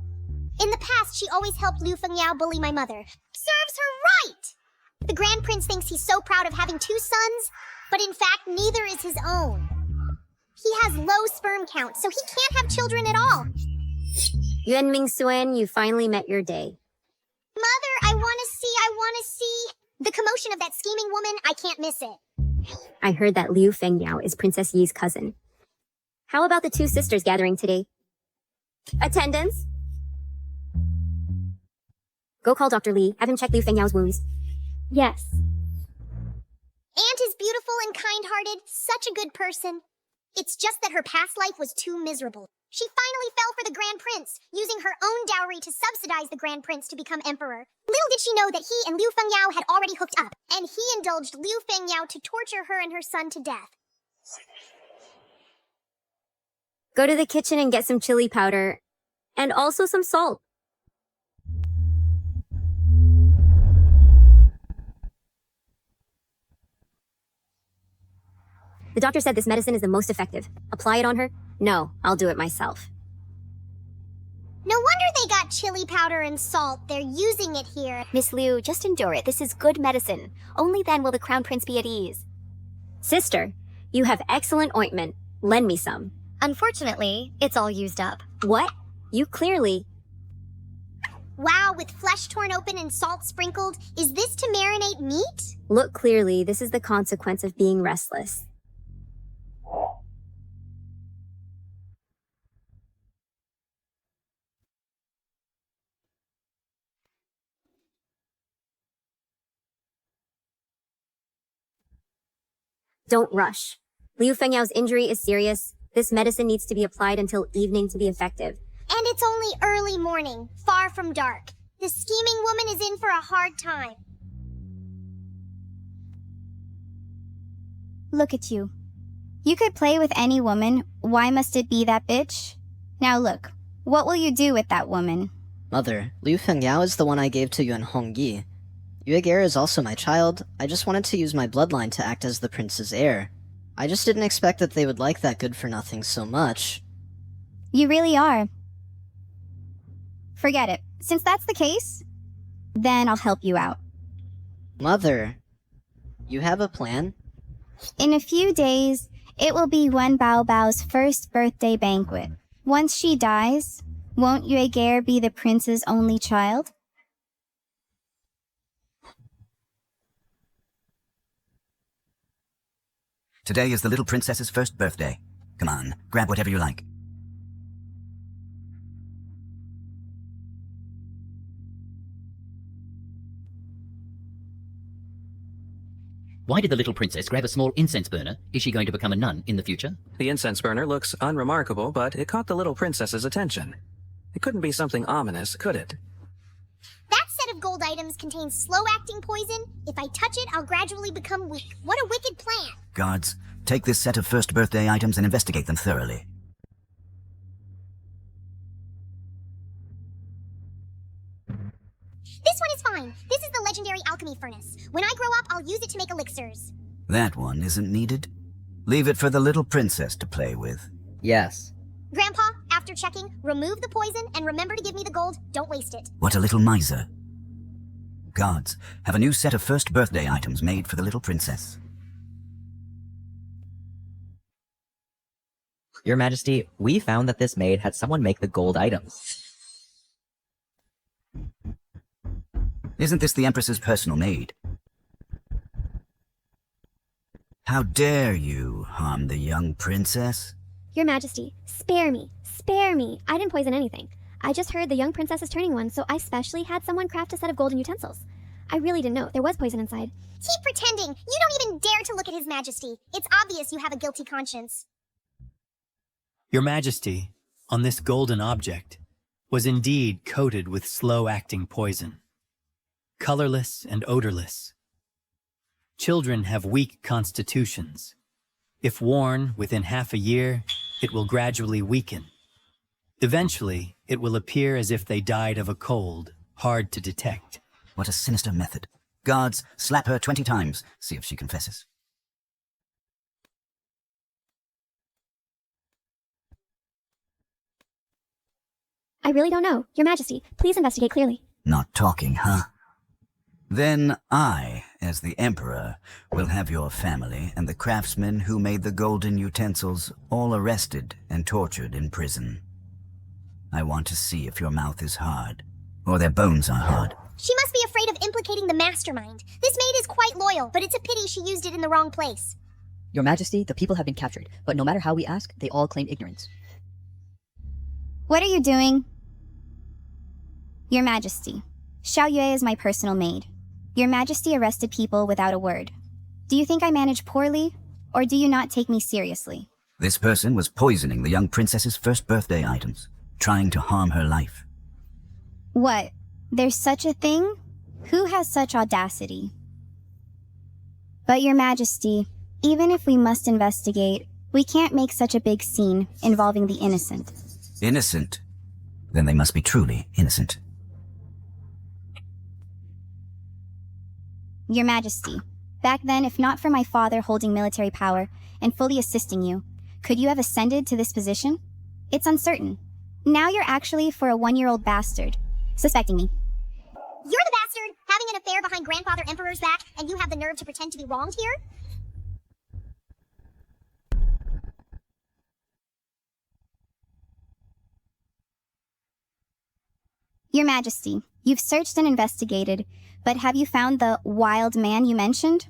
In the past, she always helped Liu Fengyao bully my mother. Serves her right! The Grand Prince thinks he's so proud of having 2 sons, but in fact, neither is his own. He has low sperm count, so he can't have children at all. Yuan Mingsuen, you finally met your day. Mother, I want to see. The commotion of that scheming woman, I can't miss it. I heard that Liu Fengyao is Princess Yi's cousin. How about the 2 sisters gathering today? Attendance? Go call Dr. Li. Have him check Liu Fengyao's wounds. Yes. Aunt is beautiful and kind-hearted, such a good person. It's just that her past life was too miserable. She finally fell for the Grand Prince, using her own dowry to subsidize the Grand Prince to become emperor. Little did she know that he and Liu Fengyao had already hooked up, and he indulged Liu Fengyao to torture her and her son to death. Go to the kitchen and get some chili powder. And also some salt. The doctor said this medicine is the most effective. Apply it on her? No, I'll do it myself. No wonder they got chili powder and salt. They're using it here. Miss Liu, just endure it. This is good medicine. Only then will the Crown Prince be at ease. Sister, you have excellent ointment. Lend me some. Unfortunately, it's all used up. What? You clearly... Wow, with flesh torn open and salt sprinkled, is this to marinate meat? Look clearly, this is the consequence of being restless. Don't rush. Liu Fengyao's injury is serious. This medicine needs to be applied until evening to be effective. And it's only early morning, far from dark. The scheming woman is in for a hard time. Look at you. You could play with any woman. Why must it be that bitch? Now look, what will you do with that woman? Mother, Liu Fengyao is the one I gave to Yuan Hongyi. Yuegare is also my child. I just wanted to use my bloodline to act as the prince's heir. I just didn't expect that they would like that good-for-nothing so much. You really are. Forget it. Since that's the case, then I'll help you out. Mother, you have a plan? In a few days, it will be Wen Baobao's first birthday banquet. Once she dies, won't Yuegare be the prince's only child? Today is the little princess's first birthday. Come on, grab whatever you like. Why did the little princess grab a small incense burner? Is she going to become a nun in the future? The incense burner looks unremarkable, but it caught the little princess's attention. It couldn't be something ominous, could it? That set of gold items contains slow-acting poison. If I touch it, I'll gradually become weak. What a wicked plan! Guards, take this set of first birthday items and investigate them thoroughly. This one is fine. This is the legendary alchemy furnace. When I grow up, I'll use it to make elixirs. That one isn't needed. Leave it for the little princess to play with. Yes. Grandpa, after checking, remove the poison and remember to give me the gold. Don't waste it. What a little miser. Guards, have a new set of first birthday items made for the little princess. Your Majesty, we found that this maid had someone make the gold items. Isn't this the Empress's personal maid? How dare you harm the young princess? Your Majesty, spare me. Spare me. I didn't poison anything. I just heard the young princess is turning one, so I specially had someone craft a set of golden utensils. I really didn't know. There was poison inside. Keep pretending. You don't even dare to look at His Majesty. It's obvious you have a guilty conscience. Your Majesty, on this golden object, was indeed coated with slow-acting poison. Colorless and odorless. Children have weak constitutions. If worn within half a year, it will gradually weaken. Eventually, it will appear as if they died of a cold, hard to detect. What a sinister method. Guards, slap her 20 times. See if she confesses. I really don't know. Your Majesty, please investigate clearly. Not talking, huh? Then I, as the Emperor, will have your family and the craftsmen who made the golden utensils all arrested and tortured in prison. I want to see if your mouth is hard, or their bones are hard. She must be afraid of implicating the mastermind. This maid is quite loyal, but it's a pity she used it in the wrong place. Your Majesty, the people have been captured, but no matter how we ask, they all claim ignorance. What are you doing? Your Majesty, Xiao Yue is my personal maid. Your Majesty arrested people without a word. Do you think I manage poorly, or do you not take me seriously? This person was poisoning the young princess's first birthday items, trying to harm her life. What? There's such a thing? Who has such audacity? But Your Majesty, even if we must investigate, we can't make such a big scene involving the innocent. Innocent? Then they must be truly innocent. Your Majesty, back then, if not for my father holding military power and fully assisting you, could you have ascended to this position? It's uncertain. Now you're actually for a 1-year-old bastard, suspecting me. You're the bastard, having an affair behind Grandfather Emperor's back, and you have the nerve to pretend to be wronged here? Your Majesty, you've searched and investigated, but have you found the wild man you mentioned?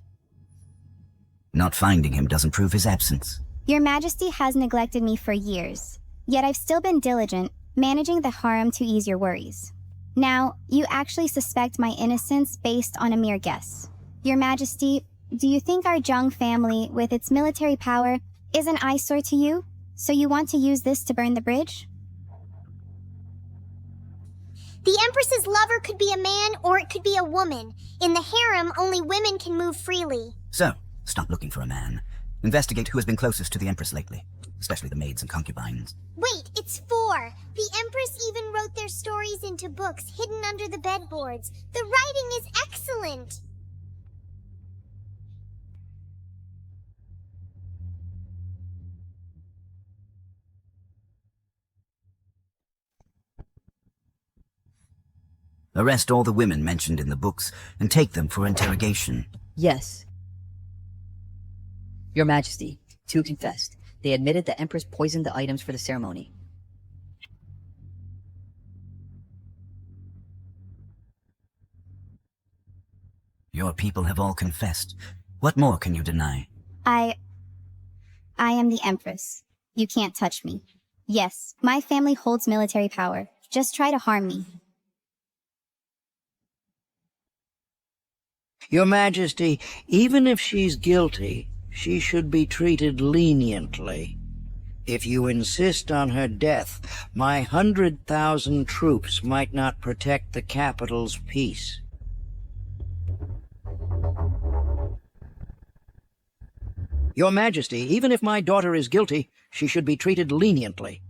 Not finding him doesn't prove his absence. Your Majesty has neglected me for years, yet I've still been diligent, managing the harem to ease your worries. Now, you actually suspect my innocence based on a mere guess. Your Majesty, do you think our Zheng family, with its military power, is an eyesore to you? So you want to use this to burn the bridge? The Empress's lover could be a man or it could be a woman. In the harem, only women can move freely. So, stop looking for a man. Investigate who has been closest to the Empress lately, especially the maids and concubines. Wait, it's 4. The Empress even wrote their stories into books hidden under the bedboards. The writing is excellent. Arrest all the women mentioned in the books and take them for interrogation. Yes. Your Majesty, 2 confessed. They admitted the Empress poisoned the items for the ceremony. Your people have all confessed. What more can you deny? I am the Empress. You can't touch me. Yes, my family holds military power. Just try to harm me. Your Majesty, even if she's guilty, she should be treated leniently. If you insist on her death, my 100,000 troops might not protect the capital's peace. Your Majesty, even if my daughter is guilty, she should be treated leniently.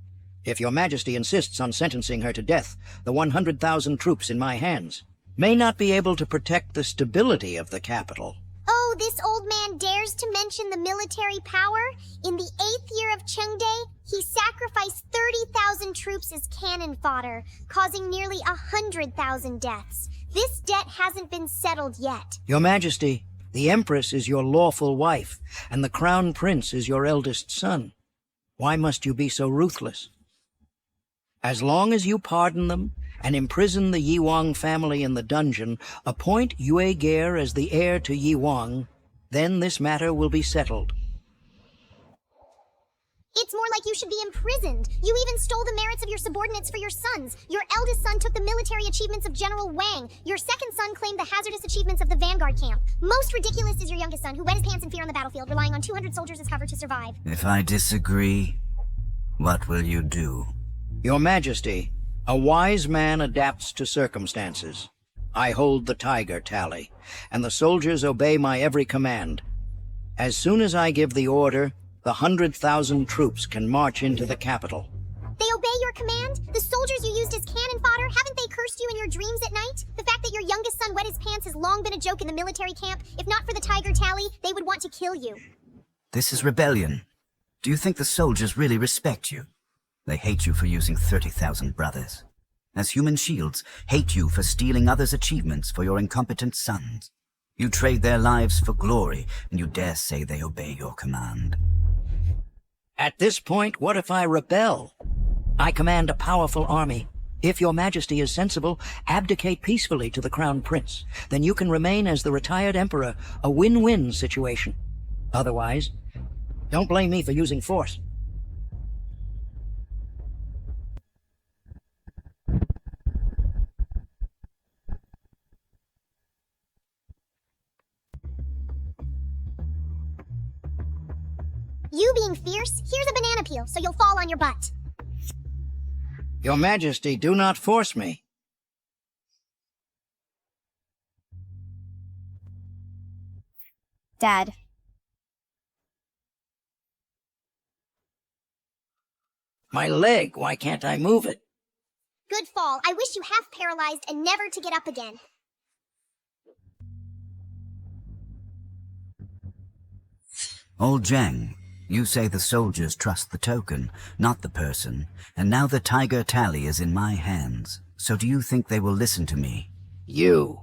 If Your Majesty insists on sentencing her to death, the 100,000 troops in my hands may not be able to protect the stability of the capital. Oh, this old man dares to mention the military power? In the 8th year of Chengde, he sacrificed 30,000 troops as cannon fodder, causing nearly 100,000 deaths. This debt hasn't been settled yet. Your Majesty, the Empress is your lawful wife, and the Crown Prince is your eldest son. Why must you be so ruthless? As long as you pardon them and imprison the Yiwang family in the dungeon, appoint Yue Gare as the heir to Yiwang, then this matter will be settled. It's more like you should be imprisoned. You even stole the merits of your subordinates for your sons. Your eldest son took the military achievements of General Wang. Your second son claimed the hazardous achievements of the vanguard camp. Most ridiculous is your youngest son, who wet his pants in fear on the battlefield, relying on 200 soldiers as cover to survive. If I disagree, what will you do? Your Majesty, a wise man adapts to circumstances. I hold the tiger tally, and the soldiers obey my every command. As soon as I give the order, the 100,000 troops can march into the capital. They obey your command? The soldiers you used as cannon fodder, haven't they cursed you in your dreams at night? The fact that your youngest son wet his pants has long been a joke in the military camp. If not for the tiger tally, they would want to kill you. This is rebellion. Do you think the soldiers really respect you? They hate you for using 30,000 brothers. As human shields, hate you for stealing others' achievements for your incompetent sons. You trade their lives for glory, and you dare say they obey your command. At this point, what if I rebel? I command a powerful army. If your Majesty is sensible, abdicate peacefully to the Crown Prince. Then you can remain as the retired emperor, a win-win situation. Otherwise, don't blame me for using force. You being fierce, here's a banana peel, so you'll fall on your butt. Your Majesty, do not force me. Dad. My leg, why can't I move it? good fall. I wish you half paralyzed and never to get up again. Old Zhang, you say the soldiers trust the token, not the person, and now the tiger tally is in my hands. So do you think they will listen to me? You.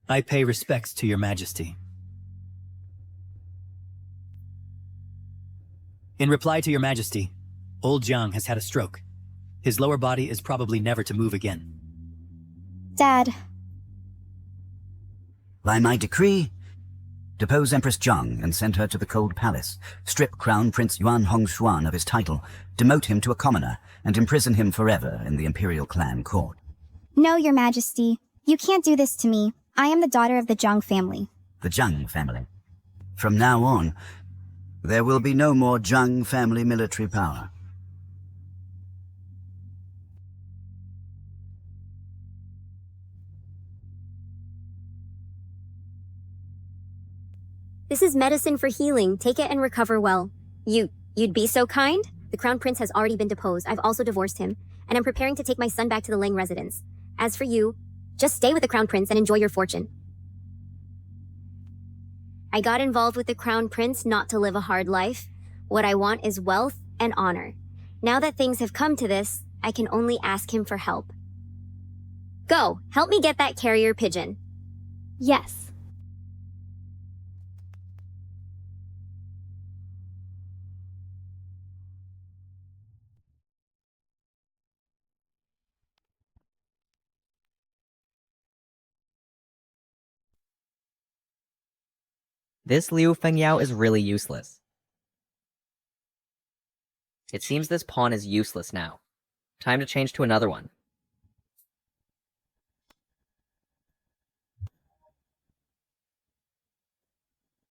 I pay respects to your majesty. In reply to your majesty, old Jiang has had a stroke. His lower body is probably never to move again. Dad. By my decree, depose Empress Zhang and send her to the Cold Palace, strip Crown Prince Yuan Hongshuan of his title, demote him to a commoner, and imprison him forever in the Imperial clan court. No, Your Majesty. You can't do this to me. I am the daughter of the Zhang family. The Zhang family. From now on, there will be no more Zhang family military power. This is medicine for healing. Take it and recover well. You'd be so kind? The Crown Prince has already been deposed. I've also divorced him, and I'm preparing to take my son back to the Ling residence. As for you, just stay with the Crown Prince and enjoy your fortune. I got involved with the Crown Prince not to live a hard life. What I want is wealth and honor. Now that things have come to this, I can only ask him for help. Go, help me get that carrier pigeon. Yes. This Liu Fengyao is really useless. It seems this pawn is useless now. Time to change to another one.